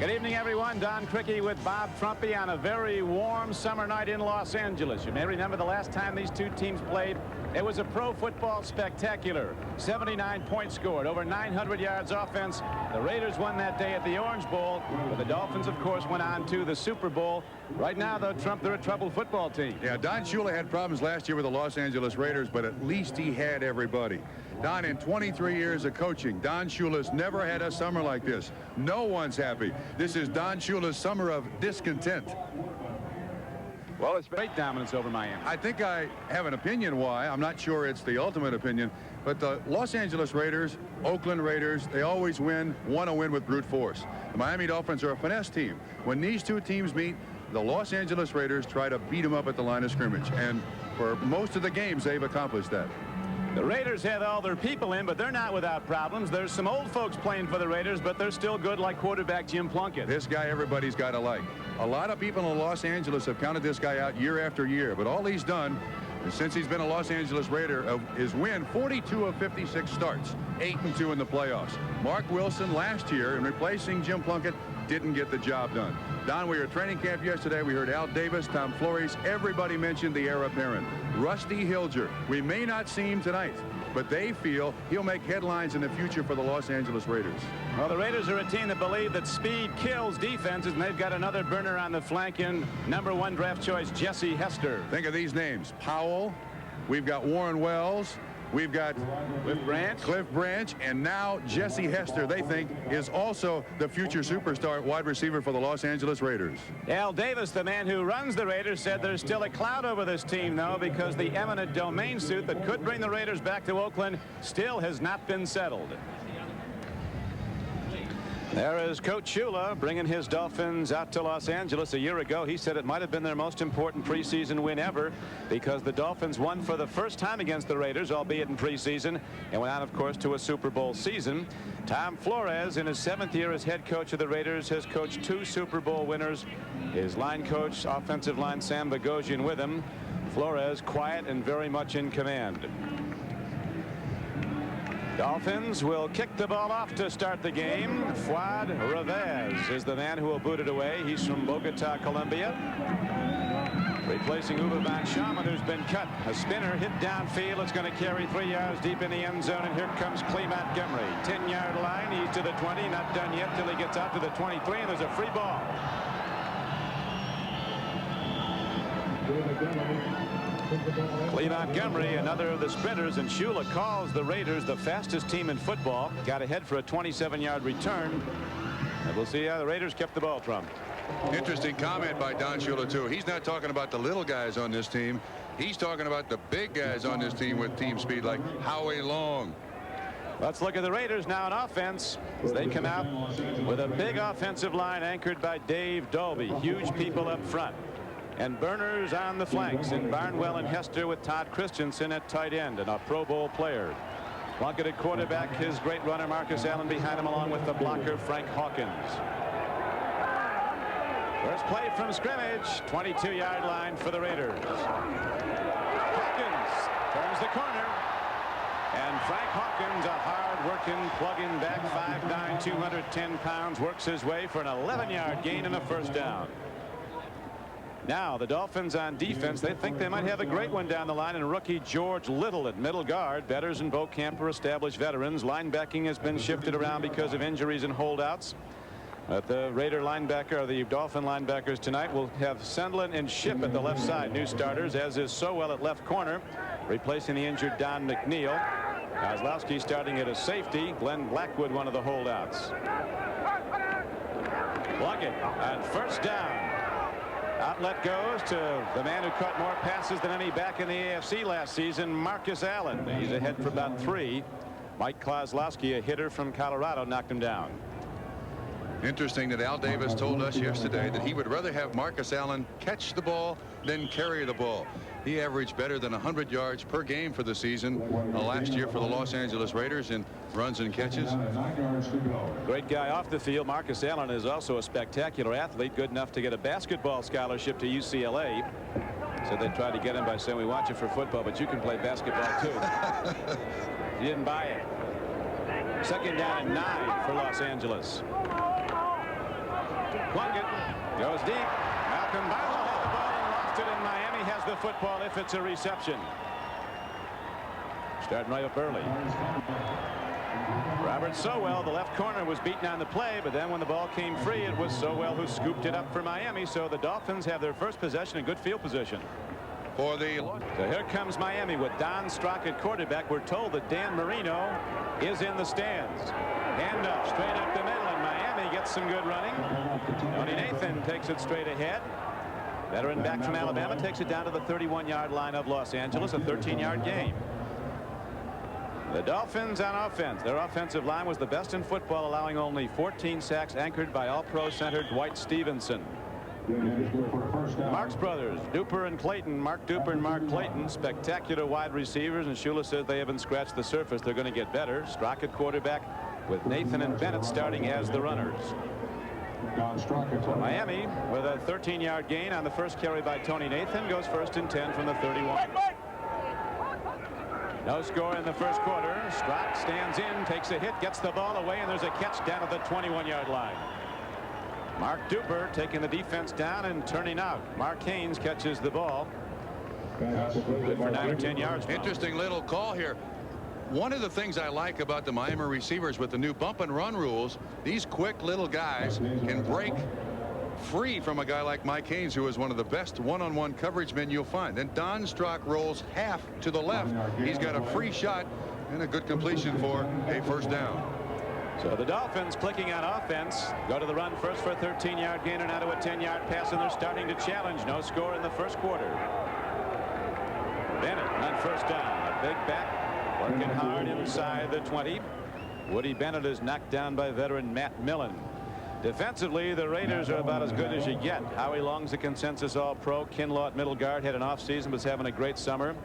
Good evening, everyone. Don CRIQUI with Bob Trumpy on a very warm summer night in Los Angeles. You may remember the last time these two teams played. It was a pro football spectacular. 79 points scored, over 900 yards offense. The Raiders won that day at the Orange Bowl, but the Dolphins, of course, went on to the Super Bowl. Right now, though, Trump, they're a troubled football team. Yeah, Don Shula had problems last year with the Los Angeles Raiders, but at least he had everybody. Don, in 23 years of coaching, Don Shula's never had a summer like this. No one's happy. This is Don Shula's summer of discontent. Well, it's great dominance over Miami. I think I have an opinion why. I'm not sure it's the ultimate opinion, but the Los Angeles Raiders, Oakland Raiders, they always want to win with brute force. The Miami Dolphins are a finesse team. When these two teams meet, the Los Angeles Raiders try to beat them up at the line of scrimmage, and for most of the games, they've accomplished that. The Raiders have all their people in, but they're not without problems. There's some old folks playing for the Raiders, but they're still good, like quarterback Jim Plunkett. This guy everybody's got to like. A lot of people in Los Angeles have counted this guy out year after year, but all he's done since he's been a Los Angeles Raider is win 42 of 56 starts, 8-2 in the playoffs. Mark Wilson last year, in replacing Jim Plunkett, didn't get the job done. Don, we were at training camp yesterday. We heard Al Davis, Tom Flores, everybody mentioned the heir apparent. Rusty Hilger. We may not see him tonight, but they feel he'll make headlines in the future for the Los Angeles Raiders. Well, the Raiders are a team that believe that speed kills defenses, and they've got another burner on the flank in #1 draft choice Jesse Hester. Think of these names. Powell. We've got Warren Wells. We've got Cliff Branch, and now Jesse Hester, they think, is also the future superstar wide receiver for the Los Angeles Raiders. Al Davis, the man who runs the Raiders, said there's still a cloud over this team, though, because the eminent domain suit that could bring the Raiders back to Oakland still has not been settled. There is Coach Shula bringing his Dolphins out to Los Angeles. A year ago, he said it might have been their most important preseason win ever because the Dolphins won for the first time against the Raiders, albeit in preseason, and went on, of course, to a Super Bowl season. Tom Flores, in his 7th year as head coach of the Raiders, has coached 2 Super Bowl winners. His line coach, offensive line Sam Bogosian, with him. Flores quiet and very much in command. Dolphins will kick the ball off to start the game. Fuad Revez is the man who will boot it away. He's from Bogota, Colombia. Replacing Uwe Van Schamen, who's been cut. A spinner hit downfield. It's going to carry 3 yards deep in the end zone. And here comes Cleve Montgomery. 10-yard line. He's to the 20. Not done yet till he gets out to the 23. And there's a free ball. Cleve Montgomery, another of the sprinters, and Shula calls the Raiders the fastest team in football. Got ahead for a 27-yard return. And we'll see how the Raiders kept the ball, Trump. Interesting comment by Don Shula, too. He's not talking about the little guys on this team. He's talking about the big guys on this team with team speed, like Howie Long. Let's look at the Raiders now in offense. They come out with a big offensive line anchored by Dave Dolby. Huge people up front. And burners on the flanks in Barnwell and Hester with Todd Christensen at tight end and a Pro Bowl player. Plunkett at quarterback, his great runner Marcus Allen behind him along with the blocker Frank Hawkins. First play from scrimmage, 22-yard line for the Raiders. Hawkins turns the corner. And Frank Hawkins, a hard-working plug-in back, 5'9", 210 pounds, works his way for an 11-yard gain and a first down. Now the Dolphins on defense, they think they might have a great one down the line, and rookie George Little at middle guard. Betters and Bo Camper, established veterans. Linebacking has been shifted around because of injuries and holdouts. But the Raider linebacker, or the Dolphin linebackers tonight, will have Sendlin and Shipp at the left side, new starters, as is Sowell at left corner, replacing the injured Don McNeil. Kozlowski starting at a safety. Glenn Blackwood, one of the holdouts. Plunkett on first down. Outlet goes to the man who caught more passes than any back in the AFC last season, Marcus Allen. He's ahead for about 3. Mike Kozlowski, a hitter from Colorado, knocked him down. Interesting that Al Davis told us yesterday that he would rather have Marcus Allen catch the ball than carry the ball. He averaged better than 100 yards per game for the season last year for the Los Angeles Raiders in runs and catches. Great guy off the field. Marcus Allen is also a spectacular athlete, good enough to get a basketball scholarship to UCLA. So they tried to get him by saying, we want you for football, but you can play basketball too. He didn't buy it. Second down and 9 for Los Angeles. Plunk it. Goes deep. Malcolm Barlow had the ball and lost it, and Miami has the football if it's a reception. Starting right up early. Robert Sowell, the left corner, was beaten on the play, but then when the ball came free, it was Sowell who scooped it up for Miami. So the Dolphins have their first possession in good field position. For the So here comes Miami with Don Strock at quarterback. We're told that Dan Marino is in the stands. Handoff straight up the middle, and Miami gets some good running. Tony Nathan takes it straight ahead. Veteran back from Alabama takes it down to the 31-yard line of Los Angeles, a 13-yard gain. The Dolphins on offense. Their offensive line was the best in football, allowing only 14 sacks, anchored by all-pro center Dwight Stevenson. Marx brothers, Duper and Clayton, Mark Duper and Mark Clayton, spectacular wide receivers, and Shula says they haven't scratched the surface. They're going to get better. Strock at quarterback with Nathan and Bennett starting as the runners. So Miami with a 13-yard gain on the first carry by Tony Nathan goes 1st and 10 from the 31. No score in the first quarter. Strock stands in, takes a hit, gets the ball away, and there's a catch down at the 21-yard line. Mark Duper taking the defense down and turning out. Mark Haynes catches the ball. Good for 9 or 10 yards. Interesting little call here. One of the things I like about the Miami receivers with the new bump and run rules, these quick little guys can break free from a guy like Mike Haynes, who is one of the best one-on-one coverage men you'll find. Then Don Strock rolls half to the left. He's got a free shot and a good completion for a first down. So the Dolphins clicking on offense go to the run first for a 13-yard gain and out to a 10-yard pass, and they're starting to challenge. No score in the first quarter. Bennett on first down. A big back working hard inside the 20. Woody Bennett is knocked down by veteran Matt Millen. Defensively, the Raiders are about as good as you get. Howie Long's a consensus All-Pro. Kinlaw at middle guard had an offseason, was having a great summer.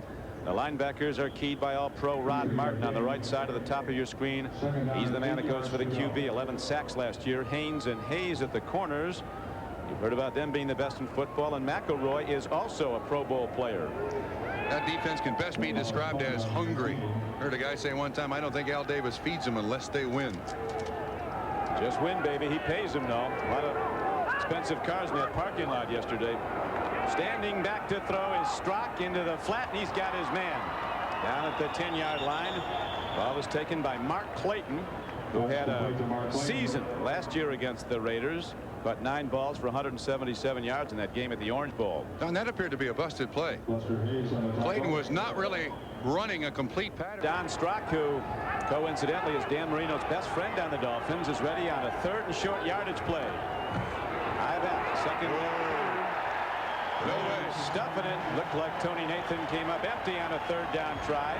The linebackers are keyed by All-Pro Rod Martin on the right side of the top of your screen. He's the man that goes for the QB. 11 sacks last year. Haynes and Hayes at the corners. You've heard about them being the best in football, and McElroy is also a Pro Bowl player. That defense can best be described as hungry. Heard a guy say one time, I don't think Al Davis feeds them unless they win. Just win, baby. He pays them, though. A lot of expensive cars in that parking lot yesterday. Standing back to throw is Strock into the flat, and he's got his man. Down at the 10-yard line. Ball was taken by Mark Clayton, who had a season last year against the Raiders. Caught 9 balls for 177 yards in that game at the Orange Bowl. Don, that appeared to be a busted play. Clayton was not really running a complete pattern. Don Strock, who coincidentally is Dan Marino's best friend on the Dolphins, is ready on a 3rd and short yardage play. High back, second down. No way. Stuffing it. Looked like Tony Nathan came up empty on a 3rd down try.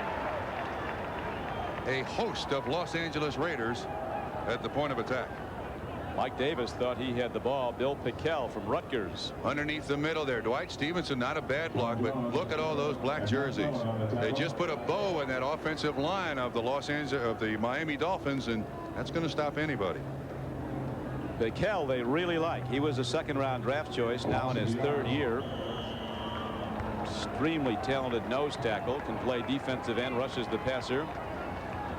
A host of Los Angeles Raiders at the point of attack. Mike Davis thought he had the ball. Bill Pickell from Rutgers. Underneath the middle there, Dwight Stevenson, not a bad block, but look at all those black jerseys. They just put a bow in that offensive line of the Miami Dolphins, and that's going to stop anybody. Pickell they really like. He was a 2nd-round draft choice, now in his 3rd year. Extremely talented nose tackle, can play defensive end, rushes the passer.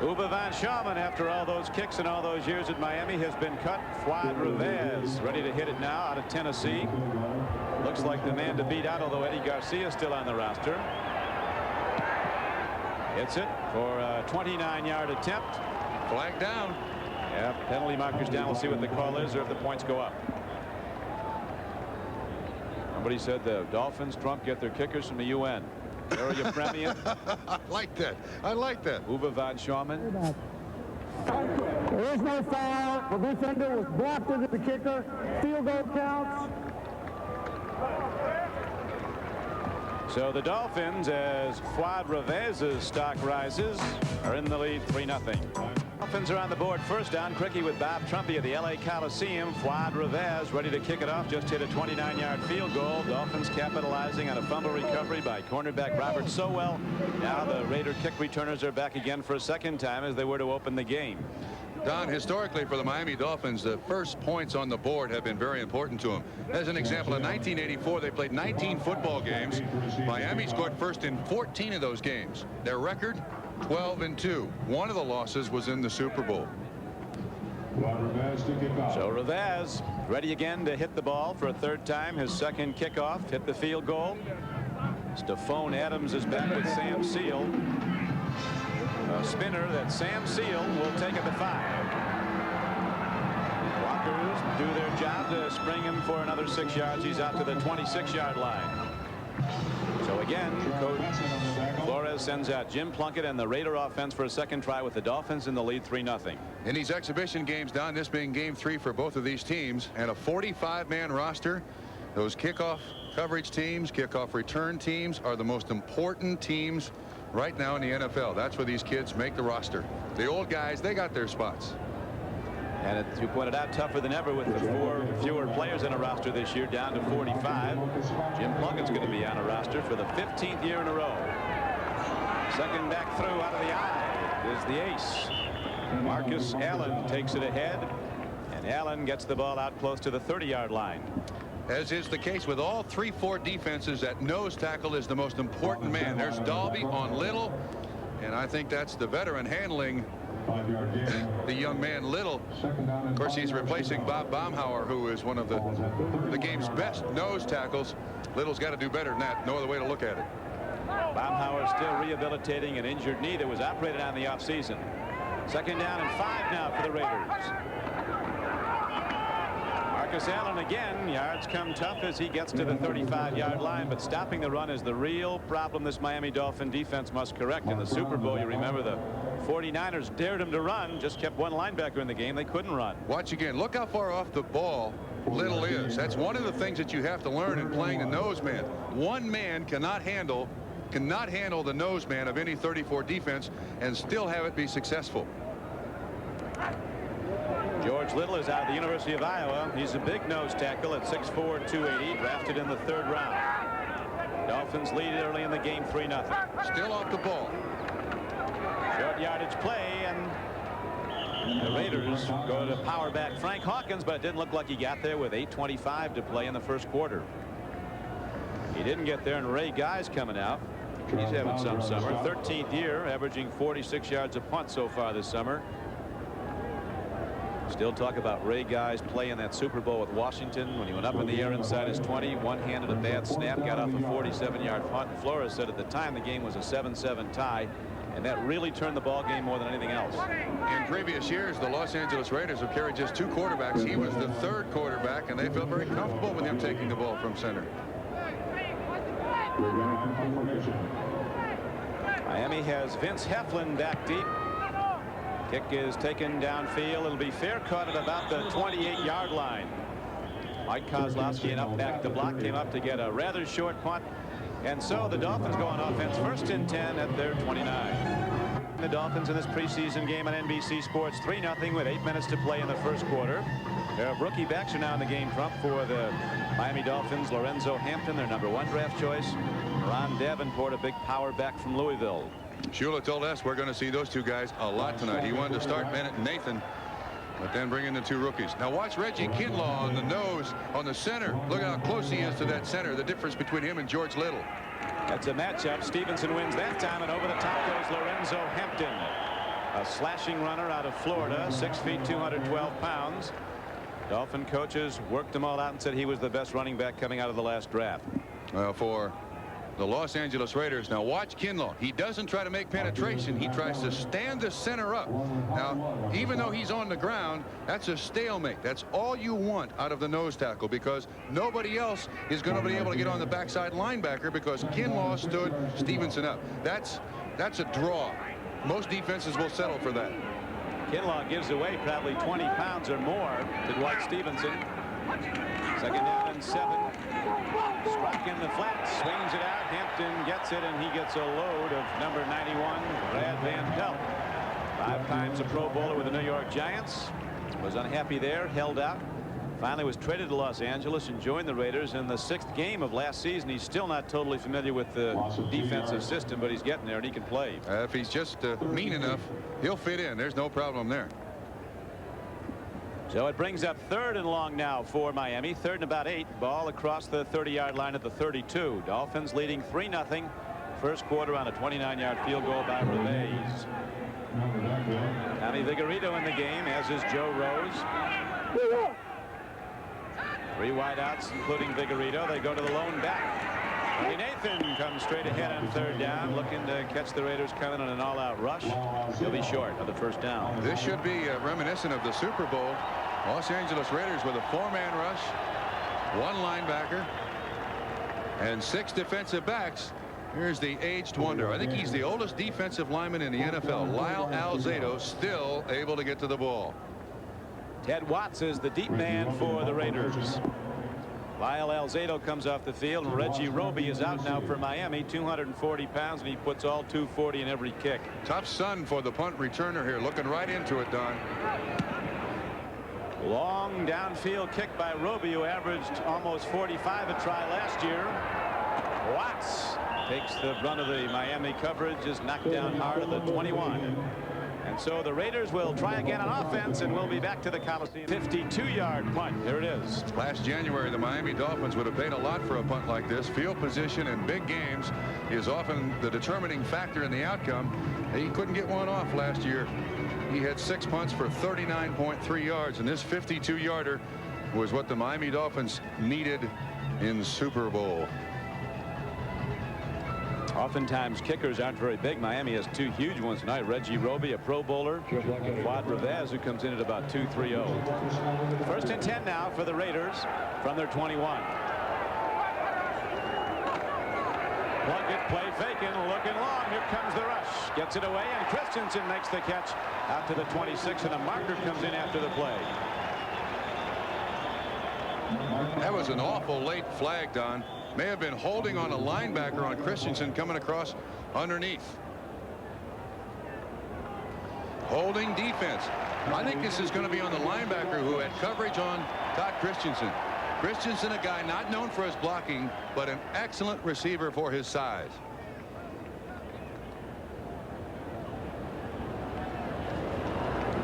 Uwe Van Schauman, after all those kicks and all those years at Miami, has been cut. Fuad Revez ready to hit it now out of Tennessee. Looks like the man to beat out, although Eddie Garcia is still on the roster. Hits it for a 29-yard attempt. Flag down. Yeah, penalty markers down. We'll see what the call is or if the points go up. Somebody said the Dolphins, Trump, get their kickers from the UN. There you Premium. I like that. I like that. Uwe Van Schauman. There is no foul. The defender was blocked into the kicker. Field goal counts. So the Dolphins, as Fuad Revez's stock rises, are in the lead 3-0. Dolphins are on the board first down. CRIQUI with Bob Trumpy at the LA Coliseum. Fuad Revez ready to kick it off. Just hit a 29-yard field goal. Dolphins capitalizing on a fumble recovery by cornerback Robert Sowell. Now the Raider kick returners are back again for a 2nd time as they were to open the game. Don, historically for the Miami Dolphins, the first points on the board have been very important to them. As an example, in 1984, they played 19 football games. Miami scored first in 14 of those games. Their record, 12-2. One of the losses was in the Super Bowl. So Rivas ready again to hit the ball for a third time. His second kickoff, hit the field goal. Stephon Adams is back with Sam Seal. A spinner that Sam Seal will take at the 5. Walkers do their job to spring him for another 6 yards. He's out to the 26-yard line. So again, Coach Flores sends out Jim Plunkett and the Raider offense for a second try with the Dolphins in the lead 3-0. In these exhibition games, Don, this being game 3 for both of these teams, and a 45-man roster, those kickoff coverage teams, kickoff return teams are the most important teams right now in the NFL. That's where these kids make the roster. The old guys, they got their spots. And as you pointed out, tougher than ever with the 4 fewer players in a roster this year, down to 45. Jim Plunkett's going to be on a roster for the 15th year in a row. Second back through out of the eye is the ace. Marcus Allen takes it ahead, and Allen gets the ball out close to the 30-yard line. As is the case with all 3-4 defenses, that nose tackle is the most important man. There's Dalby on Little, and I think that's the veteran handling the young man Little. Of course, he's replacing Bob Baumhauer, who is one of the game's best nose tackles. Little's got to do better than that. No other way to look at it. Baumhauer still rehabilitating an injured knee that was operated on in the offseason. Second down and 5 now for the Raiders. Marcus Allen again. Yards come tough as he gets to the 35-yard line, but stopping the run is the real problem this Miami Dolphin defense must correct. In the Super Bowl, you remember the 49ers dared him to run, just kept one linebacker in the game. They couldn't run. Watch again. Look how far off the ball Little is. That's one of the things that you have to learn in playing the nose man. One man cannot handle the nose man of any 34 defense and still have it be successful. George Little is out of the University of Iowa. He's a big nose tackle at 6'4", 280, drafted in the 3rd round. Dolphins lead early in the game 3-0. Still off the ball. Short yardage play, and the Raiders go to power back Frank Hawkins, but it didn't look like he got there with 8:25 to play in the first quarter. He didn't get there, and Ray Guy's coming out. He's having some summer. 13th year, averaging 46 yards a punt so far this summer. Still talk about Ray Guy's play in that Super Bowl with Washington when he went up in the air inside his 20, one-handed a bad snap, got off a 47-yard punt. And Flores said at the time the game was a 7-7 tie, and that really turned the ball game more than anything else. In previous years, the Los Angeles Raiders have carried just 2 quarterbacks. He was the 3rd quarterback, and they felt very comfortable with him taking the ball from center. Miami has Vince Heflin back deep. Kick is taken downfield. It'll be fair caught at about the 28-yard line. Mike Kozlowski and up back the block came up to get a rather short punt. And so the Dolphins go on offense 1st and 10 at their 29. The Dolphins in this preseason game on NBC Sports 3-0 with 8 minutes to play in the first quarter. Their rookie backs are now in the game, Trump, for the Miami Dolphins. Lorenzo Hampton, their #1 draft choice. Ron Davenport, a big power back from Louisville. Shula told us we're going to see those 2 guys a lot tonight. He wanted to start Bennett and Nathan, but then bring in the 2 rookies. Now watch Reggie Kinlaw on the nose, on the center. Look how close he is to that center. The difference between him and George Little. That's a matchup. Stevenson wins that time, and over the top goes Lorenzo Hampton, a slashing runner out of Florida, 6 feet 212 pounds. Dolphin coaches worked them all out and said he was the best running back coming out of the last draft. Well, for the Los Angeles Raiders, now watch Kinlaw. He doesn't try to make penetration. He tries to stand the center up. Now, even though he's on the ground, that's a stalemate. That's all you want out of the nose tackle, because nobody else is going to be able to get on the backside linebacker because Kinlaw stood Stevenson up. That's a draw. Most defenses will settle for that. Kinlaw gives away probably 20 pounds or more to Dwight Stevenson. Second down and 7. Struck in the flat, swings it out. Hampton gets it, and he gets a load of number 91, Brad Van Pelt. 5 times a Pro Bowler with the New York Giants. Was unhappy there, held out. Finally was traded to Los Angeles and joined the Raiders in the 6th game of last season. He's still not totally familiar with the defensive system, but he's getting there and he can play. If he's just mean enough, he'll fit in. There's no problem there. So it brings up 3rd and long now for Miami. 3rd and about 8. Ball across the 30-yard line at the 32. Dolphins leading 3-0. First quarter on a 29-yard field goal by Rivas. Miami Johnny Vigorito in the game, as is Joe Rose. 3 wideouts, including Vigorito. They go to the lone back. Johnny Nathan comes straight ahead on 3rd down, looking to catch the Raiders coming on an all-out rush. He'll be short of the 1st down. This should be reminiscent of the Super Bowl. Los Angeles Raiders with a 4-man rush, 1 linebacker, and 6 defensive backs. Here's the aged wonder. I think he's the oldest defensive lineman in the NFL. Lyle Alzado still able to get to the ball. Ted Watts is the deep man for the Raiders. Lyle Alzado comes off the field, and Reggie Roby is out now for Miami, 240 pounds, and he puts all 240 in every kick. Tough sun for the punt returner here, looking right into it, Don. Long downfield kick by Roby, who averaged almost 45 a try last year. Watts takes the brunt of the Miami coverage, is knocked down hard at the 21. And so the Raiders will try again on offense, and we'll be back to the Coliseum. 52-yard punt. There it is. Last January, the Miami Dolphins would have paid a lot for a punt like this. Field position in big games is often the determining factor in the outcome. He couldn't get one off last year. He had 6 punts for 39.3 yards, and this 52-yarder was what the Miami Dolphins needed in Super Bowl. Oftentimes kickers aren't very big. Miami has 2 huge ones tonight. Reggie Roby, a Pro Bowler. Fuad Revaz, who comes in at about 2.30. 1st and 10 now for the Raiders from their 21. Plunkett play faking, looking long. Here comes the rush. Gets it away, and Christensen makes the catch out to the 26, and a marker comes in after the play. That was an awful late flag, Don. May have been holding on a linebacker on Christensen coming across underneath. Holding defense. I think this is going to be on the linebacker who had coverage on Todd Christensen. Christensen, a guy not known for his blocking, but an excellent receiver for his size.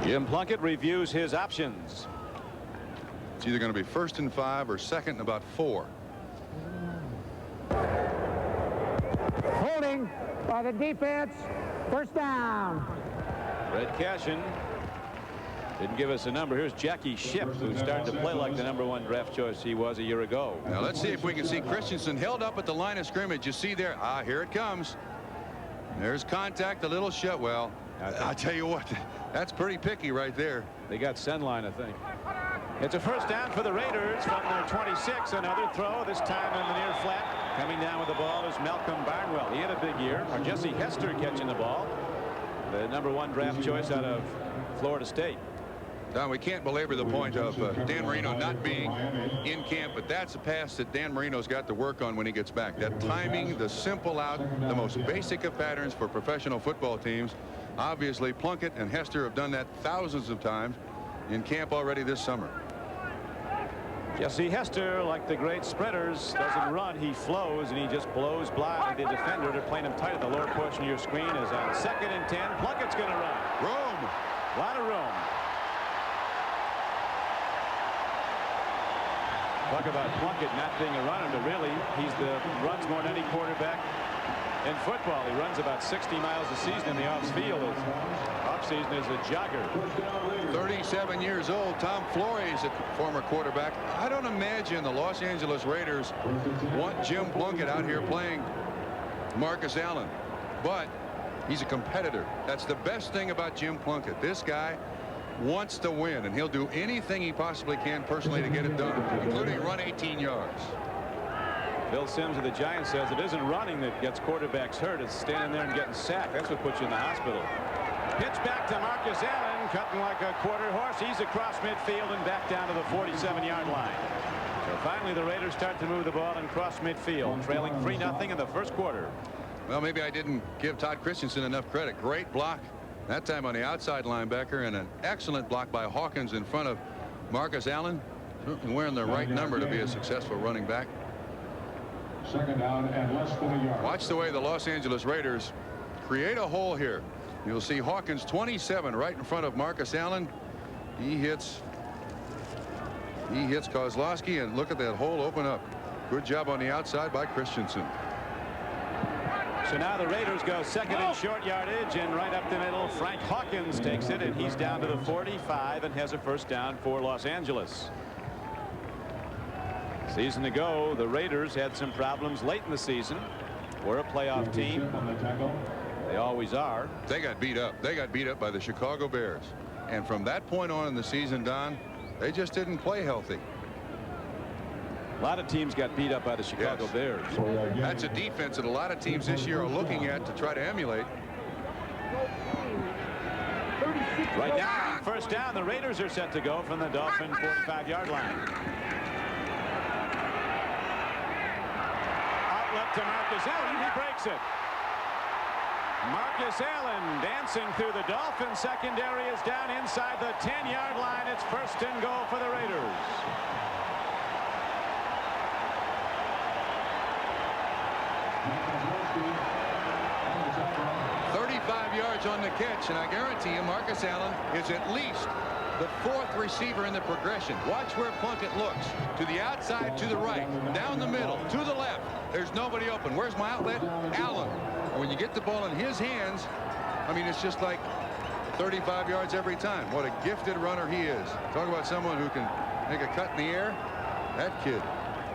Jim Plunkett reviews his options. It's either going to be 1st and 5 or 2nd and about 4. Holding by the defense. 1st down. Red Cashin didn't give us a number. Here's Jackie Shipp, who's starting to play like the #1 draft choice he was a year ago. Now let's see if we can see Christensen held up at the line of scrimmage. You see there. Here it comes. There's contact. A little shut. Well, I tell you what, that's pretty picky right there. They got send line, I think. It's a 1st down for the Raiders from their 26. Another throw, this time in the near flat. Coming down with the ball is Malcolm Barnwell. He had a big year. Or Jesse Hester catching the ball. The #1 draft choice out of Florida State. Now, we can't belabor the point of Dan Marino not being in camp, but that's a pass that Dan Marino's got to work on when he gets back. That timing, the simple out, the most basic of patterns for professional football teams. Obviously, Plunkett and Hester have done that thousands of times in camp already this summer. Jesse Hester, like the great spreaders, doesn't run. He flows, and he just blows by the defender. They're playing him tight at the lower portion of your screen. Is on 2nd and 10. Plunkett's going to run. Room. A lot of room. Talk about Plunkett not being a runner, but really, runs more than any quarterback in football. He runs about 60 miles a season in the off-season as a jogger. 37 years old. Tom Flores, a former quarterback. I don't imagine the Los Angeles Raiders want Jim Plunkett out here playing Marcus Allen, but he's a competitor. That's the best thing about Jim Plunkett. This guy wants to win, and he'll do anything he possibly can personally to get it done, including run 18 yards. Bill Sims of the Giants says it isn't running that gets quarterbacks hurt. It's standing there and getting sacked. That's what puts you in the hospital. Pitch back to Marcus Allen, cutting like a quarter horse. He's across midfield and back down to the 47-yard line. So finally the Raiders start to move the ball and cross midfield, trailing 3-0 in the 1st quarter. Well, maybe I didn't give Todd Christensen enough credit. Great block that time on the outside linebacker, and an excellent block by Hawkins in front of Marcus Allen. Certainly wearing the right number to be a successful running back. 2nd down and less than a yard. Watch the way the Los Angeles Raiders create a hole here. You'll see Hawkins 27 right in front of Marcus Allen. He hits Kozlowski, and look at that hole open up. Good job on the outside by Christensen. So now the Raiders go second in short yardage, and right up the middle, Frank Hawkins takes it, and he's down to the 45 and has a first down for Los Angeles. Season ago, the Raiders had some problems late in the season. We're a playoff team. They always are. They got beat up. They got beat up by the Chicago Bears. And from that point on in the season, Don, they just didn't play healthy. A lot of teams got beat up by the Chicago Bears. That's a defense that a lot of teams this year are looking at to try to emulate. Right now, first down, the Raiders are set to go from the Dolphin 45-yard line. Outlet to Marcus Allen. He breaks it. Marcus Allen dancing through the Dolphins secondary is down inside the 10-yard line. It's first and goal for the Raiders. 35 yards on the catch, and I guarantee you Marcus Allen is at least the fourth receiver in the progression. Watch where Plunkett looks. To the outside, to the right, down the middle, to the left. There's nobody open. Where's my outlet? Allen. And when you get the ball in his hands, I mean, it's just like 35 yards every time. What a gifted runner he is. Talk about someone who can make a cut in the air. That kid.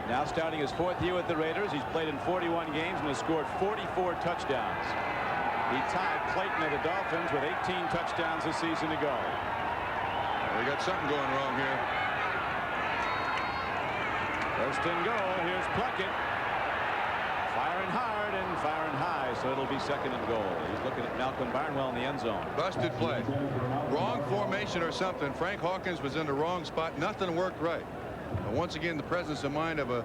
Now starting his fourth year with the Raiders, he's played in 41 games and has scored 44 touchdowns. He tied Clayton of the Dolphins with 18 touchdowns a season ago. We got something going wrong here. First and goal. Here's Plunkett. Firing hard and firing high, so it'll be second and goal. He's looking at Malcolm Barnwell in the end zone. Busted play. Wrong formation or something. Frank Hawkins was in the wrong spot. Nothing worked right. And once again, the presence of mind of a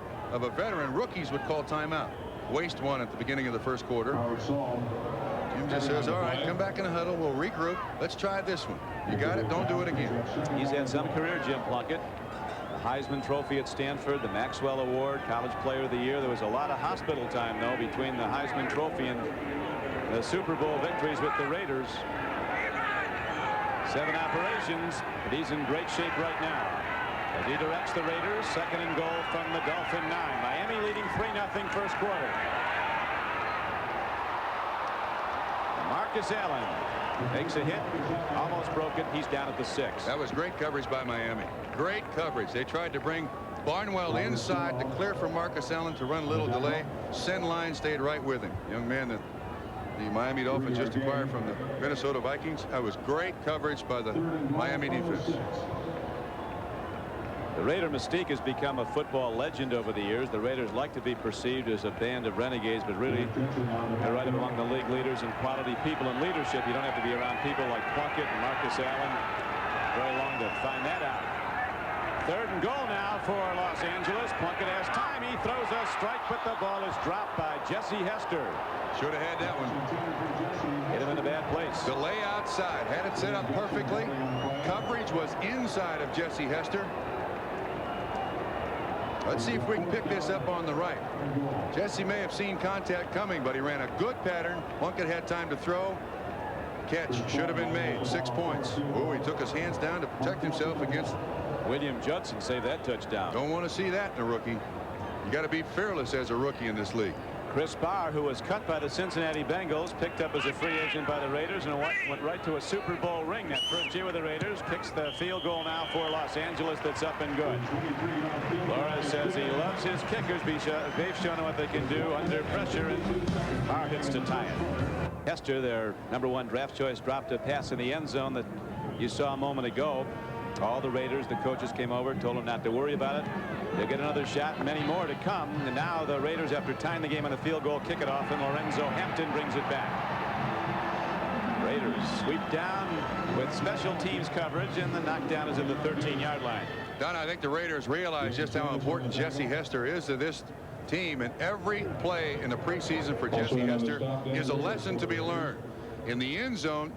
veteran. Rookies would call timeout. Waste one at the beginning of the first quarter. Jim just says, all right, come back in the huddle. We'll regroup. Let's try this one. You got it. Don't do it again. He's had some career, Jim Plunkett. The Heisman Trophy at Stanford, the Maxwell Award, College Player of the Year. There was a lot of hospital time, though, between the Heisman Trophy and the Super Bowl victories with the Raiders. 7 operations, but he's in great shape right now. As he directs the Raiders, second and goal from the Dolphin 9. Miami leading 3-0 first quarter. Marcus Allen takes a hit, almost broke it. He's down at the 6. That was great coverage by Miami. Great coverage. They tried to bring Barnwell inside to clear for Marcus Allen to run a little delay. Send line stayed right with him. Young man that the Miami Dolphins just acquired from the Minnesota Vikings. That was great coverage by the Miami defense. The Raider mystique has become a football legend over the years. The Raiders like to be perceived as a band of renegades, but really they're right among the league leaders in quality people and leadership. You don't have to be around people like Plunkett and Marcus Allen very long to find that out. Third and goal now for Los Angeles. Plunkett has time. He throws a strike, but the ball is dropped by Jesse Hester. Should have had that one. Hit him in a bad place. Delay outside. Had it set up perfectly. Coverage was inside of Jesse Hester. Let's see if we can pick this up on the right. Jesse may have seen contact coming, but he ran a good pattern. Plunkett had time to throw. Catch should have been made. 6 points. Oh, he took his hands down to protect himself against. William Judson saved that touchdown. Don't want to see that in a rookie. You got to be fearless as a rookie in this league. Chris Barr, who was cut by the Cincinnati Bengals, picked up as a free agent by the Raiders and went right to a Super Bowl ring that first year with the Raiders. Kicks the field goal now for Los Angeles. That's up and good. Flores says he loves his kickers. They've shown him what they can do under pressure, and Barr hits to tie it. Hester, their #1 draft choice, dropped a pass in the end zone that you saw a moment ago. All the Raiders, the coaches came over, told him not to worry about it. They'll get another shot, many more to come. And now the Raiders, after tying the game on a field goal, kick it off, and Lorenzo Hampton brings it back. Raiders sweep down with special teams coverage, and the knockdown is at the 13-yard line. Don, I think the Raiders realize just how important Jesse Hester is to this team, and every play in the preseason for Jesse Hester is a lesson to be learned. In the end zone,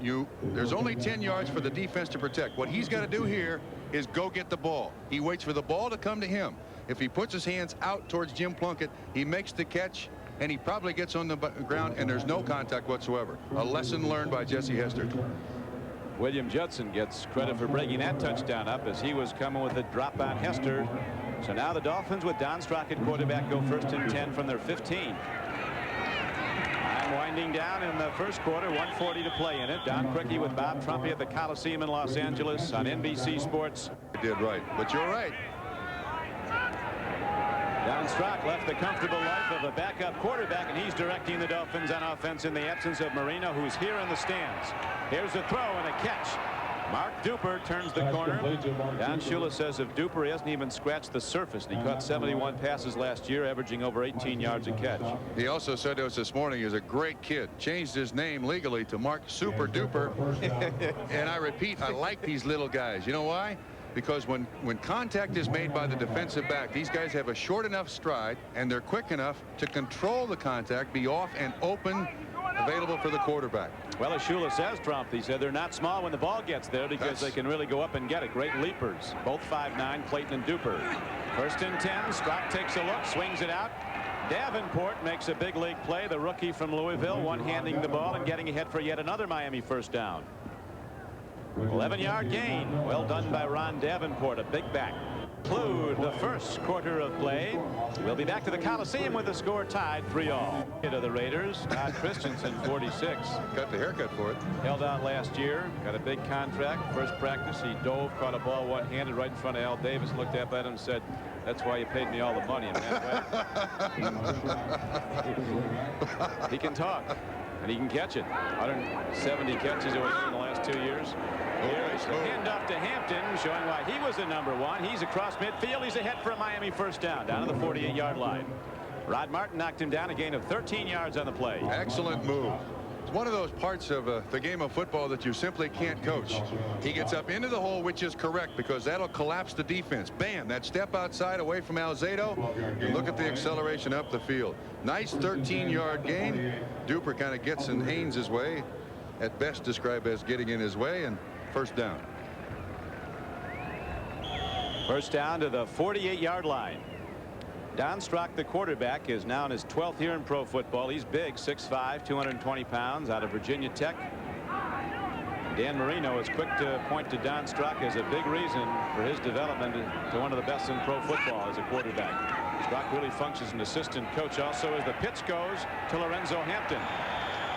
there's only 10 yards for the defense to protect. What he's got to do here is go get the ball. He waits for the ball to come to him. If he puts his hands out towards Jim Plunkett, he makes the catch, and he probably gets on the ground, and there's no contact whatsoever. A lesson learned by Jesse Hester. William Judson gets credit for breaking that touchdown up as he was coming with a drop on Hester. So now the Dolphins with Don Strock at quarterback go 1st and 10 from their 15. Game winding down in the first quarter. 1:40 to play in it. Don CRIQUI with Bob Trumpy at the Coliseum in Los Angeles on NBC Sports. You did right, but you're right. Don Strock left the comfortable life of a backup quarterback, and he's directing the Dolphins on offense in the absence of Marino, who's here in the stands. Here's a throw and a catch. Mark Duper turns the corner. Don Shula says of Duper, he hasn't even scratched the surface, and he caught 71 passes last year, averaging over 18 yards a catch. He also said to us this morning he's a great kid. Changed his name legally to Mark Super Duper. And I repeat, I like these little guys. You know why? Because when contact is made by the defensive back, these guys have a short enough stride and they're quick enough to control the contact, be off and open, available for the quarterback. Well, as Shula says, Trump, he said they're not small when the ball gets there because they can really go up and get it. Great leapers, both 5'9", Clayton and Duper. 1st and 10. Strock takes a look, swings it out. Davenport makes a big league play. The rookie from Louisville, one-handing the ball and getting ahead for yet another Miami first down. 11-yard gain. Well done by Ron Davenport, a big back. Conclude the first quarter of play. We'll be back to the Coliseum with the score tied 3-all. To the Raiders, Todd Christensen, 46. Got the haircut for it. Held out last year, got a big contract. First practice, he dove, caught a ball one-handed right in front of Al Davis, looked up at him and said, "That's why you paid me all the money." He can talk, and he can catch it. 170 catches in the last 2 years. Here's the handoff to Hampton, showing why he was the #1. He's across midfield. He's ahead for a Miami first down, down to the 48-yard line. Rod Martin knocked him down, a gain of 13 yards on the play. Excellent move. It's one of those parts of the game of football that you simply can't coach. He gets up into the hole, which is correct because that'll collapse the defense. Bam, that step outside away from Alzado. You look at the acceleration up the field. Nice 13-yard gain. Duper kind of gets in Haynes' way, at best described as getting in his way, and first down. First down to the 48-yard line. Don Strock, the quarterback, is now in his 12th year in pro football. He's big, 6'5", 220 pounds, out of Virginia Tech. Dan Marino is quick to point to Don Strock as a big reason for his development to one of the best in pro football as a quarterback. Strock really functions as an assistant coach also as the pitch goes to Lorenzo Hampton.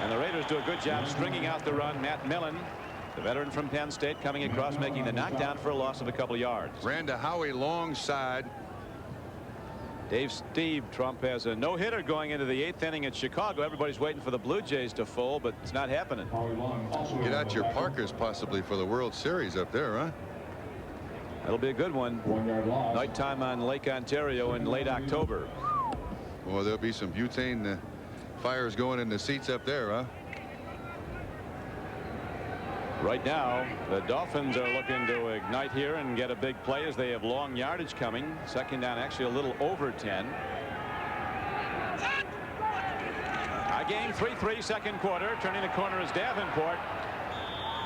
And the Raiders do a good job stringing out the run. Matt Millen, the veteran from Penn State, coming across, making the knockdown for a loss of a couple yards. Ran to Howie long side. Steve Trump has a no-hitter going into the 8th inning at Chicago. Everybody's waiting for the Blue Jays to fold, but it's not happening. Get out your Parkers possibly for the World Series up there, huh? That'll be a good one. Nighttime on Lake Ontario in late October. Well, there'll be some butane fires going in the seats up there, huh? Right now, the Dolphins are looking to ignite here and get a big play as they have long yardage coming. Second down, actually a little over 10. A game 3-3 second quarter. Turning the corner is Davenport.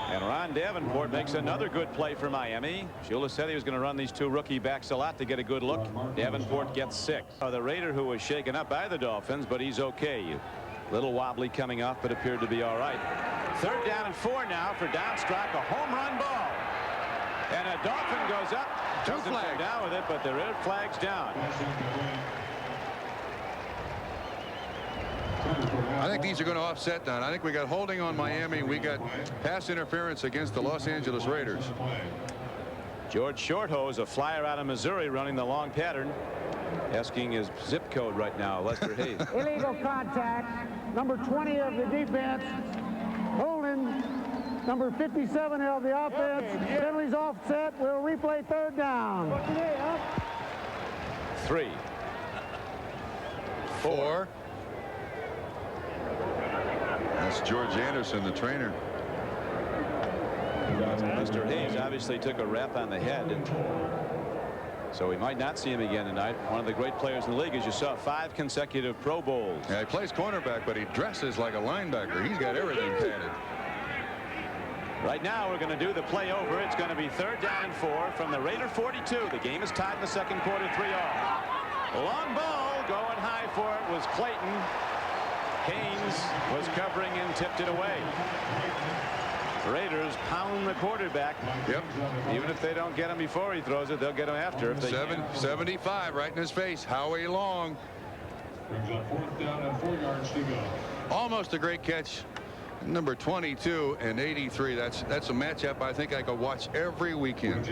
And Ron Davenport makes another good play for Miami. Shula said he was going to run these two rookie backs a lot to get a good look. Davenport gets 6. The Raider, who was shaken up by the Dolphins, but he's okay. Little wobbly coming off, but appeared to be all right. 3rd down and 4 now for Don Strock, a home run ball. And a Dolphin goes up. Doesn't go down with it, but the red flag's down. I think these are going to offset, Don. I think we got holding on Miami. We got pass interference against the Los Angeles Raiders. George Shorthose, a flyer out of Missouri, running the long pattern. Asking his zip code right now, Lester Hayes. Illegal contact. Number 20 of the defense. Holding number 57 of the offense. Penalties offset. We'll replay 3rd down. 3. 4. That's George Anderson, the trainer. Mr. Hayes obviously took a rap on the head, and so we might not see him again tonight. One of the great players in the league, as you saw, 5 consecutive Pro Bowls. Yeah, he plays cornerback, but he dresses like a linebacker. He's got everything padded. Right now, we're going to do the play over. It's going to be 3rd down and 4 from the Raider 42. The game is tied in the second quarter, 3-all. Long ball going high for it was Clayton. Haynes was covering and tipped it away. Raiders pound the quarterback. Yep. Even if they don't get him before he throws it, they'll get him after. If they 75 right in his face. Howie Long. Brings up 4th down and 4 yards to go. Almost a great catch. Number 22 and 83. That's a matchup I think I could watch every weekend.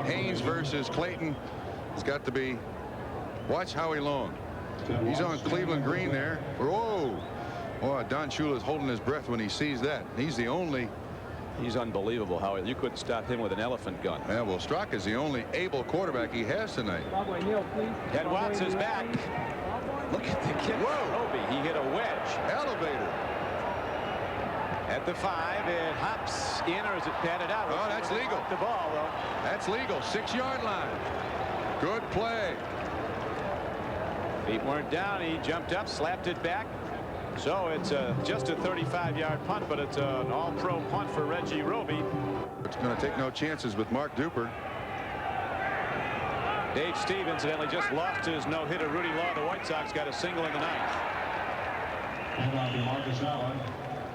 Haynes versus Clayton. It's got to be. Watch Howie Long. He's on Cleveland green there. Whoa. Boy, Don Shula's holding his breath when he sees that. He's the only. He's unbelievable, Howie. You couldn't stop him with an elephant gun. Yeah, well, Strzok is the only able quarterback he has tonight. Ted Watts is back. Look at the kid. Whoa. Roby. He hit a wedge. Elevator. At the 5, it hops in, or is it padded out? Oh, that's legal. Off the ball, though. That's legal. 6-yard line. Good play. Feet weren't down. He jumped up, slapped it back. So it's just a 35-yard punt, but it's an all-pro punt for Reggie Roby. It's going to take no chances with Mark Duper. Dave Steve, incidentally, just lost his no-hitter. Rudy Law, the White Sox, got a single in the 9th. And on to Marcus Allen.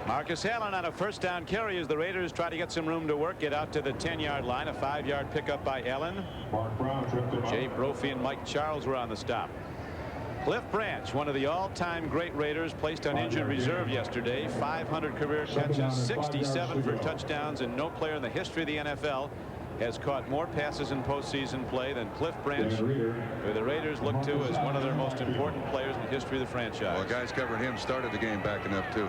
Marcus Allen on a first down carry as the Raiders try to get some room to work. Get out to the 10-yard line. A 5-yard pickup by Allen. Mark Brown tripped him up. Jay Brophy and Mike Charles were on the stop. Cliff Branch, one of the all-time great Raiders, placed on injured reserve yesterday. 500 career catches, 67 for touchdowns, and no player in the history of the NFL has caught more passes in postseason play than Cliff Branch, who the Raiders look to as one of their most important players in the history of the franchise. Well, guys covering him started the game back enough too.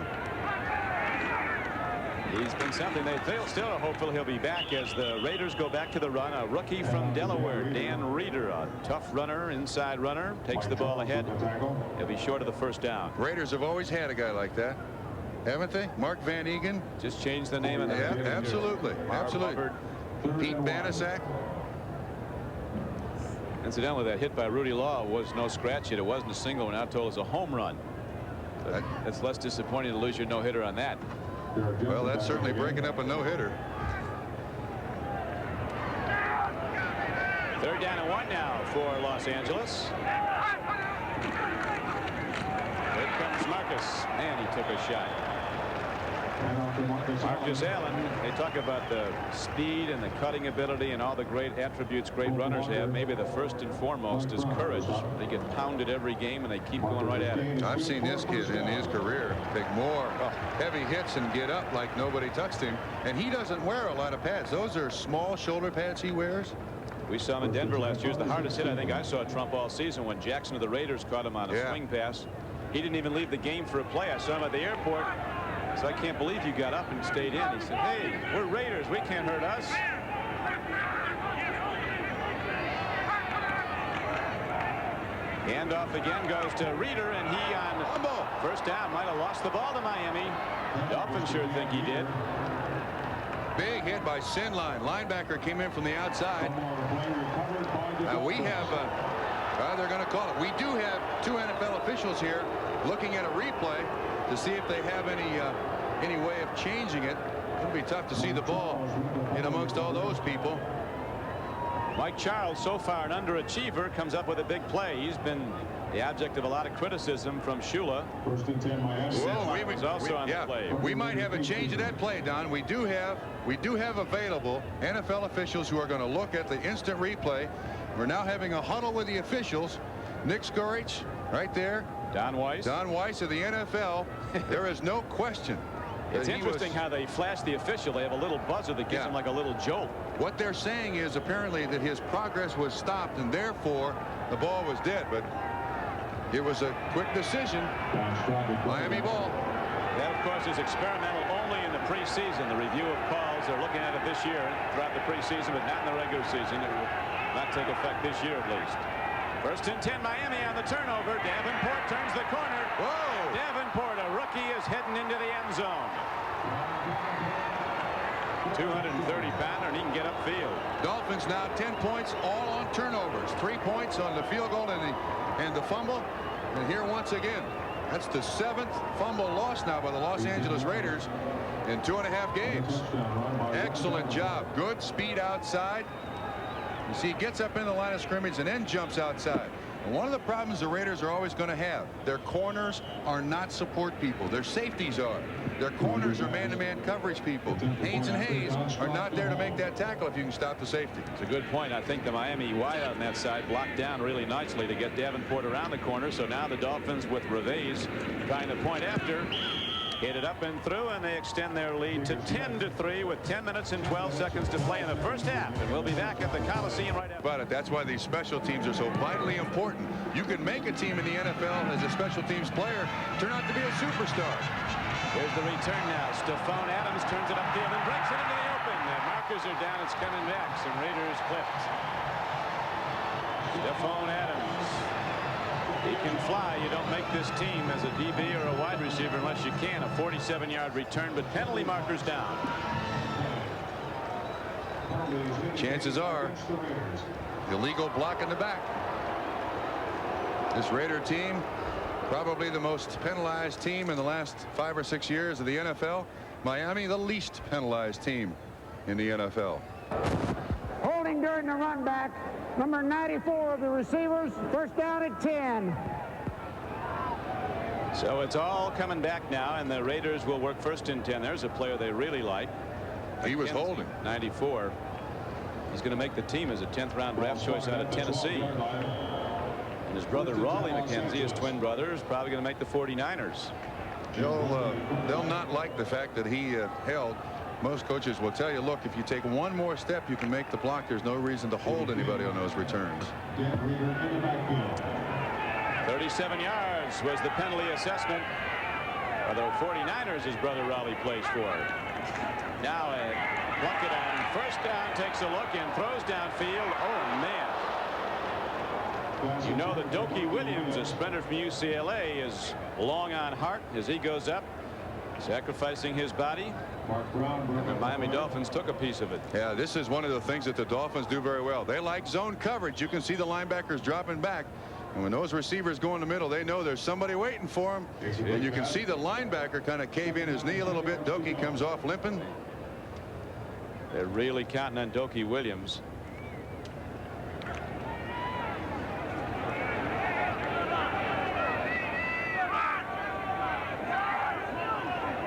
He's been something. They still are hopeful he'll be back as the Raiders go back to the run. A rookie from Delaware, Dan Reeder, a tough runner, inside runner, takes the ball ahead. He'll be short of the first down. Raiders have always had a guy like that, haven't they? Mark Van Egan. Just changed the name of the. Yeah, absolutely, absolutely. Pete Banasak. Incidentally, that hit by Rudy Law was no scratch hit. It wasn't a single. We're now told it's a home run. But it's less disappointing to lose your no-hitter on that. Well, that's certainly breaking up a no-hitter. 3rd down and 1 now for Los Angeles. Here comes Marcus. Man, he took a shot. Marcus Allen, they talk about the speed and the cutting ability and all the great attributes great runners have. Maybe the first and foremost is courage. They get pounded every game and they keep going right at it. I've seen this kid in his career take more heavy hits and get up like nobody touched him. And he doesn't wear a lot of pads. Those are small shoulder pads he wears. We saw him in Denver last year. It was the hardest hit I think I saw Trump all season when Jackson of the Raiders caught him on a swing pass. He didn't even leave the game for a play. I saw him at the airport. So I can't believe you got up and stayed in. He said, hey, we're Raiders. We can't hurt us. Handoff again goes to Reeder, and he on first down might have lost the ball to Miami. Dolphins sure think he did. Big hit by Sinline. Linebacker came in from the outside. Now we have, they're going to call it. We do have 2 NFL officials here looking at a replay to see if they have any way of changing it. It'll be tough to see the ball in amongst all those people. Mike Charles, so far an underachiever, comes up with a big play. He's been the object of a lot of criticism from Shula. First and 10 Miami. Was also on the play. We might have a change of that play, Don. We do have available NFL officials who are going to look at the instant replay. We're now having a huddle with the officials. Nick Skurich right there. Don Weiss of the NFL. There is no question. It's interesting how they flash the official. They have a little buzzer that gives them like a little jolt. What they're saying is apparently that his progress was stopped and therefore the ball was dead. But it was a quick decision. Miami ball. That, of course, is experimental only in the preseason. The review of calls, they're looking at it this year throughout the preseason, but not in the regular season. It will not take effect this year at least. First and 10, Miami on the turnover. Davenport turns the corner. Whoa! Davenport, a rookie, is heading into the end zone. 230-pounder, and he can get upfield. Dolphins now 10 points, all on turnovers. 3 points on the field goal and the fumble. And here once again, that's the 7th fumble loss now by the Los Angeles Raiders in 2.5 games. Excellent job. Good speed outside. You see, he gets up in the line of scrimmage and then jumps outside. And one of the problems the Raiders are always going to have, their corners are not support people. Their safeties are. Their corners are man-to-man coverage people. Haynes and Hayes are not there to make that tackle if you can stop the safety. It's a good point. I think the Miami wide on that side blocked down really nicely to get Davenport around the corner. So now the Dolphins with Reves trying the point after. Hit it up and through, and they extend their lead to 10-3 with 10 minutes and 12 seconds to play in the first half. And we'll be back at the Coliseum right after. But that's why these special teams are so vitally important. You can make a team in the NFL as a special teams player turn out to be a superstar. Here's the return now. Stephon Adams turns it upfield and breaks it into the open. The markers are down. It's coming back. Some Raiders clipped. Stephon Adams. He can fly. You don't make this team as a DB or a wide receiver unless you can. A 47-yard return, but penalty markers down. Chances are illegal block in the back. This Raider team, probably the most penalized team in the last 5 or 6 years of the NFL. Miami, the least penalized team in the NFL. Holding during the run back. Number 94 of the receivers. First down at 10. So it's all coming back now, and the Raiders will work first and 10. There's a player they really like. He was holding. 94. He's going to make the team as a 10th round draft choice out of Tennessee. And his brother Raleigh McKenzie, his twin brother, is probably going to make the 49ers. They'll not like the fact that he held. Most coaches will tell you, look, if you take one more step, you can make the block. There's no reason to hold anybody on those returns. 37 yards was the penalty assessment. Although 49ers, his brother Raleigh plays for. Now Plunkett on first down, takes a look and throws downfield. Oh, man. You know that Doki Williams, a sprinter from UCLA, is long on heart as he goes up, sacrificing his body. And the Miami Dolphins took a piece of it. Yeah, this is one of the things that the Dolphins do very well. They like zone coverage. You can see the linebackers dropping back. And when those receivers go in the middle, they know there's somebody waiting for them. And you can see the linebacker kind of cave in his knee a little bit. Doki comes off limping. They're really counting on Doki Williams.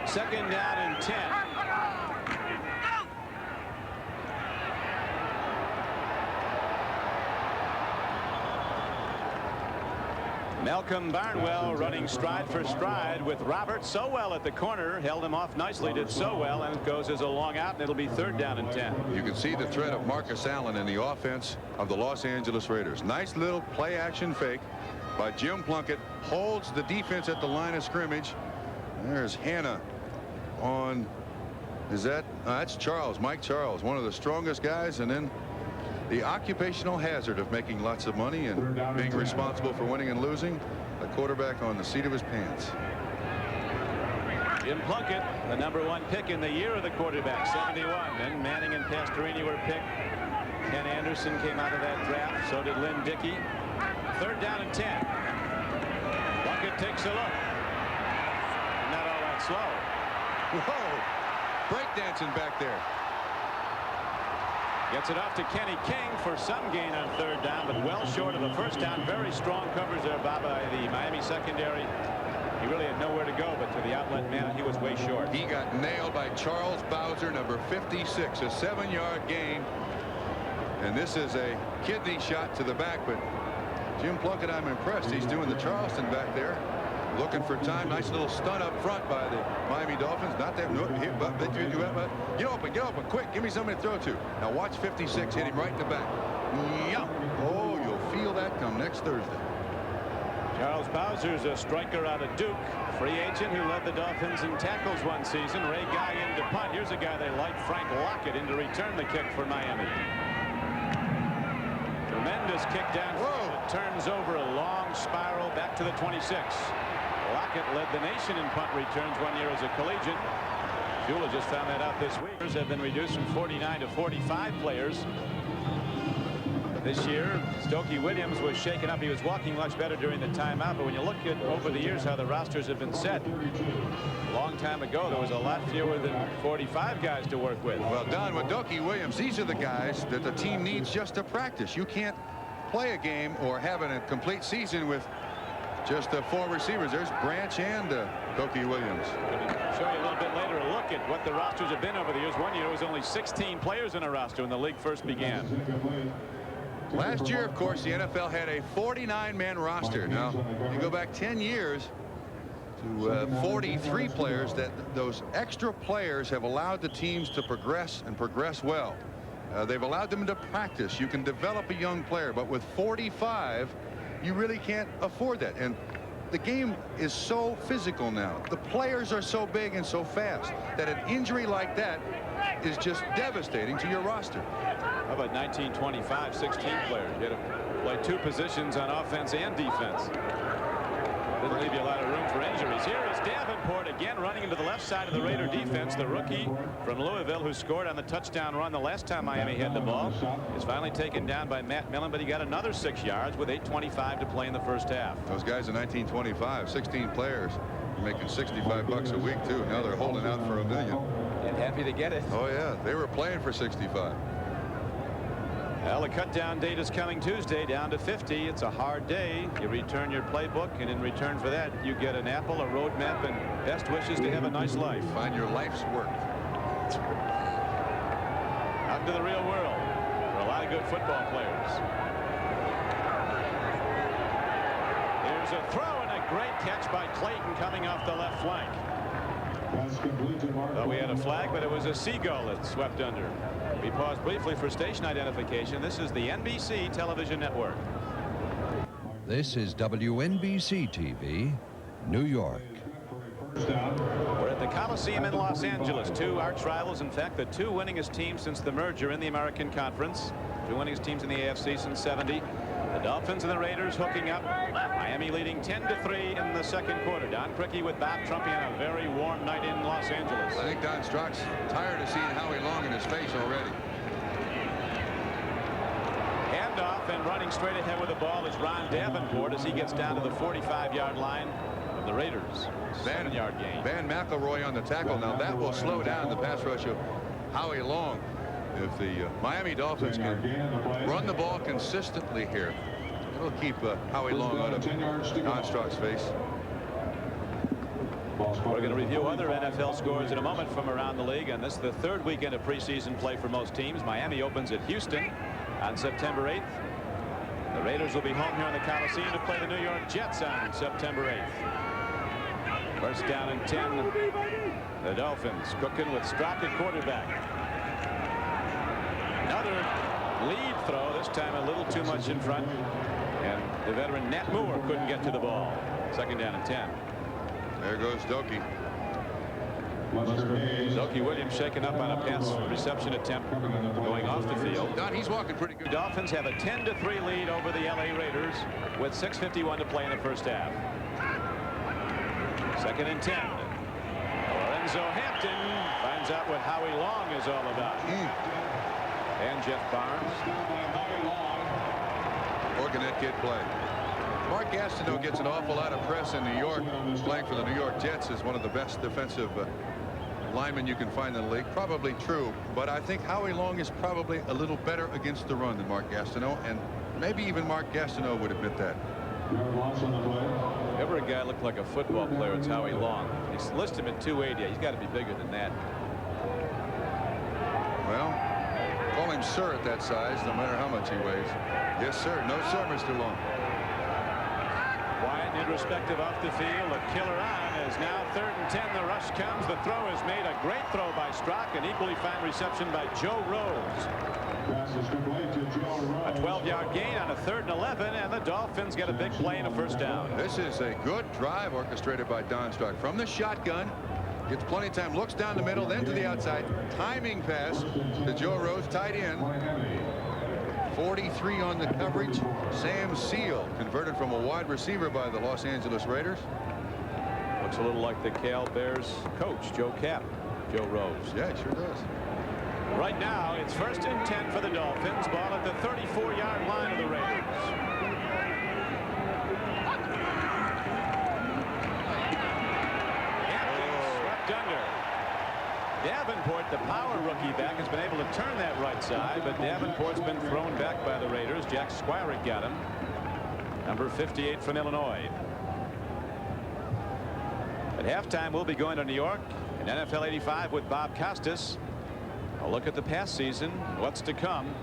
Second down and 10. Malcolm Barnwell running stride for stride with Robert Sowell at the corner. Held him off nicely, did so well, and it goes as a long out, and it'll be third down and 10. You can see the threat of Marcus Allen in the offense of the Los Angeles Raiders. Nice little play action fake by Jim Plunkett. Holds the defense at the line of scrimmage. There's Hannah on, is that that's Charles, Mike Charles, one of the strongest guys, and then the occupational hazard of making lots of money and being responsible for winning and losing, a quarterback on the seat of his pants. Jim Plunkett, the #1 pick in the year of the quarterback, 71. Then Manning and Pastorini were picked. Ken Anderson came out of that draft. So did Lynn Dickey. Third down and 10. Plunkett takes a look. Not all that slow. Whoa, breakdancing back there. Gets it off to Kenny King for some gain on third down, but well short of a first down. Very strong coverage there, Bob, by the Miami secondary. He really had nowhere to go but to the outlet man. He was way short. He got nailed by Charles Bowser, number 56, a 7-yard gain. And this is a kidney shot to the back, but Jim Plunkett, I'm impressed. He's doing the Charleston back there. Looking for time. Nice little stunt up front by the Miami Dolphins. Not that. Get open, quick. Give me somebody to throw to. Now watch 56 hit him right in the back. Yeah. Oh, you'll feel that come next Thursday. Charles Bowser's a striker out of Duke, free agent who led the Dolphins in tackles one season. Ray Guy in to punt. Here's a guy they like, Frank Lockett, in to return the kick for Miami. Tremendous kick down. It turns over a long spiral back to the 26. Lockett led the nation in punt returns one year as a collegiate. Shula just found that out this week. Have been reduced from 49 to 45 players. This year, Stokey Williams was shaken up. He was walking much better during the timeout. But when you look at over the years how the rosters have been set, a long time ago there was a lot fewer than 45 guys to work with. Well, Don, with Stokey Williams, these are the guys that the team needs just to practice. You can't play a game or have a complete season with Just 4 receivers. There's Branch and Cokie Williams. Show you a little bit later a look at what the rosters have been over the years. One year it was only 16 players in a roster when the league first began. Last year, of course, the NFL had a 49-man roster. Now, you go back 10 years to 43 players. That those extra players have allowed the teams to progress and progress well. They've allowed them to practice. You can develop a young player, but with 45, you really can't afford that. And the game is so physical now. The players are so big and so fast that an injury like that is just devastating to your roster. How about 1925, 16 players? You had to play 2 positions on offense and defense. Didn't leave you a lot of room for injuries. Here is Davenport again running into the left side of the Raider defense. The rookie from Louisville who scored on the touchdown run the last time Miami had the ball is finally taken down by Matt Millen, but he got another 6 yards with 8:25 to play in the first half. Those guys in 1925, 16 players, making $65 a week too. Now they're holding out for $1 million. And happy to get it. Oh yeah, they were playing for 65. Well, the cut-down date is coming Tuesday, down to 50. It's a hard day. You return your playbook, and in return for that, you get an apple, a road map, and best wishes to have a nice life. Find your life's work. Out to the real world for a lot of good football players. Here's a throw and a great catch by Clayton coming off the left flank. Well, we had a flag, but it was a seagull that swept under. We paused briefly for station identification. This is the NBC television network. This is WNBC TV, New York. We're at the Coliseum in Los Angeles. 2 arch rivals. In fact, the 2 winningest teams since the merger in the American Conference. 2 winningest teams in the AFC since '70. The Dolphins and the Raiders hooking up. Miami leading 10-3 in the second quarter. Don CRIQUI with Bob Trumpy on a very warm night in Los Angeles. I think Don Strock's tired of seeing Howie Long in his face already. Handoff and running straight ahead with the ball is Ron Davenport as he gets down to the 45-yard line of the Raiders. 7-yard gain. Van McElroy on the tackle. Now that will slow down the pass rush of Howie Long. If the Miami Dolphins can run the ball consistently here, it'll keep Howie Long out of Don Strock's face. We're going to review other NFL scores in a moment from around the league, and this is the 3rd weekend of preseason play for most teams. Miami opens at Houston on September 8th. The Raiders will be home here in the Coliseum to play the New York Jets on September 8th. First down and 10. The Dolphins cooking with Strock at quarterback. Another lead throw, this time a little too much in front, and the veteran Nat Moore couldn't get to the ball. 2nd down and 10. There goes Doki. Doki Williams shaken up on a pass reception attempt going off the field. Don, he's walking pretty good. Dolphins have a 10-3 lead over the LA Raiders with 6:51 to play in the first half. 2nd and 10. Lorenzo Hampton finds out what Howie Long is all about. And Jeff Barnes. Or can that kid play? Mark Gastineau gets an awful lot of press in New York, playing for the New York Jets as one of the best defensive linemen you can find in the league. Probably true, but I think Howie Long is probably a little better against the run than Mark Gastineau, and maybe even Mark Gastineau would admit that. Ever a guy looked like a football player, it's Howie Long. He's listed him at 280. He's got to be bigger than that. Well, call him sir at that size, no matter how much he weighs. Yes, sir. No, sir, Mr. Long. Wyatt and irrespective off the field. A killer on is now 3rd and 10. The rush comes. The throw is made. A great throw by Strock. An equally fine reception by Joe Rose. A 12-yard gain on a 3rd and 11, and the Dolphins get a big play and a first down. This is a good drive orchestrated by Don Strock from the shotgun. Gets plenty of time, looks down the middle, then to the outside. Timing pass to Joe Rose, tight end. 43 on the coverage. Sam Seal converted from a wide receiver by the Los Angeles Raiders. Looks a little like the Cal Bears coach, Joe Cap, Joe Rose. Yeah, it sure does. Right now, it's 1st and 10 for the Dolphins. Ball at the 34-yard line of the Raiders. Under. Davenport, the power rookie back, has been able to turn that right side, but Davenport's been thrown back by the Raiders. Jack Squirick got him. Number 58 from Illinois. At halftime, we'll be going to New York in NFL 85 with Bob Costas. A look at the past season, what's to come.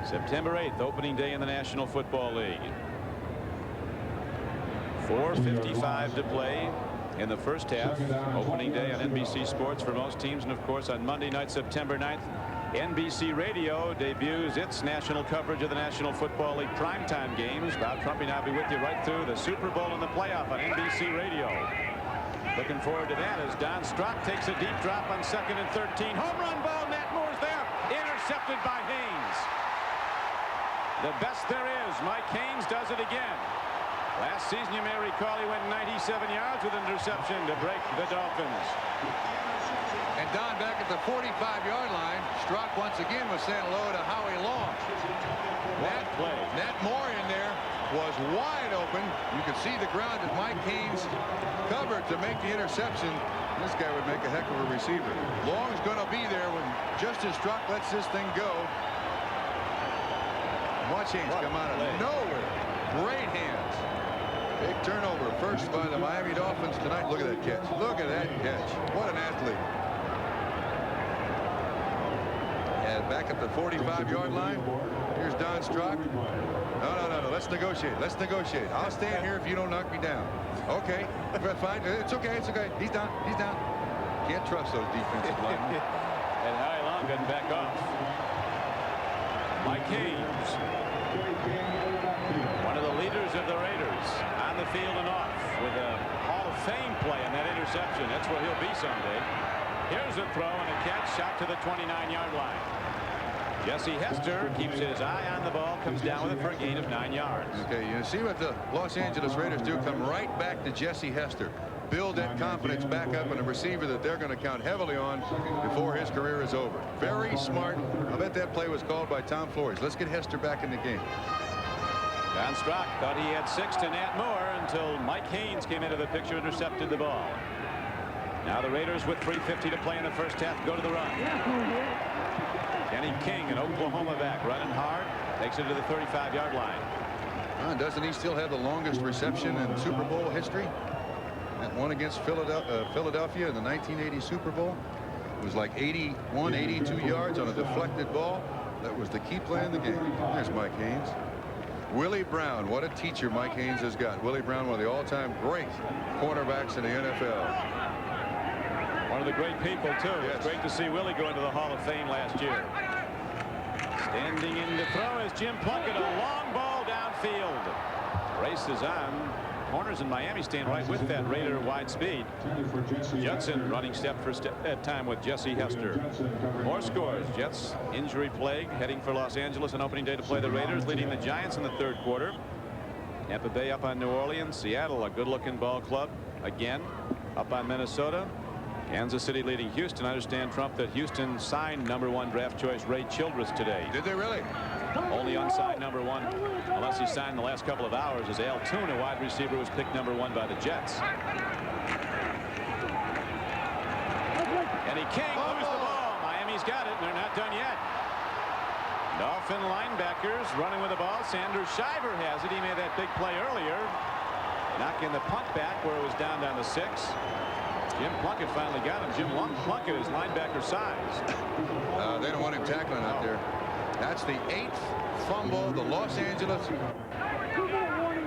September 8th, opening day in the National Football League. 4:55 to play in the first half. Opening day on NBC Sports for most teams, and of course on Monday night, September 9th, NBC Radio debuts its national coverage of the National Football League primetime games. Bob Trumpy and I'll be with you right through the Super Bowl and the playoff on NBC Radio. Looking forward to that as Don Strock takes a deep drop on 2nd and 13. Home run ball. Matt Moore's there. Intercepted by Haynes. The best there is. Mike Haynes does it again. Last season, you may recall, he went 97 yards with an interception to break the Dolphins. And Don, back at the 45-yard line, Strock once again was saying hello to Howie Long. Nat Moore in there was wide open. You could see the ground that Mike Haynes covered to make the interception. This guy would make a heck of a receiver. Long's going to be there when just as Strock lets this thing go. Watch Haynes come out of nowhere. Great hands. Big turnover. First by the Miami Dolphins tonight. Look at that catch. Look at that catch. What an athlete. And back at the 45-yard line. Here's Don Strock. No. Let's negotiate. Let's negotiate. I'll stand here if you don't knock me down. Okay. Fine. It's okay. It's okay. He's down. He's down. Can't trust those defensive linemen. And Howie Long getting back off. Mike Haynes, one of the leaders of the Raiders, on the field and off with a Hall of Fame play on that interception. That's where he'll be someday. Here's a throw and a catch, shot to the 29-yard line. Jesse Hester keeps his eye on the ball, comes down with it for a gain of 9 yards. Okay, you see what the Los Angeles Raiders do? Come right back to Jesse Hester. Build that confidence back up in a receiver that they're going to count heavily on before his career is over. Very smart. I bet that play was called by Tom Flores. Let's get Hester back in the game. Don Strock thought he had 6 to Nat Moore until Mike Haynes came into the picture and intercepted the ball. Now the Raiders with 3:50 to play in the first half go to the run. Kenny King, an Oklahoma back, running hard, takes it to the 35-yard line. Doesn't he still have the longest reception in Super Bowl history? That one against Philadelphia in the 1980 Super Bowl. It was like 81, 82 yards on a deflected ball. That was the key play in the game. There's Mike Haynes. Willie Brown, what a teacher Mike Haynes has got. Willie Brown, one of the all-time great cornerbacks in the NFL. One of the great people, too. Yes. It's great to see Willie go into the Hall of Fame last year. Standing in to throw is Jim Plunkett. A long ball downfield. Race is on. Corners in Miami staying right with that Raider wide speed. Judson running step for step at time with Jesse Hester. More scores. Jets injury plague heading for Los Angeles on opening day to play the Raiders, leading the Giants in the third quarter. Tampa Bay up on New Orleans. Seattle, a good looking ball club again up on Minnesota. Kansas City leading Houston. I understand, Trump, that Houston signed #1 draft choice Ray Childress today. Did they really? Only unsigned #1, unless he signed in the last couple of hours, as Al Toon, a wide receiver, was picked #1 by the Jets. Kenny King moves the ball. Miami's got it, and they're not done yet. Dolphin linebackers running with the ball. Sanders Shiver has it. He made that big play earlier, knocking the punt back where it was down the 6. Jim Plunkett finally got him. Jim Plunkett is linebacker size. They don't want him tackling out there. That's the 8th fumble of the Los Angeles.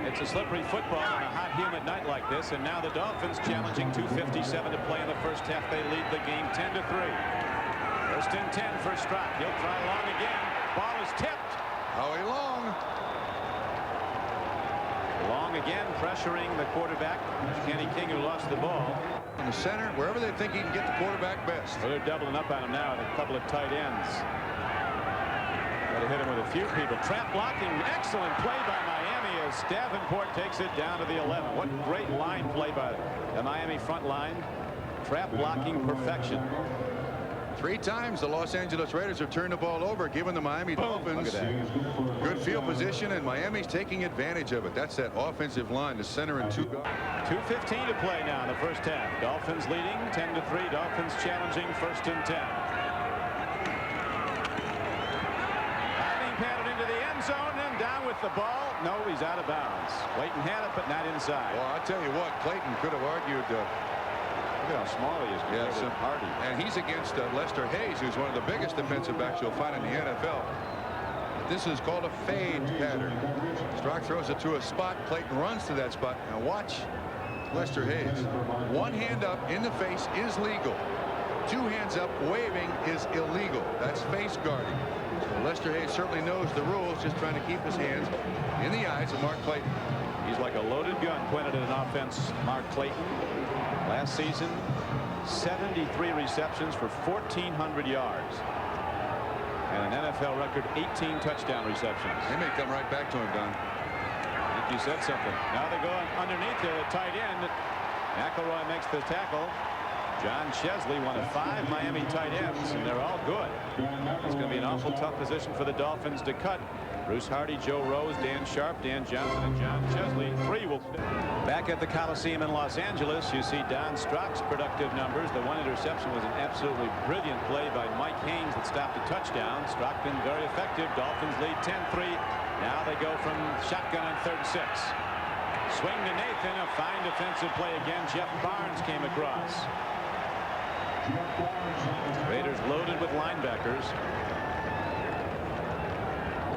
It's a slippery football on a hot, humid night like this, and now the Dolphins challenging 2:57 to play in the first half. They lead the game 10-3. First and 10 for Strock. He'll try long again. Ball is tipped. Howie Long. Long again, pressuring the quarterback, Kenny King, who lost the ball. In the center, wherever they think he can get the quarterback best. Well, they're doubling up on him now with a couple of tight ends. Got to hit him with a few people. Trap blocking, excellent play by Miami as Davenport takes it down to the 11. What great line play by the Miami front line. Trap blocking perfection. 3 times the Los Angeles Raiders have turned the ball over, giving the Miami Dolphins good field position, and Miami's taking advantage of it. That's that offensive line, the center and 2 guards. 2:15 to play now in the first half. Dolphins leading 10-3. Dolphins challenging first and 10. Diving padded into the end zone and down with the ball. No, he's out of bounds. Clayton had it, but not inside. Well, I'll tell you what, Clayton could have argued Look at how small he is compared to Hardy. And he's against Lester Hayes, who's one of the biggest defensive backs you'll find in the NFL. This is called a fade pattern. Strock throws it to a spot. Clayton runs to that spot. Now watch Lester Hayes. One hand up in the face is legal. Two hands up waving is illegal. That's face guarding. So Lester Hayes certainly knows the rules, just trying to keep his hands in the eyes of Mark Clayton. He's like a loaded gun pointed at an offense. Mark Clayton. Last season, 73 receptions for 1,400 yards. And an NFL record 18 touchdown receptions. They may come right back to him, Don. I think you said something. Now they go underneath the tight end. McElroy makes the tackle. John Chesley, one of 5 Miami tight ends, and they're all good. It's going to be an awful tough position for the Dolphins to cut. Bruce Hardy, Joe Rose, Dan Sharp, Dan Johnson, and John Chesley. 3 will stay. Back at the Coliseum in Los Angeles, you see Don Strock's productive numbers. The one interception was an absolutely brilliant play by Mike Haynes that stopped a touchdown. Strock been very effective. Dolphins lead 10-3. Now they go from shotgun on 3rd and 6. Swing to Nathan, a fine defensive play again. Jeff Barnes came across. Raiders loaded with linebackers.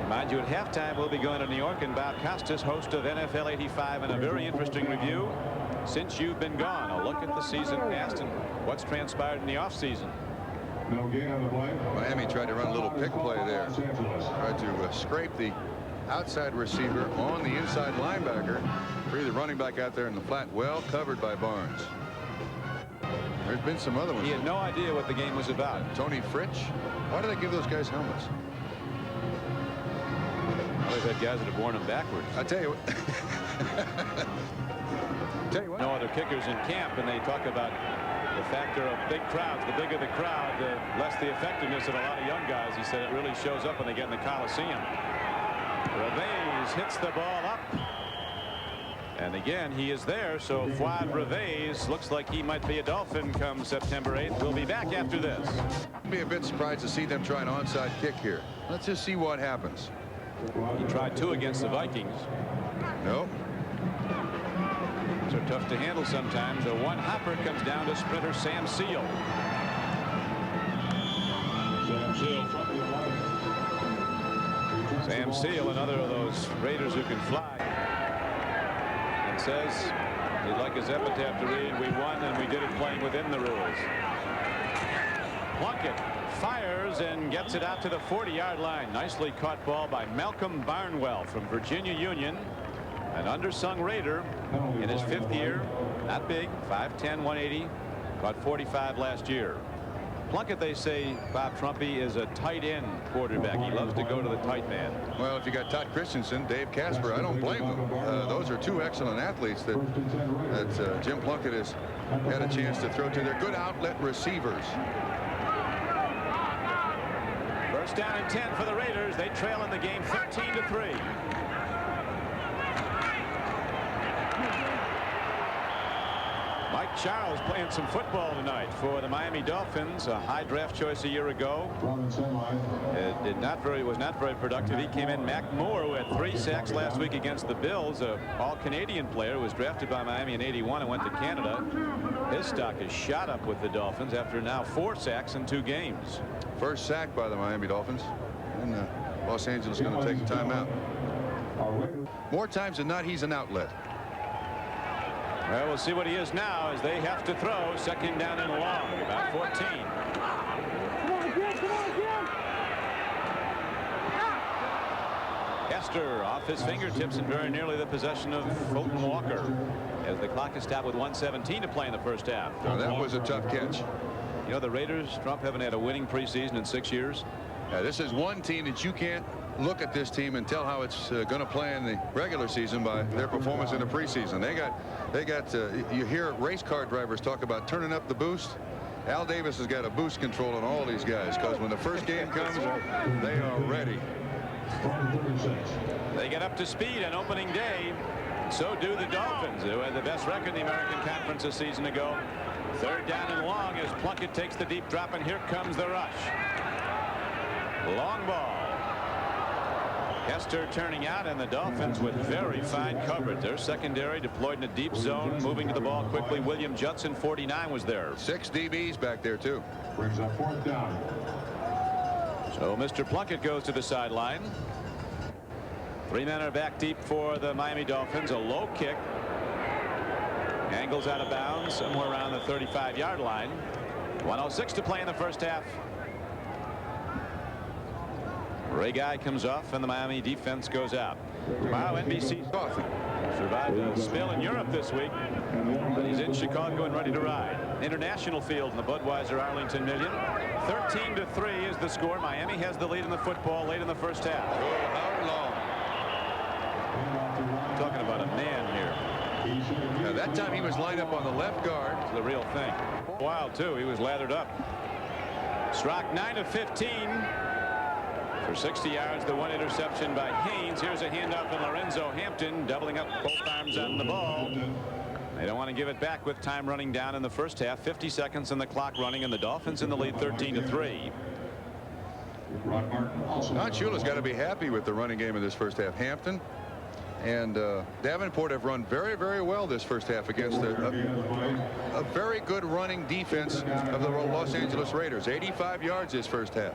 Mind you, at halftime we'll be going to New York, and Bob Costas, host of NFL 85, and a very interesting review since you've been gone. A look at the season past and what's transpired in the offseason. Miami tried to run a little pick play there. Tried to scrape the outside receiver on the inside linebacker. Free the running back out there in the flat, well covered by Barnes. There's been some other ones. He had no idea what the game was about. Tony Fritsch. Why do they give those guys helmets? Well, they've had guys that have worn them backwards. I tell you what. No other kickers in camp, and they talk about the factor of big crowds. The bigger the crowd, the less the effectiveness of a lot of young guys. He said it really shows up when they get in the Coliseum. Reves hits the ball up. And again, he is there, so Fuad Reves looks like he might be a Dolphin come September 8th. We'll be back after this. I'd be a bit surprised to see them try an onside kick here. Let's just see what happens. He tried 2 against the Vikings. No. Those are tough to handle sometimes. The one hopper comes down to sprinter Sam Seal. Sam Seal, another of those Raiders who can fly. Says he'd like his epitaph to read, "We won and we did it playing within the rules." Plunkett fires and gets it out to the 40-yard line. Nicely caught ball by Malcolm Barnwell from Virginia Union, an undersung Raider in his 5th year. Not big, 5'10", 180, caught 45 last year. Plunkett, they say, Bob Trumpy, is a tight end quarterback. He loves to go to the tight man. Well, if you got Todd Christensen, Dave Casper, I don't blame them. Those are 2 excellent athletes that Jim Plunkett has had a chance to throw to. They're good outlet receivers. First down and 10 for the Raiders. They trail in the game 13-3. Mike Charles playing some football tonight for the Miami Dolphins, a high draft choice a year ago. It was not very productive. He came in. Mac Moore, who had 3 sacks last week against the Bills, a all-Canadian player who was drafted by Miami in '81 and went to Canada. His stock has shot up with the Dolphins after now 4 sacks in 2 games. First sack by the Miami Dolphins, and Los Angeles is going to take a timeout. More times than not, he's an outlet. Well, we'll see what he is now as they have to throw. 2nd down and long, about 14. Come on, Jim. Come on, Jim. Hester off his fingertips and very nearly the possession of Fulton Walker as the clock is stopped with 1:17 to play in the first half. Oh, that was a tough catch. You know, the Raiders, Trump, haven't had a winning preseason in 6 years. Yeah, this is one team that you can't look at this team and tell how it's going to play in the regular season by their performance in the preseason. You hear race car drivers talk about turning up the boost. Al Davis has got a boost control on all these guys, because when the first game comes, they are ready. They get up to speed on opening day. So do the Dolphins, who had the best record in the American Conference a season ago. 3rd down and long as Plunkett takes the deep drop, and here comes the rush. Long ball. Hester turning out, and the Dolphins with very fine coverage. Their secondary deployed in a deep zone, moving to the ball quickly. William Judson, 49, was there. 6 DBs back there, too. Brings up 4th down. So Mr. Plunkett goes to the sideline. 3 men are back deep for the Miami Dolphins. A low kick. Angles out of bounds somewhere around the 35-yard line. 1:06 to play in the first half. Ray Guy comes off, and the Miami defense goes out. Tomorrow, NBC survived a spill in Europe this week, but he's in Chicago and ready to ride. International field in the Budweiser Arlington Million. 13-3 is the score. Miami has the lead in the football late in the first half. How long? Talking about a man here. Now, that time he was lined up on the left guard. It's the real thing. Wild, too. He was lathered up. Strzok 9-15. For 60 yards, the 1 interception by Haynes. Here's a handoff to Lorenzo Hampton, doubling up both arms on the ball. They don't want to give it back with time running down in the first half. 50 seconds and the clock running, and the Dolphins in the lead 13-3. Don Shula's got to be happy with the running game in this first half. Hampton and Davenport have run very, very well this first half against a very good running defense of the Los Angeles Raiders. 85 yards this first half.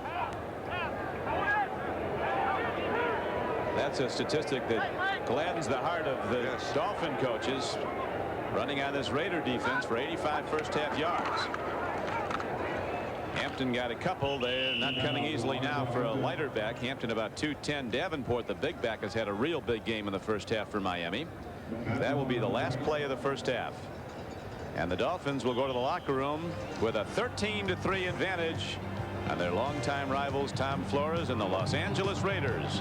That's a statistic that gladdens the heart of the Dolphin coaches, running on this Raider defense for 85 first half yards. Hampton got a couple. They're not coming easily now for a lighter back. Hampton about 210. Davenport, the big back, has had a real big game in the first half for Miami. That will be the last play of the first half. And the Dolphins will go to the locker room with a 13-3 advantage on their longtime rivals Tom Flores and the Los Angeles Raiders.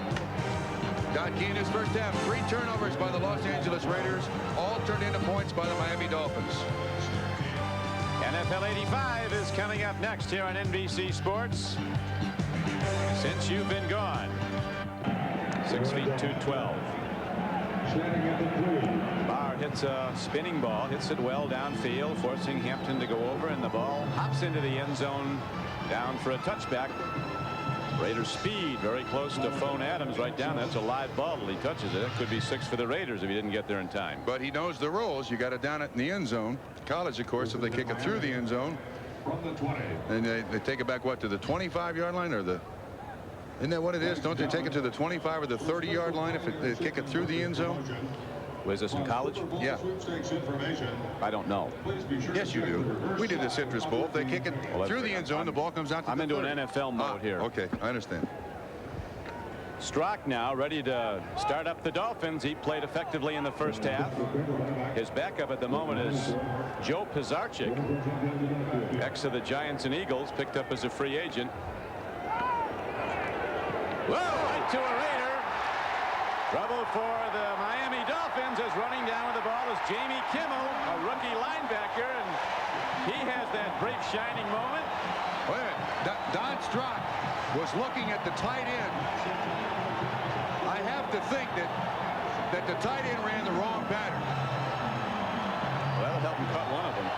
Don Key in his first half, 3 turnovers by the Los Angeles Raiders, all turned into points by the Miami Dolphins. NFL 85 is coming up next here on NBC Sports. Since You've Been Gone. 6 feet 212. Barr hits a spinning ball, hits it well downfield, forcing Hampton to go over, and the ball hops into the end zone, down for a touchback. Raiders speed very close to Phone Adams right down. That's a live ball. He touches it. It could be 6 for the Raiders if he didn't get there in time. But he knows the rules. You got to down it in the end zone. College, of course, if they kick it through the end zone, and they take it back, what, to the 25-yard line, or the, isn't that what it is? Don't they take it to the 25 or the 30-yard line if they kick it through the end zone? Was this in college? Yeah. I don't know. Yes, you do. We did the Citrus Bowl. If they kick it through the end zone, the ball comes out to I'm the into 30. an NFL mode here. Okay, I understand. Strzok now ready to start up the Dolphins. He played effectively in the first half. His backup at the moment is Joe Pisarcik, ex of the Giants and Eagles, picked up as a free agent. Whoa, right to a Raider. Trouble for the Miami Dolphins, as running down with the ball is Jamie Kimmel, a rookie linebacker, and he has that brief shining moment. Wait a minute. Don Strzok was looking at the tight end. I have to think that the tight end ran the wrong pattern. Well, that'll help him cut one of them.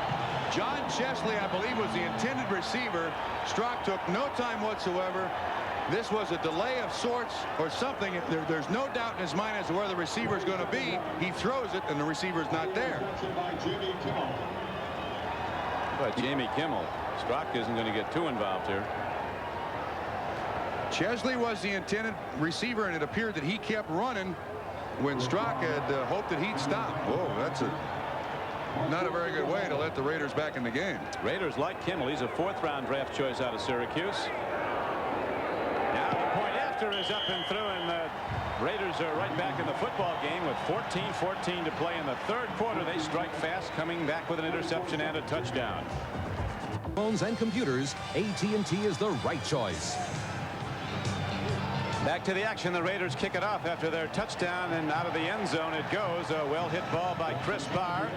John Chesley, I believe, was the intended receiver. Strzok took no time whatsoever. This was a delay of sorts or something. There's no doubt in his mind as to where the receiver is going to be. He throws it, and the receiver's not there. But Jamie Kimmel, Strzok isn't going to get too involved here. Chesley was the intended receiver, and it appeared that he kept running when Strzok had hoped that he'd stop. Whoa, that's not a very good way to let the Raiders back in the game. Raiders like Kimmel. He's a 4th-round draft choice out of Syracuse. Now the point after is up and through, and the Raiders are right back in the football game with 14-14 to play in the 3rd quarter. They strike fast, coming back with an interception and a touchdown. Phones and computers, AT&T is the right choice. Back to the action. The Raiders kick it off after their touchdown, and out of the end zone it goes. A well-hit ball by Chris Barr.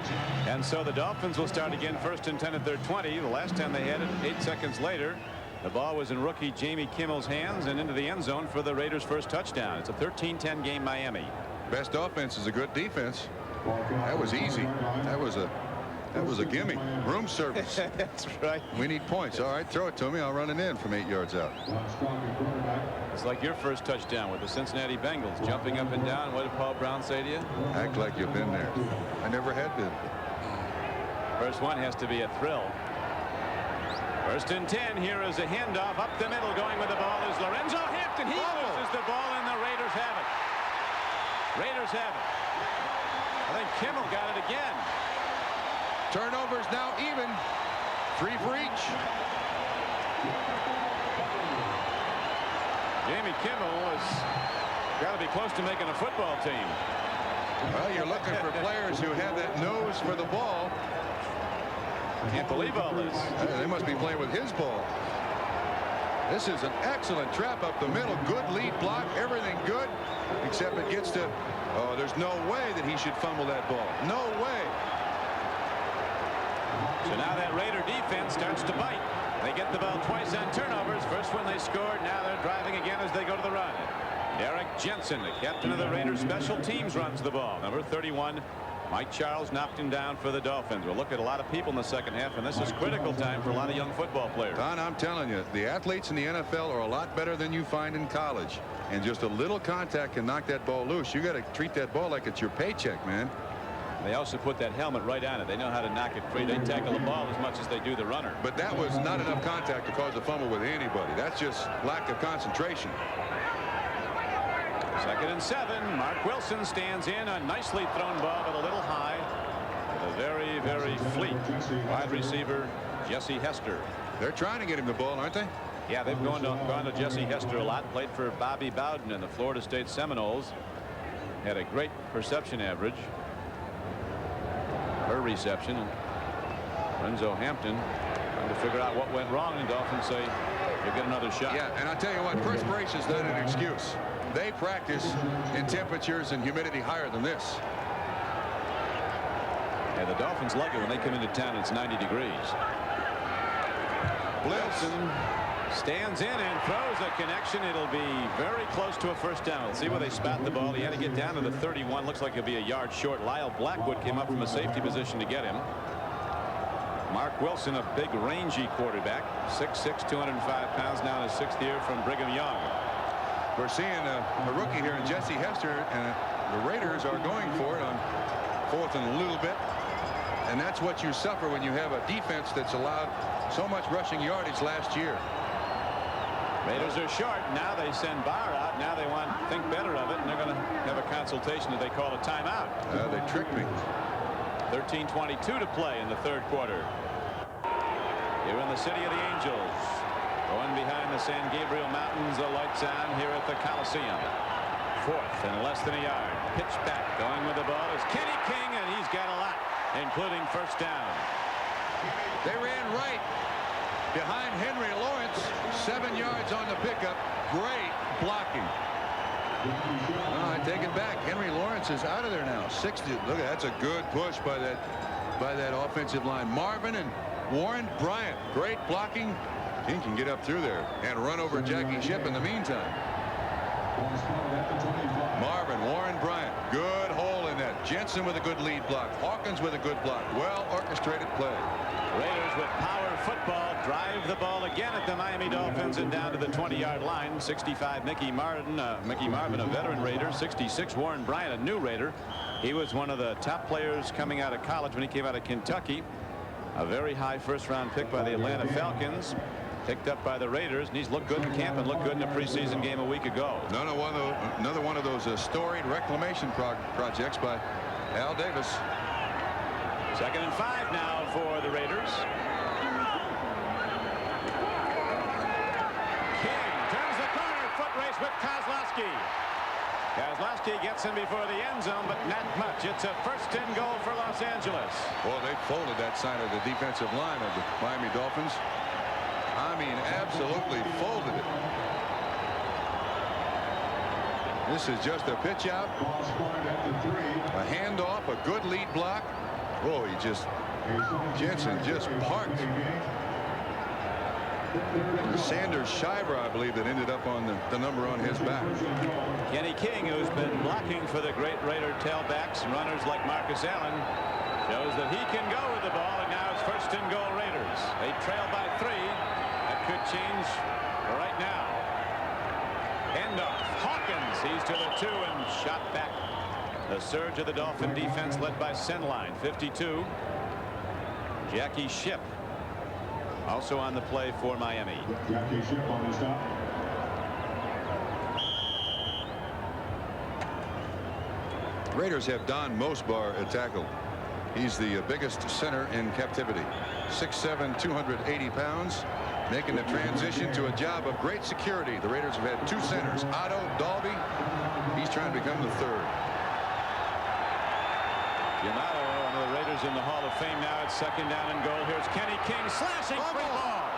And so the Dolphins will start again, 1st and 10 at their 20. The last time they had it, 8 seconds later, the ball was in rookie Jamie Kimmel's hands and into the end zone for the Raiders' first touchdown. It's a 13-10 game, Miami. Best offense is a good defense. That was easy. That was a gimme. Room service. That's right. We need points. All right, throw it to me. I'll run it in from 8 yards out. It's like your first touchdown with the Cincinnati Bengals, jumping up and down. What did Paul Brown say to you? Act like you've been there. I never had been. First one has to be a thrill. First and 10. Here is a handoff up the middle. Going with the ball is Lorenzo Hampton. He loses the ball, and the Raiders have it. Raiders have it. I think Kimmel got it again. Turnovers now even. 3 for each. Jamie Kimmel has got to be close to making a football team. Well, you're looking for players who have that nose for the ball. Can't believe all this. They must be playing with his ball. This is an excellent trap up the middle. Good lead block. Everything good. Except it gets to... Oh, there's no way that he should fumble that ball. No way. So now that Raider defense starts to bite. They get the ball twice on turnovers. First one they scored. Now they're driving again as they go to the run. Eric Jensen, the captain of the Raiders special teams, runs the ball. Number 31. Mike Charles knocked him down for the Dolphins. We'll look at a lot of people in the second half, and this is critical time for a lot of young football players. Don, I'm telling you, the athletes in the NFL are a lot better than you find in college. And just a little contact can knock that ball loose. You got to treat that ball like it's your paycheck, man. They also put that helmet right on it. They know how to knock it free. They tackle the ball as much as they do the runner. But that was not enough contact to cause a fumble with anybody. That's just lack of concentration. Second and 7. Mark Wilson stands in. A nicely thrown ball, but a little high. With a very, very fleet wide receiver, Jesse Hester. They're trying to get him the ball, aren't they? Yeah, they've gone to Jesse Hester a lot. Played for Bobby Bowden and the Florida State Seminoles. Had a great perception average. Her reception. And Lorenzo Hampton trying to figure out what went wrong, and Dolphins say you'll get another shot. Yeah, and I'll tell you what, perspiration is not an excuse. They practice in temperatures and humidity higher than this. Yeah, the Dolphins like it when they come into town. It's 90 degrees. Wilson stands in and throws a connection. It'll be very close to a first down. We'll see where they spot the ball. He had to get down to the 31. Looks like he'll be a yard short. Lyle Blackwood came up from a safety position to get him. Mark Wilson, a big rangy quarterback, 6'6", 205 pounds, now in his 6th year from Brigham Young. We're seeing a rookie here in Jesse Hester, and the Raiders are going for it on 4th and a little bit. And that's what you suffer when you have a defense that's allowed so much rushing yardage last year. Raiders are short. Now they send Barr out. Now they want to think better of it, and they're going to have a consultation that they call a timeout. They tricked me. 13:22 to play in the 3rd quarter. Here in the City of the Angels. Going behind the San Gabriel Mountains, the lights on here at the Coliseum. 4th and less than a yard. Pitch back. Going with the ball is Kenny King, and he's got a lot, including first down. They ran right behind Henry Lawrence. 7 yards on the pickup. Great blocking. I take it back. Henry Lawrence is out of there now. 60. Look, that's a good push by that offensive line. Marvin and Warren Bryant. Great blocking. He can get up through there and run over Jackie Shipp in the meantime. Marvin, Warren Bryant. Good hole in that. Jensen with a good lead block. Hawkins with a good block. Well orchestrated play. Raiders with power football drive the ball again at the Miami Dolphins and down to the 20-yard line. 65 Mickey Marvin, a veteran Raider. 66 Warren Bryant, a new Raider. He was one of the top players coming out of college when he came out of Kentucky. A very high first-round pick by the Atlanta Falcons. Picked up by the Raiders, and he's looked good in camp and looked good in a preseason game a week ago. Another one of those storied reclamation projects by Al Davis. 2nd and 5 now for the Raiders. King turns the corner, foot race with Kozlowski. Kozlowski gets him before the end zone, but not much. It's a 1st and goal for Los Angeles. Well, they folded that side of the defensive line of the Miami Dolphins. I mean, absolutely folded it. This is just a pitch out, a handoff, a good lead block. Oh, Jensen just parked Sanders Shiver, I believe, that ended up on the number on his back. Kenny King, who's been blocking for the great Raider tailbacks and runners like Marcus Allen, shows that he can go with the ball, and now it's 1st and goal Raiders. They trail by 3. That could change right now. Handoff. Hawkins. He's to the 2 and shot back. The surge of the Dolphin defense led by Senline, 52. Jackie Shipp also on the play for Miami. Jackie Shipp on the stop. Raiders have Don Mosbar at tackle. He's the biggest center in captivity. 6'7", 280 pounds. Making the transition to a job of great security. The Raiders have had 2 centers, Otto, Dalby. He's trying to become the 3rd. Yamato, one of the Raiders in the Hall of Fame now. It's 2nd down and goal. Here's Kenny King slashing free ball.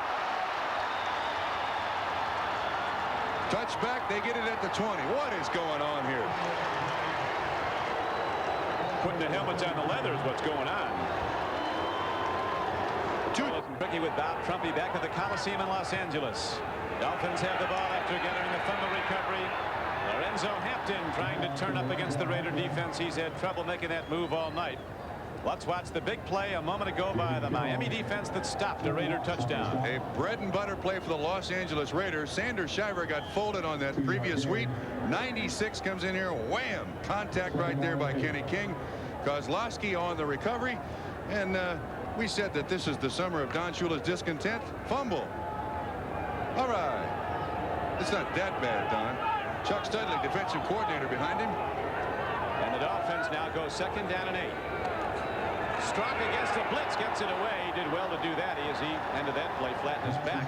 Touchback. They get it at the 20. What is going on here? Putting the helmets on the leather is what's going on. Tricky with Bob Trumpy back at the Coliseum in Los Angeles. Dolphins have the ball after gathering the fumble recovery. Lorenzo Hampton trying to turn up against the Raider defense. He's had trouble making that move all night. Let's watch the big play a moment ago by the Miami defense that stopped a Raider touchdown. A bread and butter play for the Los Angeles Raiders. Sanders Shiver got folded on that previous sweep. 96 comes in here. Wham! Contact right there by Kenny King. Kozlowski on the recovery. And we said that this is the summer of Don Shula's discontent. Fumble. All right. It's not that bad, Don. Chuck Studley, defensive coordinator, behind him. And the Dolphins now go 2nd down and 8. Strong against the blitz, gets it away. He did well to do that as he ended that play flat in his back.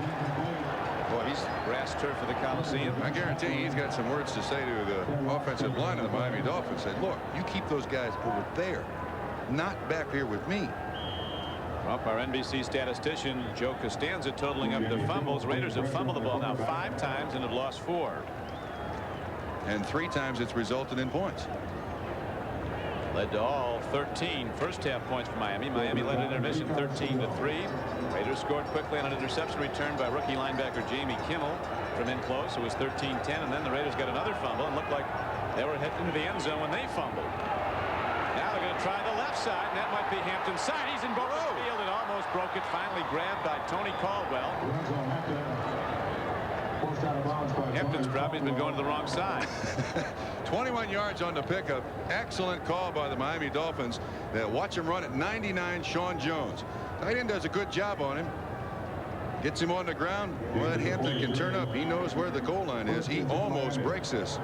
Boy, he's grass turf for the Coliseum. I guarantee you he's got some words to say to the offensive line of the Miami Dolphins. Said, look, you keep those guys over there, not back here with me. Well, our NBC statistician Joe Costanza totaling up the fumbles. Raiders have fumbled the ball now 5 times and have lost 4. And 3 times it's resulted in points. Led to all 13 first-half points for Miami. Miami led an intermission 13-3. Raiders scored quickly on an interception return by rookie linebacker Jamie Kimmel from in close. It was 13-10, and then the Raiders got another fumble and looked like they were heading into the end zone when they fumbled. Now they're going to try the left side, and that might be Hampton's side. He's in both the field and almost broke it. Finally grabbed by Tony Caldwell. Hampton's probably been going to the wrong side. 21 yards on the pickup. Excellent call by the Miami Dolphins. Watch him run at 99. Sean Jones. Tight end does a good job on him. Gets him on the ground. Well, Hampton can turn up. He knows where the goal line is. He almost breaks this.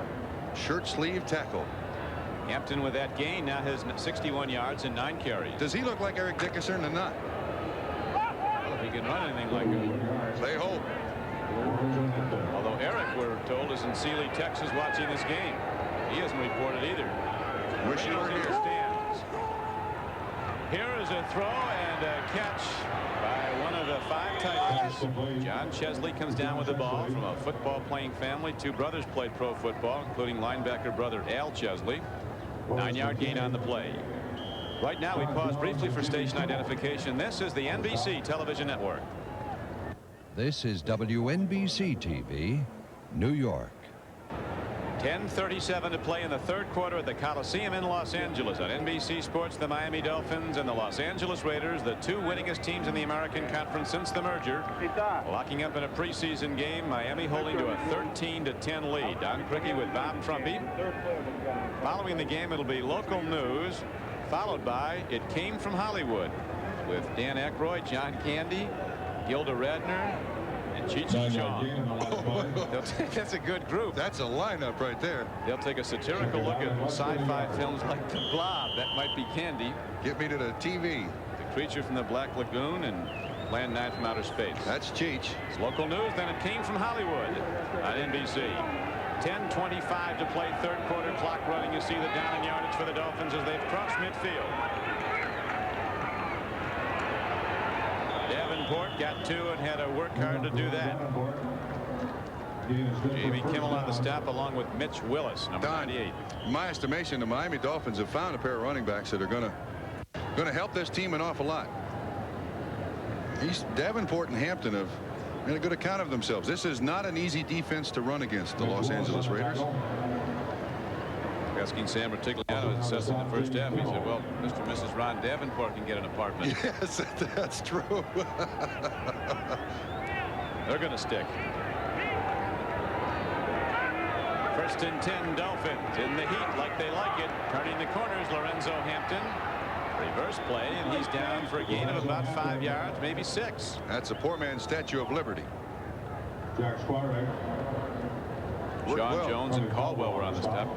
Shirt sleeve tackle. Hampton with that gain now has 61 yards and 9 carries. Does he look like Eric Dickerson or not? Well, if he can run anything like him. They hope. Although Eric, we're told, is in Sealy, Texas, watching this game. He hasn't reported either. Wish he were here. Here is a throw and a catch by one of the 5 tight ends. John Chesley comes down with the ball from a football-playing family. 2 brothers played pro football, including linebacker brother Al Chesley. 9-yard gain on the play. Right now, we pause briefly for station identification. This is the NBC television network. This is WNBC TV, New York. 10:37 to play in the 3rd quarter at the Coliseum in Los Angeles. On NBC Sports, the Miami Dolphins and the Los Angeles Raiders, the 2 winningest teams in the American Conference since the merger, locking up in a preseason game. Miami holding to a 13-10 lead. Don CRIQUI with Bob Trumpy. Following the game, it'll be local news, followed by It Came from Hollywood with Dan Aykroyd, John Candy, Gilda Radner, and Cheech and Chong. That's a good group. That's a lineup right there. They'll take a satirical look at sci-fi films like The Blob. That might be Candy. Get me to the TV. The Creature from the Black Lagoon and Plan 9 from Outer Space. That's Cheech. It's local news. Then It Came from Hollywood on NBC. 10:25 to play, 3rd quarter, clock running. You see the down and yardage for the Dolphins as they've crossed midfield. Davenport got 2 and had to work hard to do that. Jamie Kimmel on the stop along with Mitch Willis, number 98. In my estimation, the Miami Dolphins have found a pair of running backs that are going to help this team an awful lot. Davenport and Hampton have made a good account of themselves. This is not an easy defense to run against the Los Angeles Raiders. Asking Sam Rutigliano, assessing the first half, he said, well, Mr. and Mrs. Ron Davenport can get an apartment. Yes, that's true. They're going to stick. First and 10 Dolphins in the heat like they like it. Turning the corners, Lorenzo Hampton. Reverse play, and he's down for a gain of about 5 yards, maybe 6. That's a poor man's Statue of Liberty. Sean Jones and Caldwell were on the step.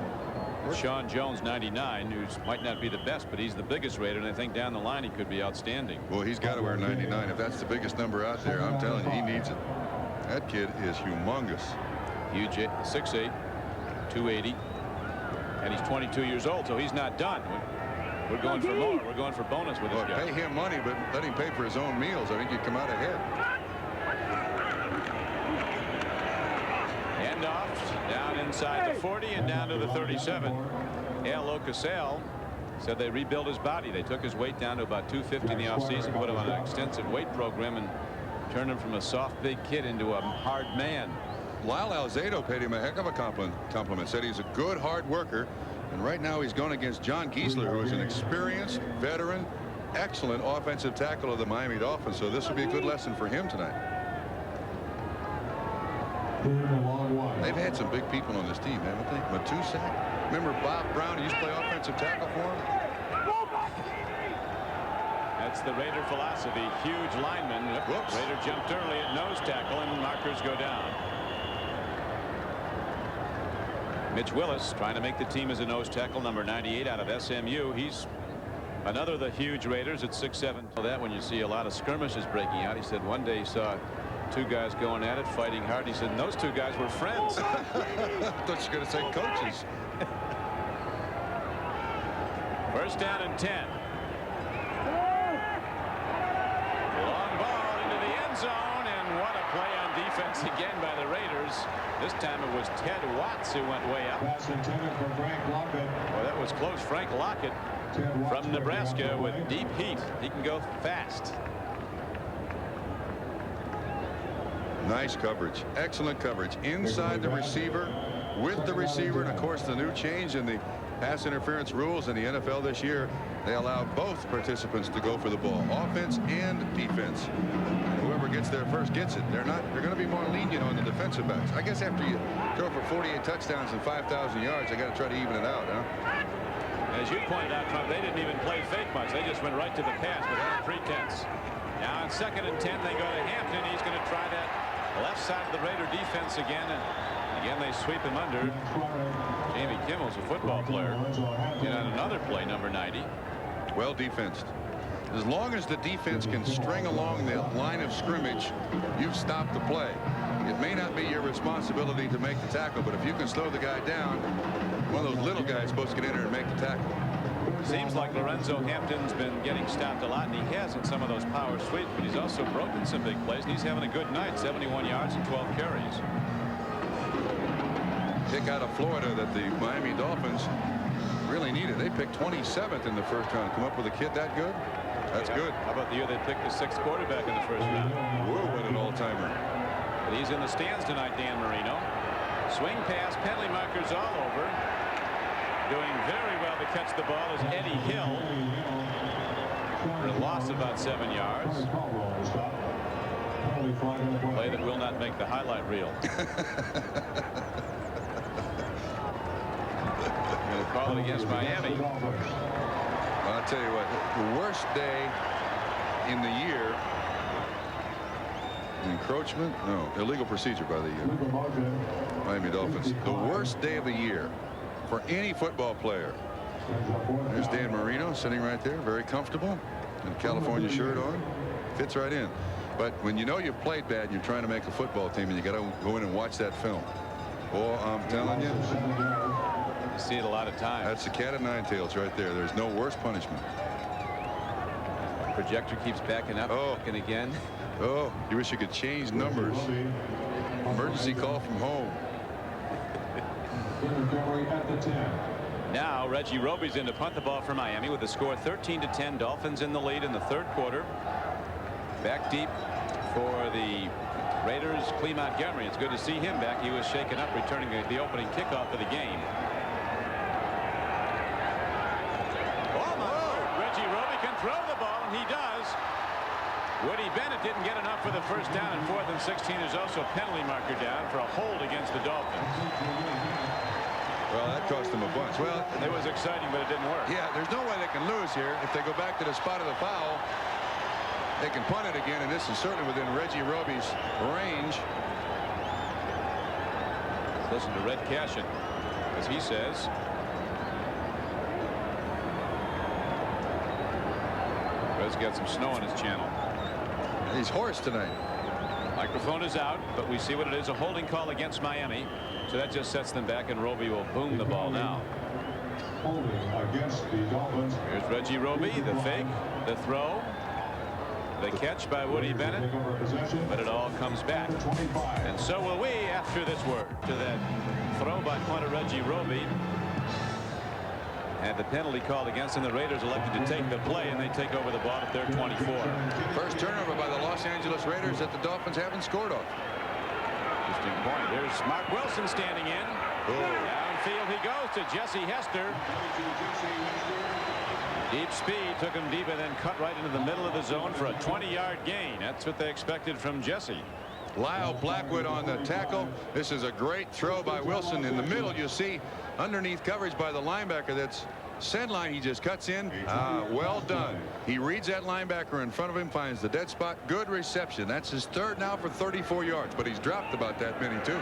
Sean Jones, 99, who might not be the best, but he's the biggest Raider, and I think down the line he could be outstanding. Well, he's got to wear 99. If that's the biggest number out there, I'm telling you, he needs it. That kid is humongous. Huge, 6'8", 280, and he's 22 years old, so he's not done. We're going for more. We're going for bonus with this guy. Pay him money, but let him pay for his own meals. I think you'd come out ahead. Handoff down inside the 40 and down to the 37. Al Ocasale said they rebuilt his body. They took his weight down to about 250 in the offseason, put him on an extensive weight program, and turned him from a soft big kid into a hard man. Lyle Alzado paid him a heck of a compliment. Said he's a good hard worker, and right now he's going against John Giesler, who is an experienced veteran, excellent offensive tackle of the Miami Dolphins. So this will be a good lesson for him tonight. They've had some big people on this team, haven't they? Matusak. Remember Bob Brown? He used to play offensive tackle for him. That's the Raider philosophy. Huge lineman. Whoops. Raider jumped early at nose tackle, and markers go down. Mitch Willis trying to make the team as a nose tackle, number 98 out of SMU. He's another of the huge Raiders at 6'7". So that when you see a lot of skirmishes breaking out, he said one day he saw 2 guys going at it, fighting hard. He said those 2 guys were friends. I thought you were going to say coaches. First down and 10. Long ball into the end zone, and what a play on defense again by the Raiders. This time it was Ted Watts who went way up. Pass intended for Frank Lockett. Well, that was close. Frank Lockett from Nebraska with deep heat. He can go fast. Nice coverage. Excellent coverage. Inside the receiver, with the receiver, and of course the new change in the pass interference rules in the NFL this year. They allow both participants to go for the ball, offense and defense. And whoever gets there first gets it. They're going to be more lenient on the defensive backs. I guess after you throw for 48 touchdowns and 5,000 yards, they got to try to even it out, huh? As you pointed out, Trump, they didn't even play fake much. They just went right to the pass without pretense. Now on 2nd and 10, they go to Hampton. He's going to try that left side of the Raider defense again, and again they sweep him under. Jamie Kimmel's a football player. And on another play, number 90. Well defensed. As long as the defense can string along the line of scrimmage, you've stopped the play. It may not be your responsibility to make the tackle, but if you can slow the guy down, one of those little guys is supposed to get in there and make the tackle. Seems like Lorenzo Hampton's been getting stopped a lot, and he has in some of those power sweeps, but he's also broken some big plays, and he's having a good night. 71 yards and 12 carries. Pick out of Florida that the Miami Dolphins really needed. They picked 27th in the first round. Come up with a kid that good? That's good. How about the year they picked the 6th quarterback in the first round? Whoa, what an all-timer. But he's in the stands tonight, Dan Marino. Swing pass, penalty markers all over. Doing very well to catch the ball is Eddie Hill. For a loss of about 7 yards. Play that will not make the highlight reel. Going to call it against Miami. I'll tell you what, the worst day in the year. Encroachment? No, illegal procedure by the Miami Dolphins. The worst day of the year for any football player. There's Dan Marino sitting right there, very comfortable, and a California shirt on. Fits right in. But when you know you've played bad and you're trying to make a football team, and you got to go in and watch that film. Oh, I'm telling you. You see it a lot of times. That's the cat of nine tails right there. There's no worse punishment. Projector keeps backing up. Oh. And again. Oh, you wish you could change numbers. Emergency call from home. At the 10. Now Reggie Roby's in to punt the ball for Miami with the score 13-10. Dolphins in the lead in the 3rd quarter. Back deep for the Raiders, Clea Montgomery. It's good to see him back. He was shaken up returning the opening kickoff of the game. Oh my Lord. Reggie Roby can throw the ball, and he does. Woody Bennett didn't get enough for the first down, and 4th and 16. There's also a penalty marker down for a hold against the Dolphins. Well, that cost them a bunch. Well, it was exciting, but it didn't work. Yeah, there's no way they can lose here. If they go back to the spot of the foul, they can punt it again, and this is certainly within Reggie Roby's range. Let's listen to Red Cashin, as he says. Red's got some snow on his channel. He's hoarse tonight. Microphone is out, but we see what it is, a holding call against Miami. So that just sets them back, and Roby will boom the ball now. Holding against the Dolphins. Here's Reggie Roby, the fake, the throw, the catch by Woody Bennett, but it all comes back. And so will we after this word. To that throw by punter Reggie Roby. And the penalty called against him. The Raiders elected to take the play, and they take over the ball at their 24. First turnover by the Los Angeles Raiders that the Dolphins haven't scored off. Interesting point. There's Mark Wilson standing in. Downfield he goes to Jesse Hester. Deep speed took him deep and then cut right into the middle of the zone for a 20-yard gain. That's what they expected from Jesse. Lyle Blackwood on the tackle. This is a great throw by Wilson. In the middle, you see underneath coverage by the linebacker. That's send line. He just cuts in. Well done. He reads that linebacker in front of him, finds the dead spot. Good reception. That's his third now for 34 yards, but he's dropped about that many too.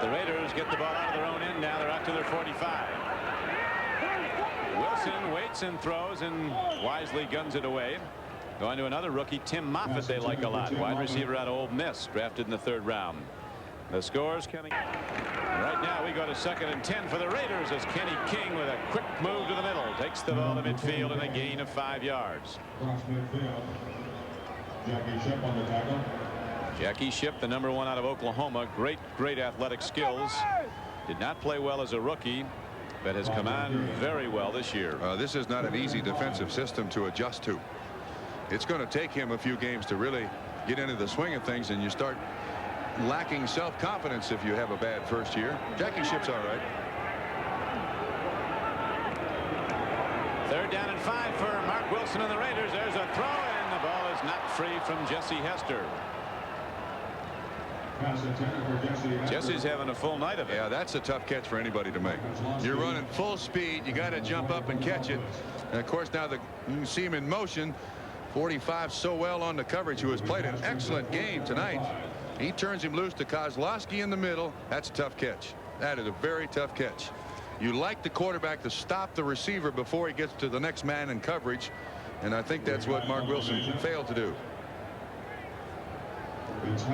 The Raiders get the ball out of their own end now. They're out to their 45. Wilson waits and throws and wisely guns it away. Going to another rookie, Tim Moffitt, they like a lot. Wide receiver out of Ole Miss, drafted in the 3rd round. The scores coming. Right now we go to 2nd and 10 for the Raiders as Kenny King with a quick move to the middle takes the ball to midfield and a gain of 5 yards. Jackie Shipp on the tackle. Jackie Shipp, the #1 out of Oklahoma. Great athletic skills. Did not play well as a rookie, but has come on very well this year. This is not an easy defensive system to adjust to. It's going to take him a few games to really get into the swing of things, and you start lacking self-confidence if you have a bad first year. Jackie Shipp's all right. 3rd down and 5 for Mark Wilson and the Raiders. There's a throw, and the ball is knocked free from Jesse Hester. Jesse's having a full night of it. Yeah, that's a tough catch for anybody to make. You're running full speed. You got to jump up and catch it. And of course, now you can see him in motion. 45 so well on the coverage, who has played an excellent game tonight. He turns him loose to Kozlowski in the middle. That's a tough catch. That is a very tough catch. You like the quarterback to stop the receiver before he gets to the next man in coverage, and I think that's what Mark Wilson failed to do.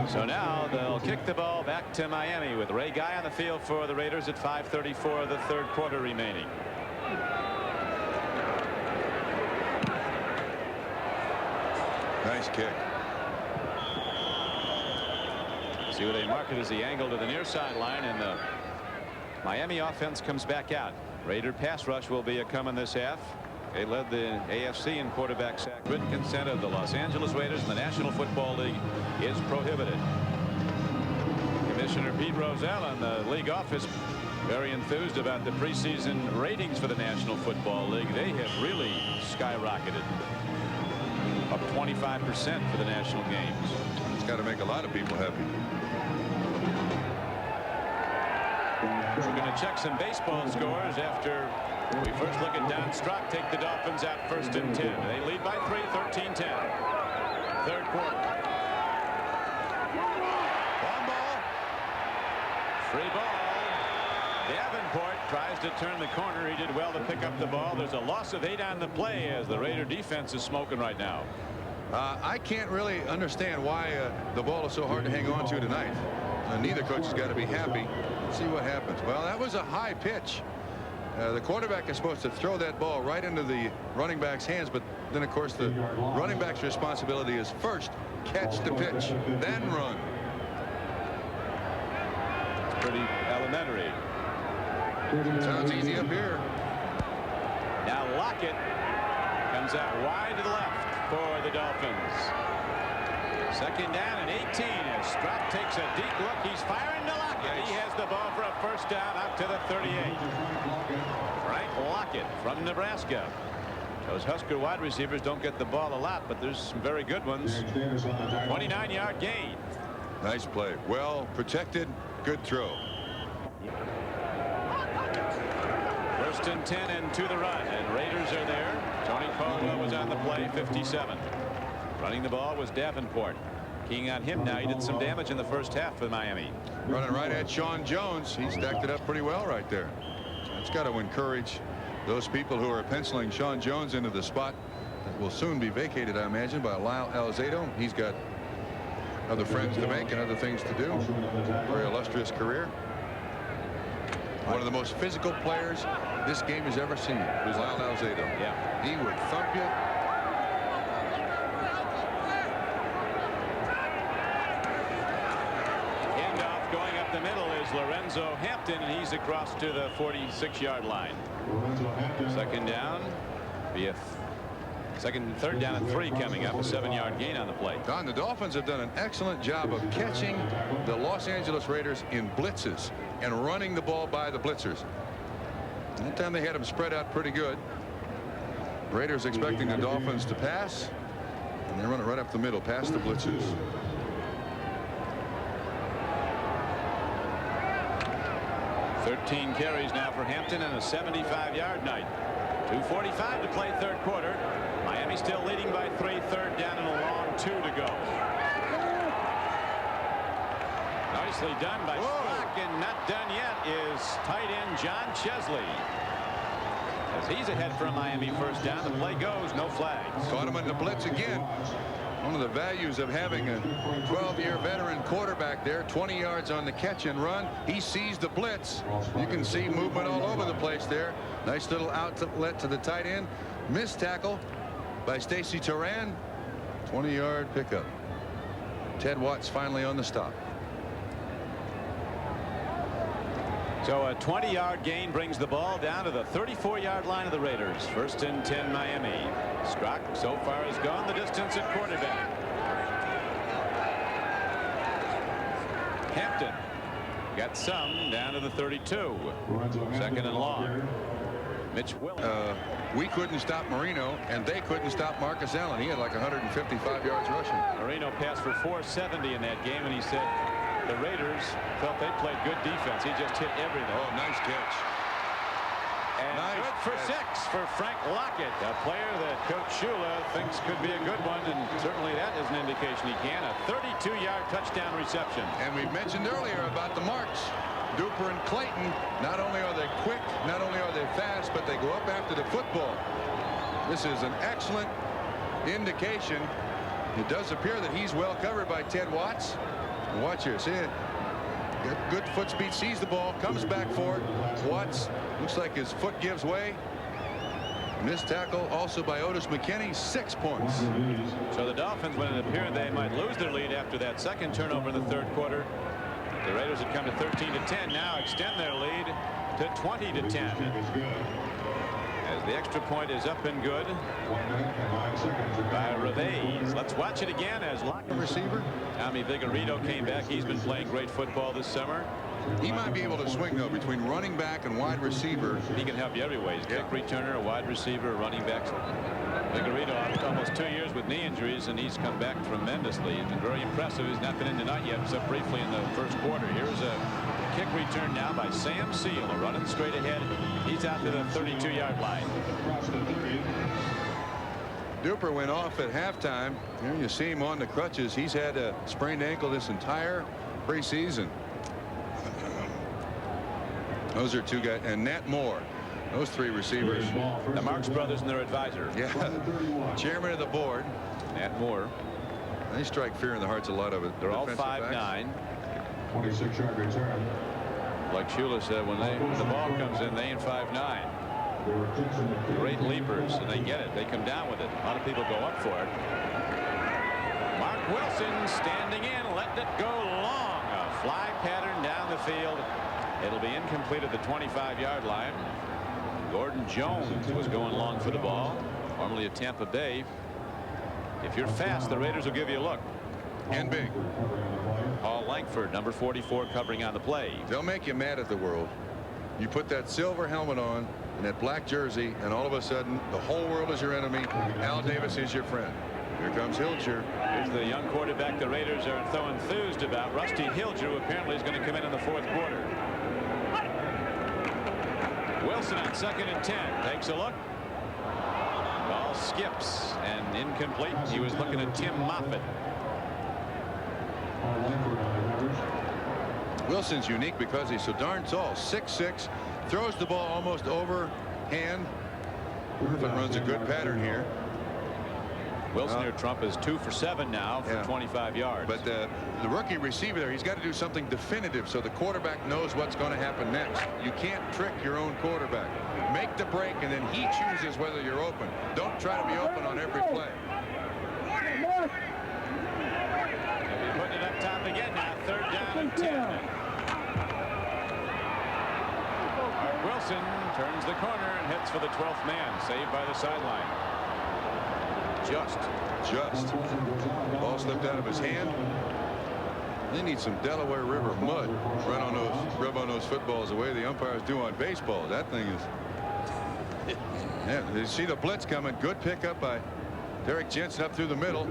So now they'll kick the ball back to Miami with Ray Guy on the field for the Raiders at 5:34 of the 3rd quarter remaining. Nice kick. See where they mark it as the angle to the near sideline, and the Miami offense comes back out. Raider pass rush will be a coming this half. They led the AFC in quarterback sack. Written consent of the Los Angeles Raiders in the National Football League is prohibited. Commissioner Pete Rozelle in the league office very enthused about the preseason ratings for the National Football League. They have really skyrocketed, up 25% for the national games. It's got to make a lot of people happy. We're going to check some baseball scores after we first look at Don Strock take the Dolphins out 1st and 10. They lead by 3, 13-10. 3rd quarter. One ball. Free ball. Davenport tries to turn the corner. He did well to pick up the ball. There's a loss of 8 on the play as the Raider defense is smoking right now. I can't really understand why the ball is so hard to hang on to tonight. Neither coach has got to be happy. Let's see what happens. Well, that was a high pitch. The quarterback is supposed to throw that ball right into the running back's hands, but then of course the running back's responsibility is first catch the pitch, then run. It's pretty elementary. Sounds easy up here. Now Lockett comes out wide to the left for the Dolphins. 2nd down and 18 as Strock takes a deep look. He's firing to Lockett. He has the ball for a 1st down out to the 38. Frank Lockett from Nebraska. Those Husker wide receivers don't get the ball a lot, but there's some very good ones. 29-yard gain. Nice play. Well protected. Good throw. First and 10 and to the run, and Raiders are there. Tony Caldwell was on the play, 57. Running the ball was Davenport. Keying on him now. He did some damage in the first half for Miami. Running right at Sean Jones. He stacked it up pretty well right there. That's got to encourage those people who are penciling Sean Jones into the spot that will soon be vacated, I imagine, by Lyle Alzado. He's got other friends to make and other things to do. Very illustrious career. One of the most physical players this game has ever seen. Who's Lyle Alzado? Yeah. He would thump you. Handoff going up the middle is Lorenzo Hampton, and he's across to the 46-yard line. Second down. Third down and 3 coming up. A 7-yard gain on the play. Don, the Dolphins have done an excellent job of catching the Los Angeles Raiders in blitzes and running the ball by the blitzers. That time they had them spread out pretty good. Raiders expecting the Dolphins to pass, and they run it right up the middle past the blitzers. Thirteen carries now for Hampton and a 75-yard night. 2:45 to play third quarter. Miami still leading by 3. Third down and a long 2 to go. Nicely done by Slack, and not done yet is tight end John Chesley. As he's ahead for a Miami first down, the play goes, no flags. Caught him in the blitz again. One of the values of having a 12-year veteran quarterback there, 20 yards on the catch and run. He sees the blitz. You can see movement all over the place there. Nice little outlet to the tight end. Missed tackle by Stacy Turan. 20-yard pickup. Ted Watts finally on the stop. So a 20-yard gain brings the ball down to the 34-yard line of the Raiders. First and 10 Miami. Strzok so far has gone the distance at quarterback. Hampton got some down to the 32. Second and long. Mitch Williams. We couldn't stop Marino, and they couldn't stop Marcus Allen. He had like 155 yards rushing. Marino passed for 470 in that game, and he said the Raiders felt they played good defense. He just hit everything. Oh, nice catch. And nice good for catch. 6 for Frank Lockett, a player that Coach Shula thinks could be a good one, and certainly that is an indication he can. A 32-yard touchdown reception. And we mentioned earlier about the marks. Duper and Clayton, not only are they quick, not only are they fast, but they go up after the football. This is an excellent indication. It does appear that he's well covered by Ted Watts. Watch here, see it. Good foot speed, sees the ball, comes back for it. Watts looks like his foot gives way. Missed tackle also by Otis McKinney, 6 points. So the Dolphins, when it appeared they might lose their lead after that second turnover in the third quarter, the Raiders had come to 13-10, now extend their lead to 20-10. As the extra point is up and good by Revés. Let's watch it again as Lockett receiver. Tommy Vigorito came back. He's been playing great football this summer. He might be able to swing, though, between running back and wide receiver. He can help you every way. He's a kick returner, a wide receiver, a running back. Vigorito almost 2 years with knee injuries, and he's come back tremendously. He's been very impressive. He's not been in tonight yet, except briefly in the first quarter. Here's a kick return now by Sam Seal, running straight ahead. He's out to the 32-yard line. Duper went off at halftime. Here you see him on the crutches. He's had a sprained ankle this entire preseason. Those are 2 guys, and Nat Moore. Those 3 receivers. The Marx brothers and their advisor. Yeah. Chairman of the board. Nat Moore. They strike fear in the hearts a lot of it. They're all 5'9". 26-yard return. Like Shula said, when the ball comes in, they ain't 5'9". Great leapers, and they get it. They come down with it. A lot of people go up for it. Mark Wilson standing in, letting it go long. A fly pattern down the field. It'll be incomplete at the 25-yard line. Gordon Jones was going long for the ball, formerly of Tampa Bay. If you're fast, the Raiders will give you a look. And big. Paul Langford, number 44, covering on the play. They'll make you mad at the world. You put that silver helmet on and that black jersey, and all of a sudden, the whole world is your enemy. Al Davis is your friend. Here comes Hilger. Here's the young quarterback the Raiders are so enthused about. Rusty Hilger, who apparently is going to come in the fourth quarter. Wilson on 2nd and 10. Takes a look. Ball skips and incomplete. He was looking at Tim Moffitt. Wilson's unique because he's so darn tall. 6'6", throws the ball almost overhand. Moffitt runs a good pattern here. Wilson or Trump is 2 for 7 now for 25 yards. But the rookie receiver there, he's got to do something definitive so the quarterback knows what's going to happen next. You can't trick your own quarterback. Make the break and then he chooses whether you're open. Don't try to be open on every play. They'll be putting it up top again now. 3rd down and 10. Mark Wilson turns the corner and hits for the 12th man. Saved by the sideline. Just. Ball slipped out of his hand. They need some Delaware River mud rub on those footballs the way the umpires do on baseball. That thing is. Yeah, you see the blitz coming. Good pickup by Derek Jensen up through the middle.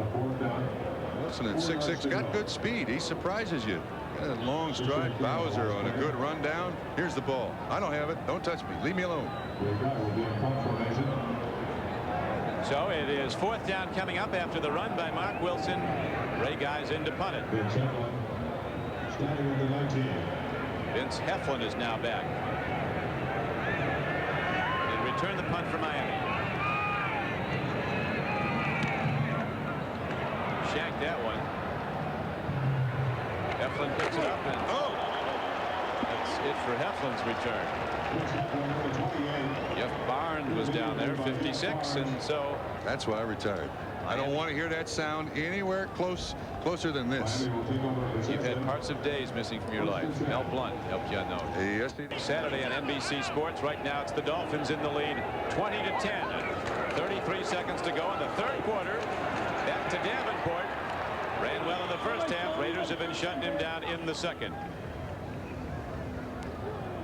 Wilson at 6'6", got good speed. He surprises you. Got a long stride. Bowser on a good run down. Here's the ball. I don't have it. Don't touch me. Leave me alone. So it is 4th down coming up after the run by Mark Wilson. Ray Guy's in to punt it. Vince Heflin is now back. And return the punt for Miami. Shanked that one. Heflin picks it up and that's it for Heflin's return. Jeff Barnes was down there, 56, and so that's why I retired. I don't want to hear that sound anywhere closer than this. You've had parts of days missing from your life. Mel Blunt helped you know. Yes, Saturday on NBC Sports. Right now it's the Dolphins in the lead, 20-10. 33 seconds to go in the 3rd quarter. Back to Davenport. Ran well in the 1st half. Raiders have been shutting him down in the 2nd.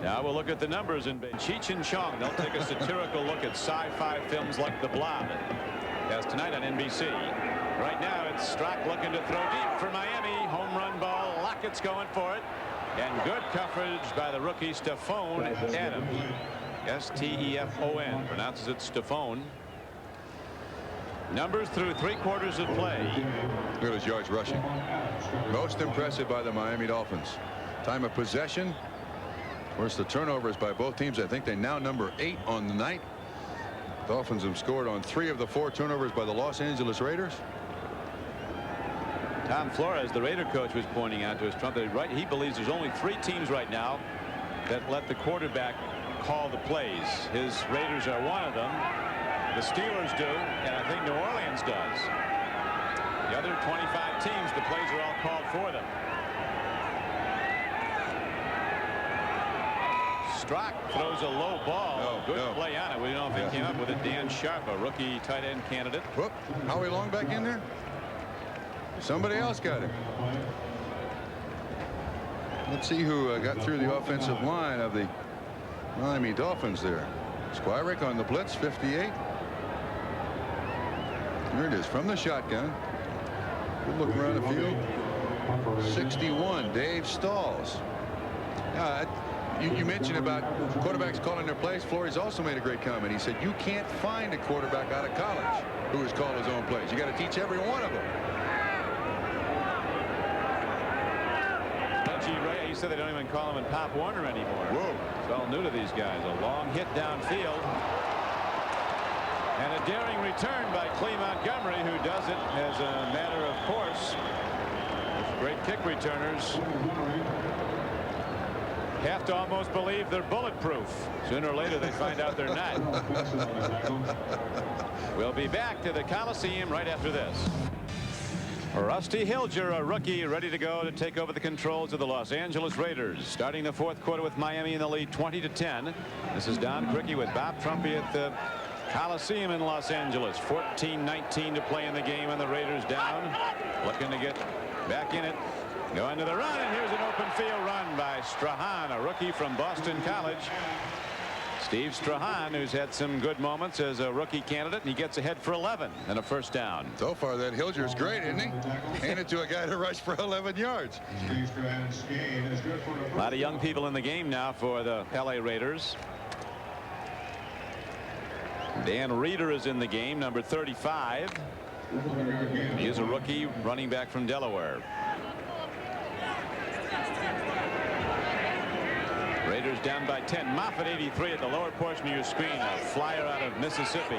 Now we'll look at the numbers in Cheech and Chong. They'll take a satirical look at sci-fi films like The Blob. As tonight on NBC. Right now it's Strock looking to throw deep for Miami. Home run ball. Lockett's going for it. And good coverage by the rookie Stephon Adams. S-T-E-F-O-N. Pronounces it Stephon. Numbers through 3 quarters of play. Look at his yards rushing. Most impressive by the Miami Dolphins. Time of possession. Of course, the turnovers by both teams. I think they now number 8 on the night. Dolphins have scored on 3 of the 4 turnovers by the Los Angeles Raiders. Tom Flores, the Raider coach, was pointing out to us, Trump, that he believes there's only 3 teams right now that let the quarterback call the plays. His Raiders are one of them. The Steelers do, and I think New Orleans does. The other 25 teams, the plays are all called for them. Strock throws a low ball. Good play on it. We don't know if he came up with it. Dan Sharp, a rookie tight end candidate. Whoop. Howie Long back in there. Somebody else got it. Let's see who got through the offensive line of the Miami Dolphins there. Squirick on the blitz, 58. There it is from the shotgun. Good look around the field. 61, Dave Stalls. You mentioned about quarterbacks calling their plays. Flores also made a great comment. He said you can't find a quarterback out of college who has called his own plays. You got to teach every one of them. Reggie Ray, he said they don't even call him in Pop Warner anymore. Whoa. It's all new to these guys. A long hit downfield. And a daring return by Clee Montgomery, who does it as a matter of course. With great kick returners. Have to almost believe they're bulletproof. Sooner or later they find out they're not. We'll be back to the Coliseum right after this. Rusty Hilger, a rookie, ready to go to take over the controls of the Los Angeles Raiders. Starting the 4th quarter with Miami in the lead, 20-10. This is Don CRIQUI with Bob Trumpy at the Coliseum in Los Angeles. 14-19 to play in the game, and the Raiders down. Looking to get back in it. Going to the run, and here's an open field run by Strahan, a rookie from Boston College. Steve Strahan, who's had some good moments as a rookie candidate, and he gets ahead for 11 and a 1st down. So far, that Hilger's great, isn't he? Hand it to a guy to rush for 11 yards. A lot of young people in the game now for the LA Raiders. Dan Reeder is in the game, number 35. He is a rookie running back from Delaware. Raiders down by 10. Moffitt 83 at the lower portion of your screen. A flyer out of Mississippi.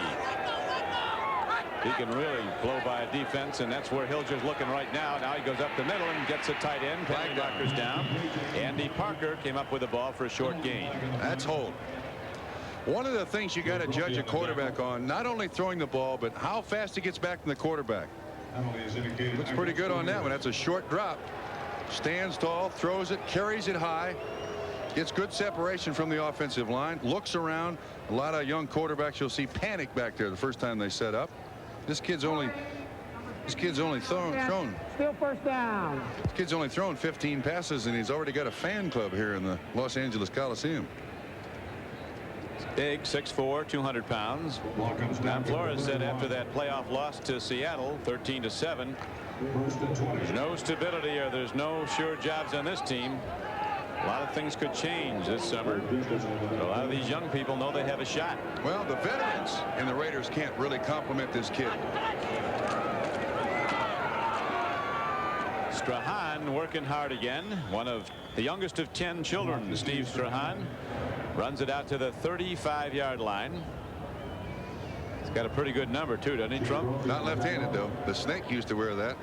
He can really blow by a defense, and that's where Hilger's looking right now. Now he goes up the middle and gets a tight end. Penalty blockers down. Andy Parker came up with the ball for a short gain. That's hold. One of the things you got to judge a quarterback on, not only throwing the ball, but how fast he gets back from the quarterback. Looks pretty good on that one. That's a short drop. Stands tall, throws it, carries it high. Gets good separation from the offensive line. Looks around. A lot of young quarterbacks you'll see panic back there the first time they set up. This kid's only thrown. Still first down. This kid's only thrown 15 passes, and he's already got a fan club here in the Los Angeles Coliseum. Big, 6'4", 200 pounds. Don Flores said after that playoff loss to Seattle, 13-7, there's no stability, or there's no sure jobs on this team. A lot of things could change this summer. But a lot of these young people know they have a shot. Well, the veterans in the Raiders can't really compliment this kid. Strahan working hard again. One of the youngest of 10 children, Steve Strahan. Runs it out to the 35-yard line. He's got a pretty good number, too, doesn't he, Trump? Not left-handed, though. The Snake used to wear that.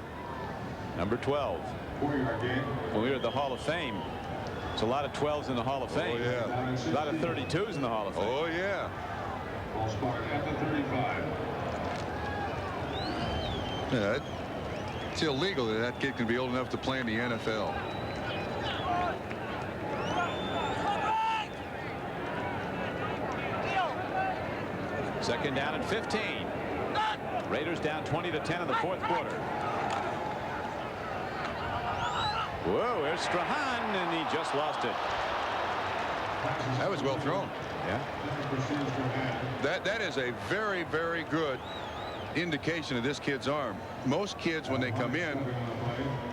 Number 12. When we were at the Hall of Fame, it's a lot of 12s in the Hall of Fame. Oh, yeah. A lot of 32s in the Hall of Fame. Oh, yeah. Ball start at the 35. Yeah, it's illegal that that kid can be old enough to play in the NFL. Second down and 15. Raiders down 20-10 in the fourth quarter. Whoa, there's Strahan, and he just lost it. That was well thrown. Yeah. That is a very, very good indication of this kid's arm. Most kids, when they come in,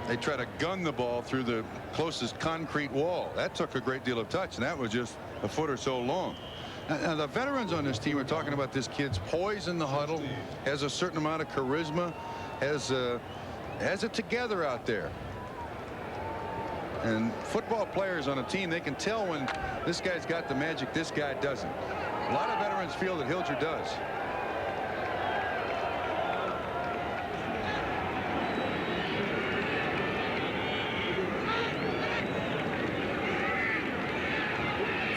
they try to gun the ball through the closest concrete wall. That took a great deal of touch, and that was just a foot or so long. Now, the veterans on this team are talking about this kid's poise in the huddle, has a certain amount of charisma, has it together out there. And football players on a team, they can tell when this guy's got the magic, this guy doesn't. A lot of veterans feel that Hilger does.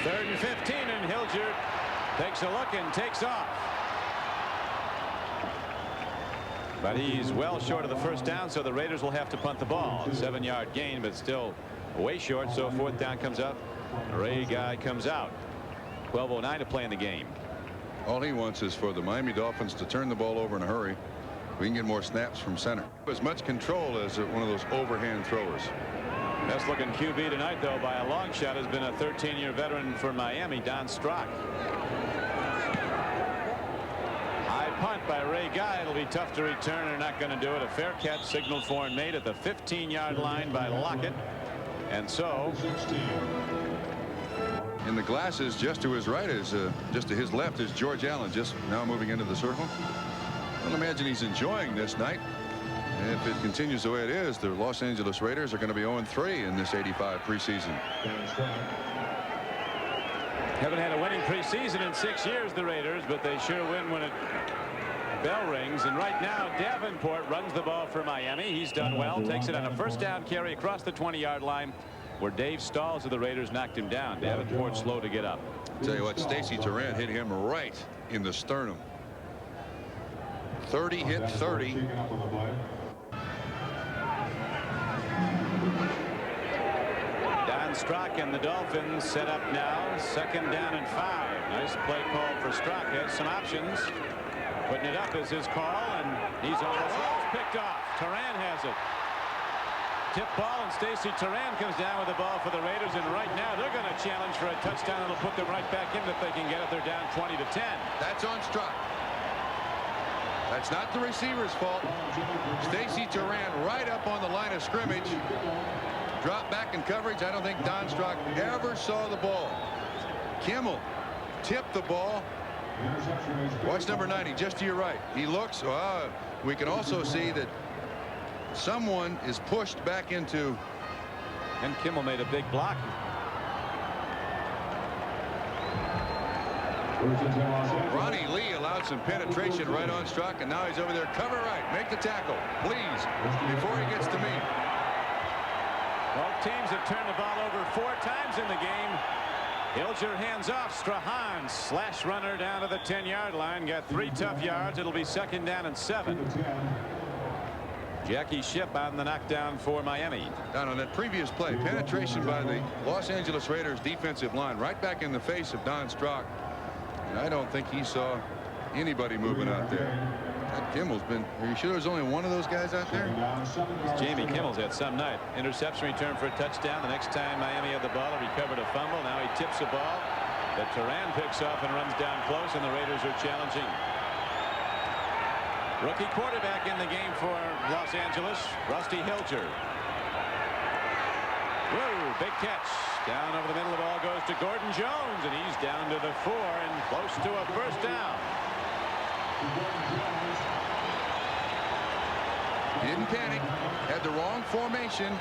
Third and 15, and Hilger takes a look and takes off. But he's well short of the first down, so the Raiders will have to punt the ball. 7-yard gain, but still way short, so fourth down comes up. Ray Guy comes out. 12:09 to play in the game. All he wants is for the Miami Dolphins to turn the ball over in a hurry. We can get more snaps from center. As much control as one of those overhand throwers. Best looking QB tonight, though, by a long shot, has been a 13-year veteran for Miami, Don Strock. High punt by Ray Guy. It'll be tough to return. They're not going to do it. A fair catch signaled for and made at the 15-yard line by Lockett. And so, in the glasses just to his right is just to his left is George Allen, just now moving into the circle. I'll imagine he's enjoying this night. And if it continues the way it is, the Los Angeles Raiders are going to be 0-3 in this 85 preseason. Haven't had a winning preseason in 6 years, the Raiders, but they sure win when it bell rings. And right now, Davenport runs the ball for Miami. He's done well. Takes it on a first down carry across the 20-yard line, where Dave Stalls of the Raiders knocked him down. Davenport slow to get up. Tell you what, Stacy Turan hit him right in the sternum. 30 hit 30. Don Strock and the Dolphins set up now. Second down and 5. Nice play call for Strock. Has some options. Putting it up is his call, and he's almost picked off. Turan has it. Tip ball, and Stacy Turan comes down with the ball for the Raiders, and right now they're going to challenge for a touchdown. It'll put them right back in if they can get it. They're down 20-10. That's on Strock. That's not the receiver's fault. Stacy Turan right up on the line of scrimmage. Drop back in coverage. I don't think Don Strock ever saw the ball. Kimmel tipped the ball Watch number 90 just to your right. He looks. We can also see that someone is pushed back into. And Kimmel made a big block. Ronnie Lee allowed some penetration right on Strzok, and now he's over there. Cover right. Make the tackle, please, before he gets to me. Both teams have turned the ball over 4 times in the game. Hilger hands off. Strahan, slash runner down to the 10-yard line. Got 3 tough yards. It'll be 2nd down and 7. Jackie Shipp on the knockdown for Miami. Down on that previous play, penetration by the Los Angeles Raiders defensive line right back in the face of Don Strzok. And I don't think he saw anybody moving out there. That Kimmel's been. Are you sure there's only one of those guys out there? Jamie Kimmel's had some night. Interception return for a touchdown. The next time Miami had the ball, he recovered a fumble. Now he tips the ball that Turan picks off and runs down close, and the Raiders are challenging. Rookie quarterback in the game for Los Angeles, Rusty Hilger. Whoa, big catch. Down over the middle, the ball goes to Gordon Jones, and he's down to the 4 and close to a first down. Didn't panic. Had the wrong formation.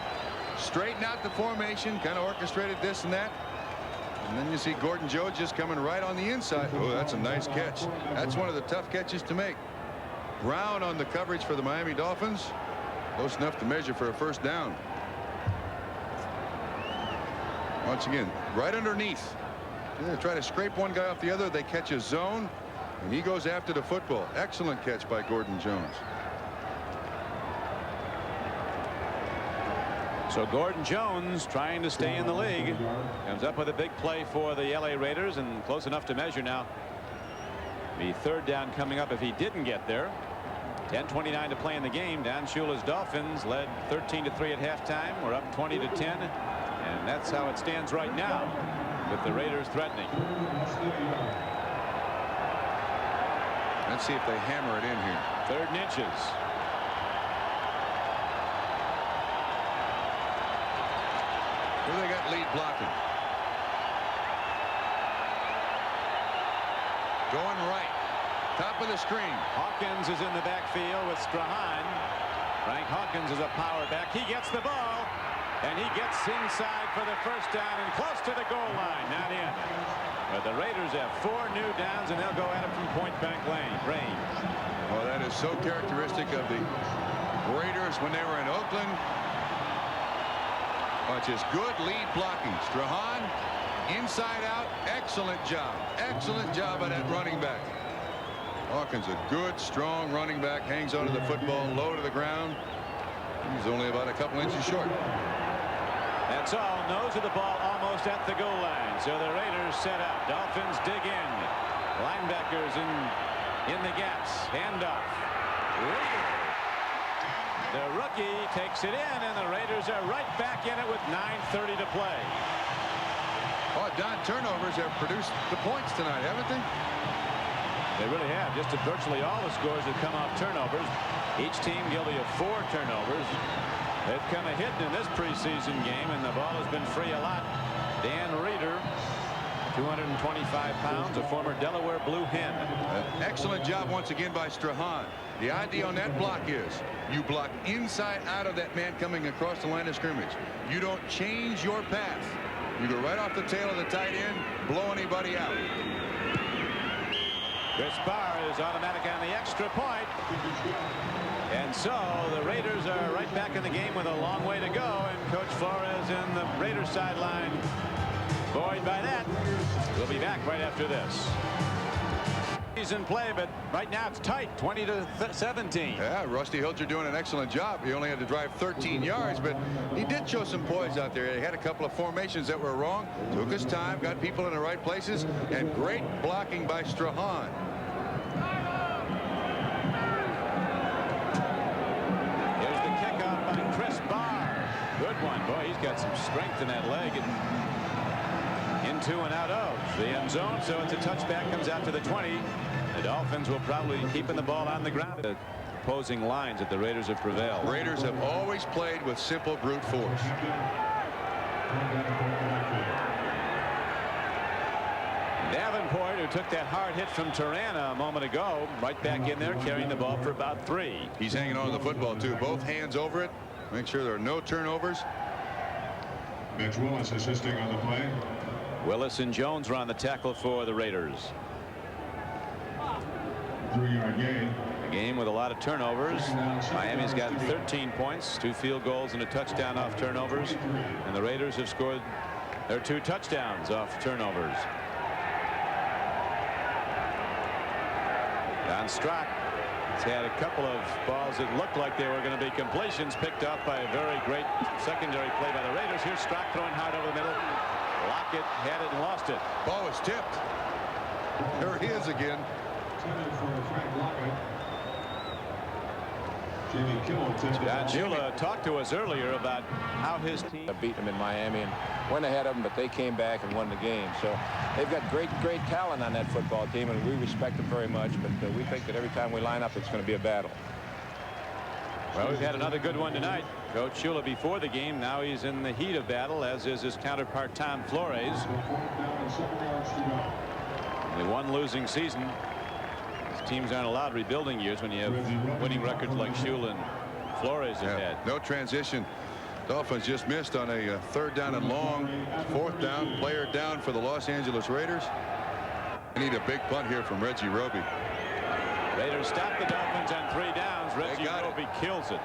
Straightened out the formation. Kind of orchestrated this and that. And then you see Gordon Jones just coming right on the inside. Oh, that's a nice catch. That's one of the tough catches to make. Brown on the coverage for the Miami Dolphins. Close enough to measure for a first down. Once again, right underneath. They try to scrape one guy off the other. They catch a zone, and he goes after the football. Excellent catch by Gordon Jones. So Gordon Jones, trying to stay in the league, comes up with a big play for the LA Raiders, and close enough to measure now. The 3rd down coming up if he didn't get there. 10:29 to play in the game. Dan Shula's Dolphins led 13-3 at halftime. We're up 20-10, and that's how it stands right now, with the Raiders threatening. Let's see if they hammer it in here. 3rd and inches. Who they got lead blocking? Going right. Top of the screen. Hawkins is in the backfield with Strahan. Frank Hawkins is a power back. He gets the ball, and he gets inside for the first down and close to the goal line. Not in. But the Raiders have 4 new downs, and they'll go at it from point-blank range. Well, that is so characteristic of the Raiders when they were in Oakland. Watch this good lead blocking. Strahan inside out. Excellent job. Excellent job by that running back. Hawkins, a good, strong running back, hangs onto the football low to the ground. He's only about a couple inches short. That's all. Nose of the ball almost at the goal line. So the Raiders set up. Dolphins dig in. Linebackers in the gaps. Handoff. The rookie takes it in, and the Raiders are right back in it with 9:30 to play. Oh, Don, turnovers have produced the points tonight, haven't they? They really have. Just virtually all the scores have come off turnovers. Each team guilty of 4 turnovers. They've come a hit in this preseason game, and the ball has been free a lot. Dan Reeder, 225 pounds, a former Delaware Blue Hen. Excellent job once again by Strahan. The idea on that block is you block inside out of that man coming across the line of scrimmage. You don't change your path. You go right off the tail of the tight end, blow anybody out. Chris Barr is automatic on the extra point. And so the Raiders are right back in the game with a long way to go. And Coach Flores in the Raiders sideline buoyed by that. We'll be back right after this. He's in play, but right now it's tight, 20-17. Yeah, Rusty Hilger doing an excellent job. He only had to drive 13 yards, but he did show some poise out there. He had a couple of formations that were wrong, took his time, got people in the right places, and great blocking by Strahan. Here's the kickoff by Chris Barr. Good one. Boy, he's got some strength in that leg. Into and out of the end zone, so it's a touchback, comes out to the 20. The Dolphins will probably be keeping the ball on the ground. The opposing lines that the Raiders have prevailed. Raiders have always played with simple brute force. Davenport, who took that hard hit from Tirana a moment ago, right back in there carrying the ball for about 3. He's hanging on to the football too. Both hands over it. Make sure there are no turnovers. Mitch Willis assisting on the play. Willis and Jones are on the tackle for the Raiders. 3-yard gain. A game with a lot of turnovers. Miami's got 13 points, 2 field goals and a touchdown off turnovers, and the Raiders have scored their 2 touchdowns off turnovers. Don Strock has had a couple of balls that looked like they were going to be completions, picked up by a very great secondary play by the Raiders. Here's Strock throwing hard over the middle. Lockett had it and lost it. Ball was tipped. There he is again. John Shula talked to us earlier about how his team beat them in Miami and went ahead of them, but they came back and won the game. So they've got great talent on that football team, and we respect them very much. But we think that every time we line up, it's going to be a battle. Well, we've had another good one tonight. Coach Shula before the game. Now he's in the heat of battle, as is his counterpart Tom Flores. Only one losing season. These teams aren't allowed rebuilding years when you have winning records like Shula and Flores have had. No transition. Dolphins just missed on a 3rd down and long. 4th down. Player down for the Los Angeles Raiders. They need a big punt here from Reggie Roby. Raiders stop the Dolphins on 3 downs. Reggie Roby kills it.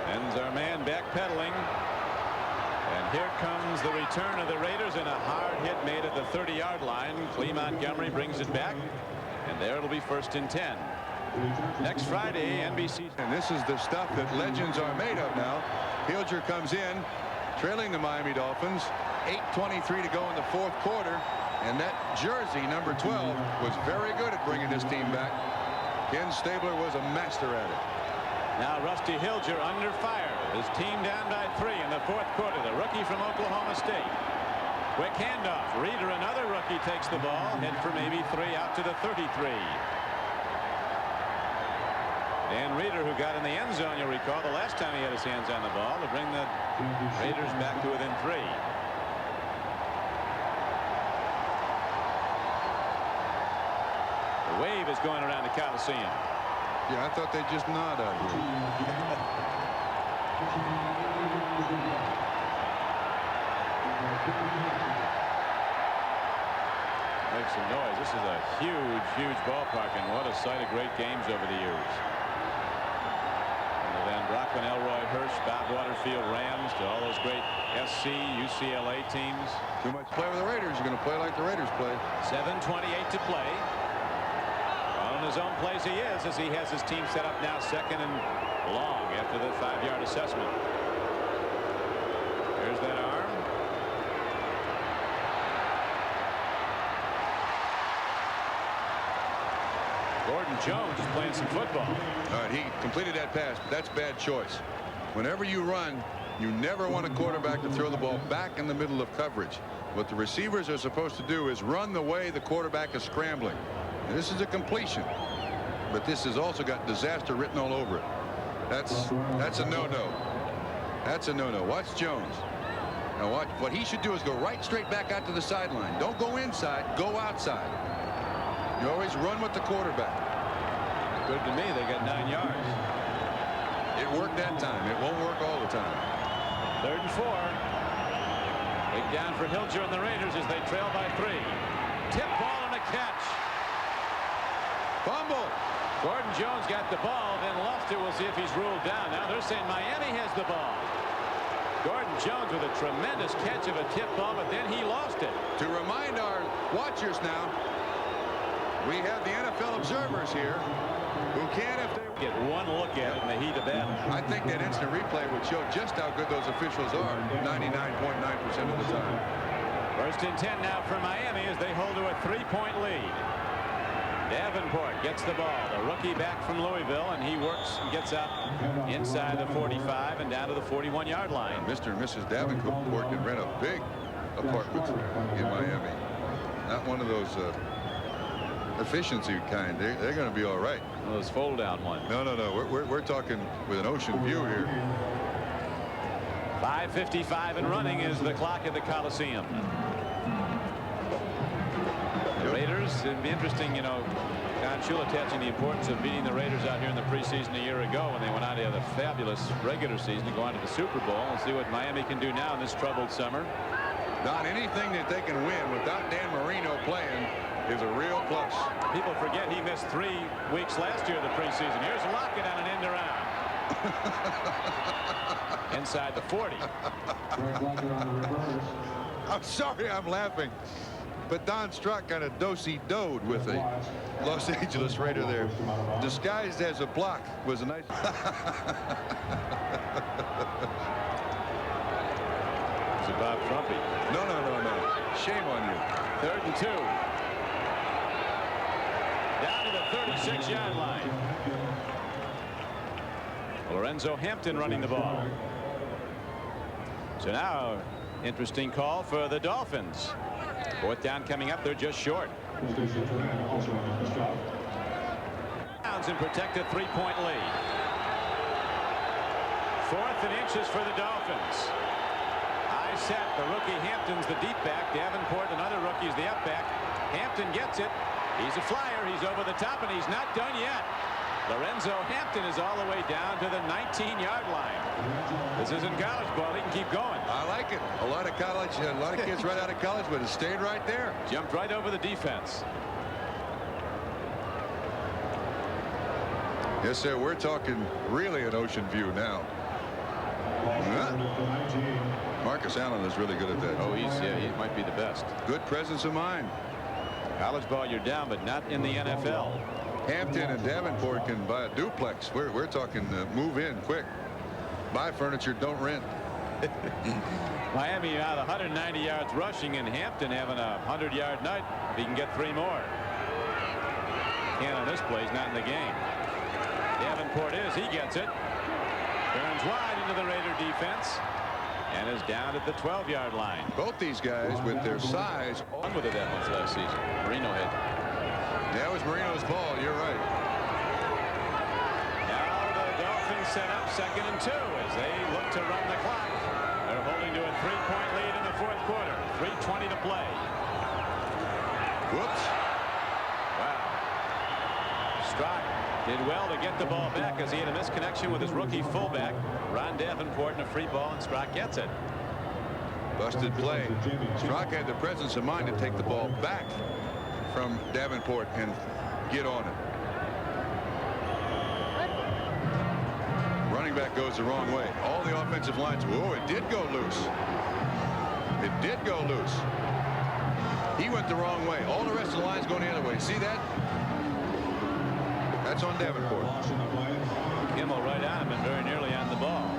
Ends our man backpedaling. And here comes the return of the Raiders, and a hard hit made at the 30-yard line. Clee Montgomery brings it back, and there it'll be 1st and 10. Next Friday, NBC. And this is the stuff that legends are made of now. Hilger comes in, trailing the Miami Dolphins. 8:23 to go in the 4th quarter. And that jersey, number 12, was very good at bringing this team back. Ken Stabler was a master at it. Now Rusty Hilger under fire. His team down by 3 in the 4th quarter. The rookie from Oklahoma State. Quick handoff. Reeder, another rookie, takes the ball. Head for maybe 3 out to the 33. Dan Reeder, who got in the end zone, you'll recall, the last time he had his hands on the ball to bring the Raiders back to within 3. The wave is going around the Coliseum. Yeah, I thought they'd just nod out here. Make some noise. This is a huge ballpark, and what a sight of great games over the years. From the Van Brockman, Elroy Hirsch, Bob Waterfield Rams to all those great SC, UCLA teams. Too much play with the Raiders. You're going to play like the Raiders play. 7:28 to play. On his own place he is, as he has his team set up now 2nd and long after the 5-yard assessment. There's that arm. Gordon Jones is playing some football. All right, he completed that pass, but that's bad choice. Whenever you run, you never want a quarterback to throw the ball back in the middle of coverage. What the receivers are supposed to do is run the way the quarterback is scrambling. And this is a completion, but this has also got disaster written all over it. That's a no-no. That's a no-no. Watch Jones. Now watch. What he should do is go right straight back out to the sideline. Don't go inside. Go outside. You always run with the quarterback. Good to me. They got 9 yards. It worked that time. It won't work all the time. 3rd and 4. Big down for Hilger and the Raiders as they trail by 3. Tip ball and a catch. Fumble. Gordon Jones got the ball, then lost it. We'll see if he's ruled down. Now they're saying Miami has the ball. Gordon Jones with a tremendous catch of a tip ball, but then he lost it. To remind our watchers now, we have the NFL observers here who can, if they get one look at it in the heat of battle. I think that instant replay would show just how good those officials are 99.9% of the time. 1st and 10 now for Miami as they hold to a 3-point lead. Davenport gets the ball, the rookie back from Louisville, and he works and gets up inside the 45 and down to the 41-yard line. Mr. and Mrs. Davenport can rent a big apartment in Miami. Not one of those efficiency kind. They're going to be all right. Those fold down ones. No. We're talking with an ocean view here. 5:55 and running is the clock at the Coliseum. Raiders, it'd be interesting, you know, Don Shula attaching the importance of beating the Raiders out here in the preseason a year ago when they went on to have a fabulous regular season to go on to the Super Bowl. We'll see what Miami can do now in this troubled summer. Don, anything that they can win without Dan Marino playing is a real plus. People forget he missed 3 weeks last year of the preseason. Here's Lockett on an end around. Inside the 40. I'm sorry I'm laughing, but Don Strock kind of do-si-doed with a Los Angeles Raider there. Disguised as a block was a nice. It's about Trumpy. No. Shame on you. 3rd and 2. Down to the 36-yard line. Lorenzo Hampton running the ball. So now, interesting call for the Dolphins. 4th down coming up. They're just short. Downs and protect a 3-point lead. 4th and inches for the Dolphins. High set. The rookie Hampton's the deep back. Davenport, another rookie, is the up back. Hampton gets it. He's a flyer. He's over the top, and he's not done yet. Lorenzo Hampton is all the way down to the 19-yard line. This isn't college ball. He can keep going. I like it. A lot of kids right out of college, but it stayed right there. Jumped right over the defense. Yes, sir. We're talking really an ocean view now. Marcus Allen is really good at that. Oh, he might be the best. Good presence of mind. College ball, you're down, but not in the NFL. Hampton and Davenport can buy a duplex. We're talking move in quick. Buy furniture, don't rent. Miami out 190 yards rushing, and Hampton having a 100-yard night. If he can get 3 more. Can't on this play. He's not in the game. Davenport is. He gets it. Turns wide into the Raider defense. And is down at the 12-yard line. Both these guys with their size. On with it that much last season. Marino hit. That was Marino's ball. You're right. Now the Dolphins set up 2nd and 2 as they look to run the clock. They're holding to a 3-point lead in the 4th quarter. 3:20 to play. Whoops. Wow. Strock did well to get the ball back as he had a misconnection with his rookie fullback, Ron Davenport, and a free ball, and Strock gets it. Busted play. Strock had the presence of mind to take the ball back from Davenport and get on it. Running back goes the wrong way. All the offensive lines. Whoa, it did go loose. It did go loose. He went the wrong way. All the rest of the line's going the other way. See that? That's on Davenport. Kimmel right on him and very nearly on the ball.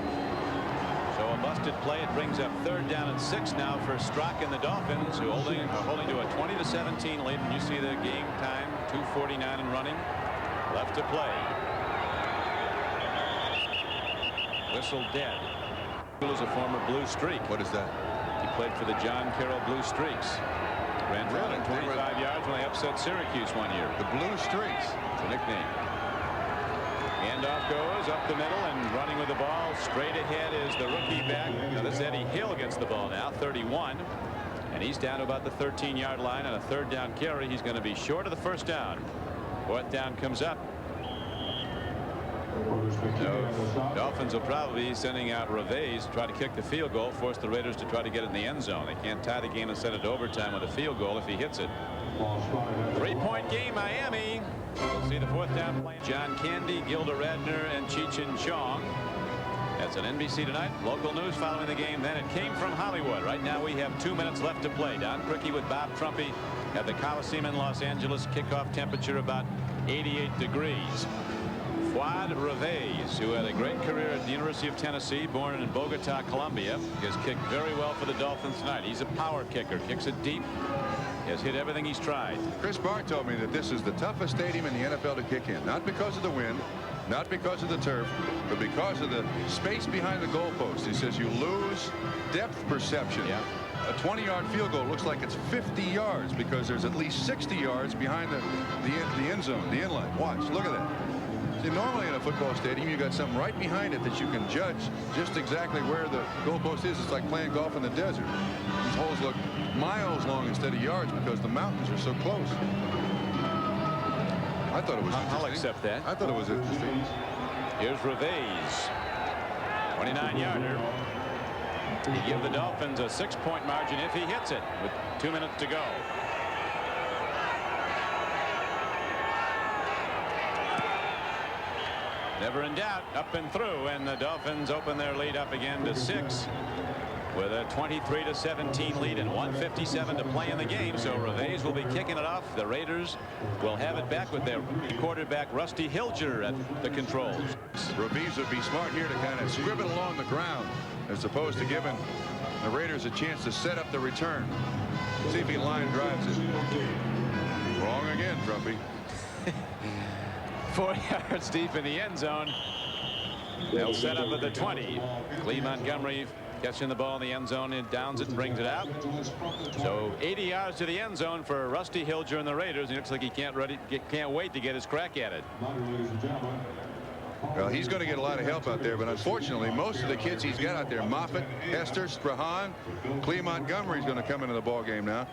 So a busted play. It brings up 3rd down and 6 now for Strock and the Dolphins, who are holding to a 20-17 lead. And you see the game time, 2:49 and running left to play. Whistle dead. Is a former Blue Streak. What is that? He played for the John Carroll Blue Streaks. Ran for 25 yards when they upset Syracuse one year. The Blue Streaks. It's a nickname. Handoff goes up the middle, and running with the ball straight ahead is the rookie back. Now this is Eddie Hill gets the ball now, 31. And he's down to about the 13-yard line on a 3rd down carry. He's going to be short of the 1st down. 4th down comes up. So Dolphins will probably be sending out Reves to try to kick the field goal, force the Raiders to try to get it in the end zone. They can't tie the game and send it to overtime with a field goal if he hits it. 3-point game, Miami. We'll see the 4th down play. John Candy, Gilda Radner, and Cheech Chong. That's an NBC Tonight. Local news following the game. Then it came from Hollywood. Right now we have 2 minutes left to play. Don CRIQUI with Bob Trumpy at the Coliseum in Los Angeles. Kickoff temperature about 88 degrees. Fuad Reves, who had a great career at the University of Tennessee, born in Bogota, Colombia, has kicked very well for the Dolphins tonight. He's a power kicker, kicks it deep, has hit everything he's tried. Chris Barr told me that this is the toughest stadium in the NFL to kick in, not because of the wind, not because of the turf, but because of the space behind the goalpost. He says you lose depth perception. Yeah. A 20-yard field goal looks like it's 50 yards because there's at least 60 yards behind the end zone, the end line. Watch, look at that. See, normally in a football stadium, you got something right behind it that you can judge just exactly where the goalpost is. It's like playing golf in the desert. These holes look miles long instead of yards because the mountains are so close. I thought it was interesting. I'll accept that. I thought it was interesting. Here's Reveiz. 29-yarder. He give the Dolphins a 6-point margin if he hits it with 2 minutes to go. Never in doubt, up and through, and the Dolphins open their lead up again to 6 with a 23-17 lead and 1:57 to play in the game. So Reveiz will be kicking it off. The Raiders will have it back with their quarterback Rusty Hilger at the controls. Reveiz would be smart here to kind of scribble along the ground as opposed to giving the Raiders a chance to set up the return. See if he line drives it. Wrong again, Trumpy. 4 yards deep in the end zone. They'll set up at the 20. Lee Montgomery catching the ball in the end zone and downs it and brings it out. So 80 yards to the end zone for Rusty Hilger and the Raiders. It looks like he can't wait to get his crack at it. Well, he's going to get a lot of help out there, but unfortunately, most of the kids he's got out there, Moffitt, Hester, Strahan, Lee Montgomery's going to come into the ball game now.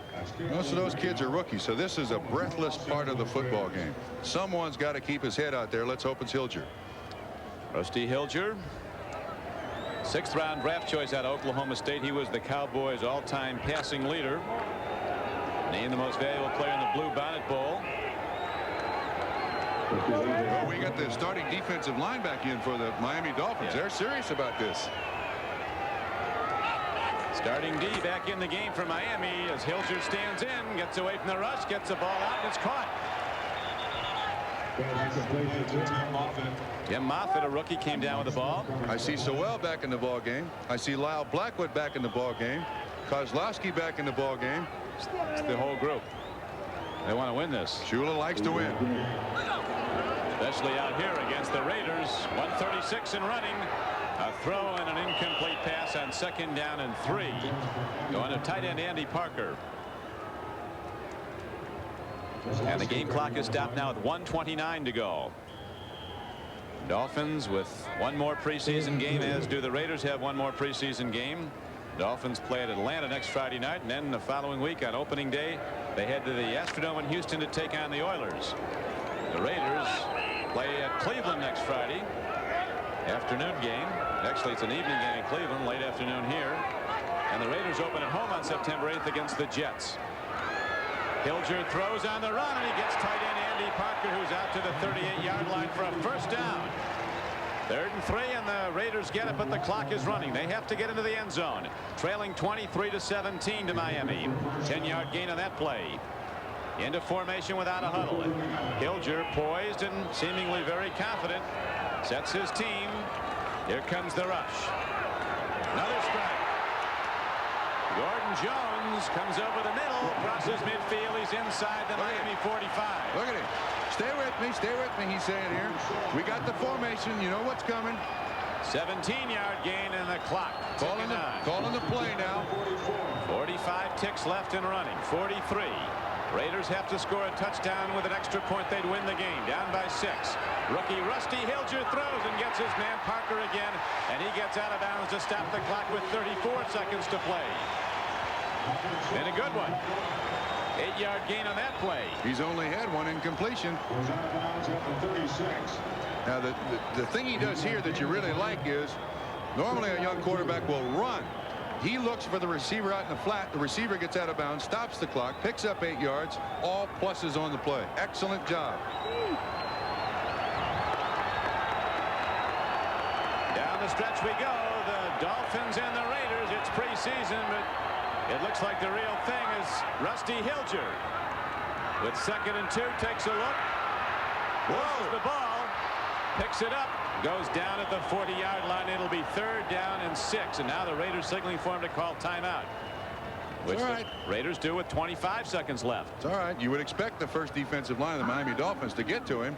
Most of those kids are rookies, so this is a breathless part of the football game. Someone's got to keep his head out there. Let's hope it's Hilger. Rusty Hilger, 6th round draft choice out of Oklahoma State. He was the Cowboys' all-time passing leader. Named the most valuable player in the Blue Bonnet Bowl. Well, we got the starting defensive line back in for the Miami Dolphins. Yeah. They're serious about this. Starting D back in the game for Miami as Hilger stands in, gets away from the rush, gets the ball out, and it's caught. Tim Moffitt, a rookie, came down with the ball. I see Sewell back in the ball game. I see Lyle Blackwood back in the ball game. Kozlowski back in the ball game. It's the whole group. They want to win this. Shula likes to win. Especially out here against the Raiders. 136 and running. A throw and an incomplete pass on 2nd down and 3. Going to tight end Andy Parker. And the game clock is stopped now with 1:29 to go. Dolphins with one more preseason game, as do the Raiders have one more preseason game. Dolphins play at Atlanta next Friday night, and then the following week on opening day they head to the Astrodome in Houston to take on the Oilers. The Raiders play at Cleveland next Friday. Afternoon game. Actually, it's an evening game in Cleveland, late afternoon here. And the Raiders open at home on September 8th against the Jets. Hilger throws on the run, and he gets tight end Andy Parker, who's out to the 38-yard line for a 1st down. 3rd and 3, and the Raiders get it, but the clock is running. They have to get into the end zone. Trailing 23-17 to Miami. 10-yard gain on that play. Into formation without a huddle. Hilger poised and seemingly very confident. Sets his team. Here comes the rush. Another strike. Gordon Jones comes over the middle, crosses midfield. He's inside the Miami 45. Look at him. Stay with me, he's saying here. We got the formation. You know what's coming. 17-yard gain in the clock. Calling the play now. 45 ticks left and running. 43. Raiders have to score a touchdown. With an extra point, they'd win the game. Down by 6. Rookie Rusty Hilger throws and gets his man Parker again, and he gets out of bounds to stop the clock with 34 seconds to play. And a good one. 8-yard gain on that play. He's only had one incompletion. Now the thing he does here that you really like is normally a young quarterback will run. He looks for the receiver out in the flat. The receiver gets out of bounds, stops the clock, picks up 8 yards. All pluses on the play. Excellent job. Down the stretch we go. The Dolphins and the Raiders. It's preseason, but it looks like the real thing is Rusty Hilger. With 2nd and 2, takes a look. Throws the ball. Picks it up. Goes down at the 40-yard line. It'll be 3rd down and 6. And now the Raiders signaling for him to call timeout. Which the Raiders do with 25 seconds left. It's all right. You would expect the first defensive line of the Miami Dolphins to get to him.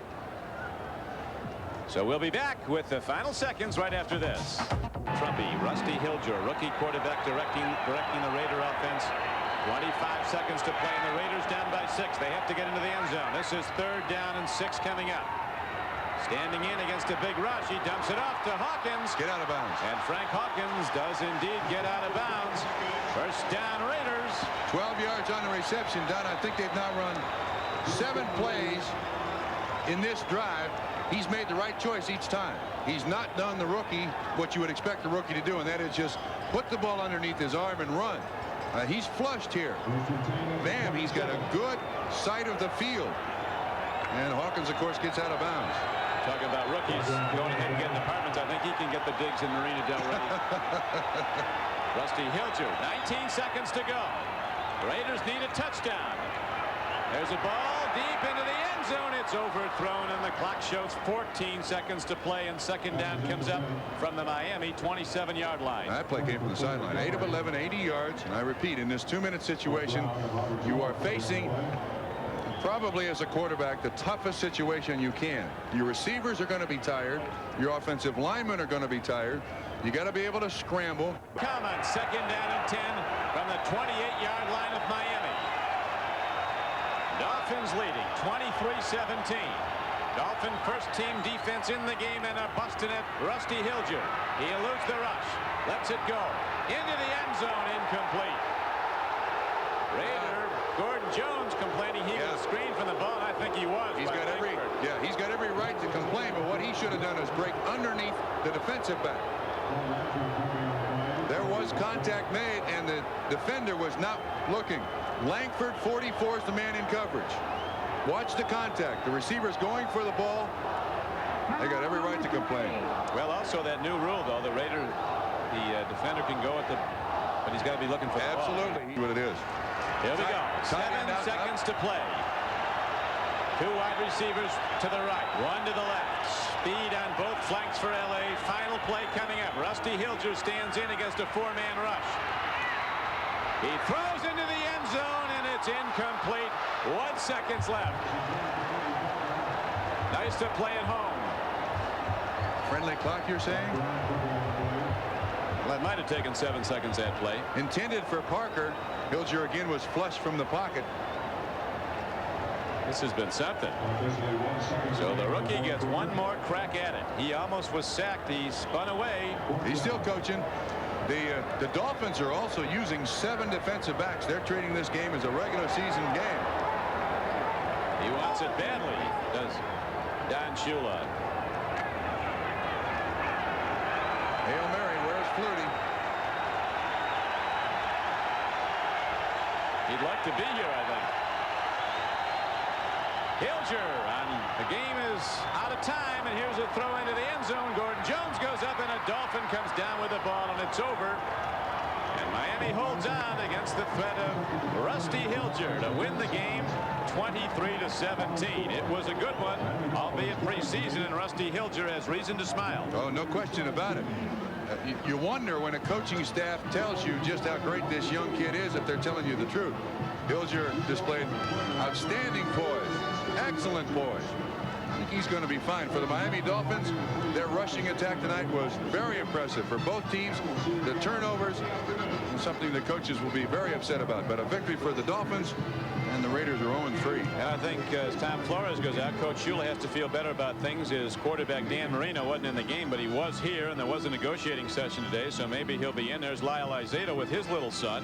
So we'll be back with the final seconds right after this. Trumpy, Rusty Hilger, rookie quarterback directing the Raider offense. 25 seconds to play, and the Raiders down by 6. They have to get into the end zone. This is 3rd down and 6 coming up. Standing in against a big rush. He dumps it off to Hawkins. Get out of bounds. And Frank Hawkins does indeed get out of bounds. First down, Raiders. 12 yards on the reception. Don, I think they've now run 7 plays in this drive. He's made the right choice each time. He's not done the rookie what you would expect the rookie to do, and that is just put the ball underneath his arm and run. He's flushed here. Bam, he's got a good sight of the field. And Hawkins, of course, gets out of bounds. Talking about rookies going ahead and getting apartments. I think he can get the digs in Marina Del Rey. Rusty Hilger, 19 seconds to go. Raiders need a touchdown. There's a ball deep into the end zone. It's overthrown, and the clock shows 14 seconds to play, and second down comes up from the Miami 27-yard line. That play came from the sideline. 8 of 11, 80 yards. And I repeat, in this 2-minute situation, you are facing, probably as a quarterback, the toughest situation you can. Your receivers are going to be tired. Your offensive linemen are going to be tired. You got to be able to scramble. Come on, second down and 10 from the 28-yard line of Miami. Dolphins leading 23-17. Dolphin first team defense in the game, and a busting it. Rusty Hilger. He eludes the rush. Lets it go. Into the end zone. Incomplete. Raider Gordon Jones complaining he was screened from the ball. I think he was. He's got every right to complain, but what he should have done is break underneath the defensive back. There was contact made, and the defender was not looking. Langford, 44, is the man in coverage. Watch the contact. The receiver's going for the ball. They got every right to complain. Well, also that new rule, though, the defender can go at the, but he's got to be looking for the ball. Absolutely. What it is. Here we go. 7 seconds to play. 2 wide receivers to the right, 1 to the left. Speed on both flanks for LA. Final play coming up. Rusty Hilger stands in against a 4-man rush. He throws into the end zone, and it's incomplete. 1 second left. Nice to play at home. Friendly clock, you're saying? Well, that might have taken 7 seconds that play. Intended for Parker. Hilger again was flushed from the pocket. This has been something. So the rookie gets 1 more crack at it. He almost was sacked. He spun away. He's still coaching. The Dolphins are also using 7 defensive backs. They're treating this game as a regular season game. He wants it badly, does Don Shula. Hail Mary, where's Flutie? He'd like to be here, I think. Hilger, the game is out of time, and here's a throw into the end zone. Gordon Jones goes up, and a Dolphin comes down with the ball, and it's over. And Miami holds on against the threat of Rusty Hilger to win the game 23-17. It was a good one, albeit preseason, and Rusty Hilger has reason to smile. Oh, no question about it. You wonder when a coaching staff tells you just how great this young kid is if they're telling you the truth. Hilger displayed outstanding poise, excellent poise. I think he's going to be fine. For the Miami Dolphins, their rushing attack tonight was very impressive for both teams. The turnovers, something the coaches will be very upset about. But a victory for the Dolphins, and the Raiders are 0-3. And I think as Tom Flores goes out, Coach Shula has to feel better about things. His quarterback Dan Marino wasn't in the game, but he was here, and there was a negotiating session today, so maybe he'll be in. There's Lyle Izeta with his little son.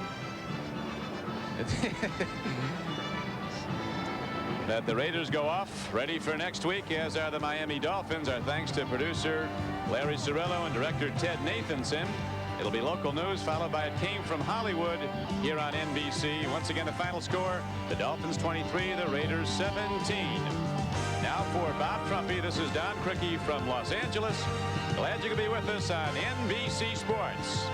That the Raiders go off, ready for next week, as are the Miami Dolphins. Our thanks to producer Larry Cirillo and director Ted Nathanson. It'll be local news, followed by It Came from Hollywood here on NBC. Once again, the final score, the Dolphins 23, the Raiders 17. Now for Bob Trumpy, this is Don CRIQUI from Los Angeles. Glad you could be with us on NBC Sports.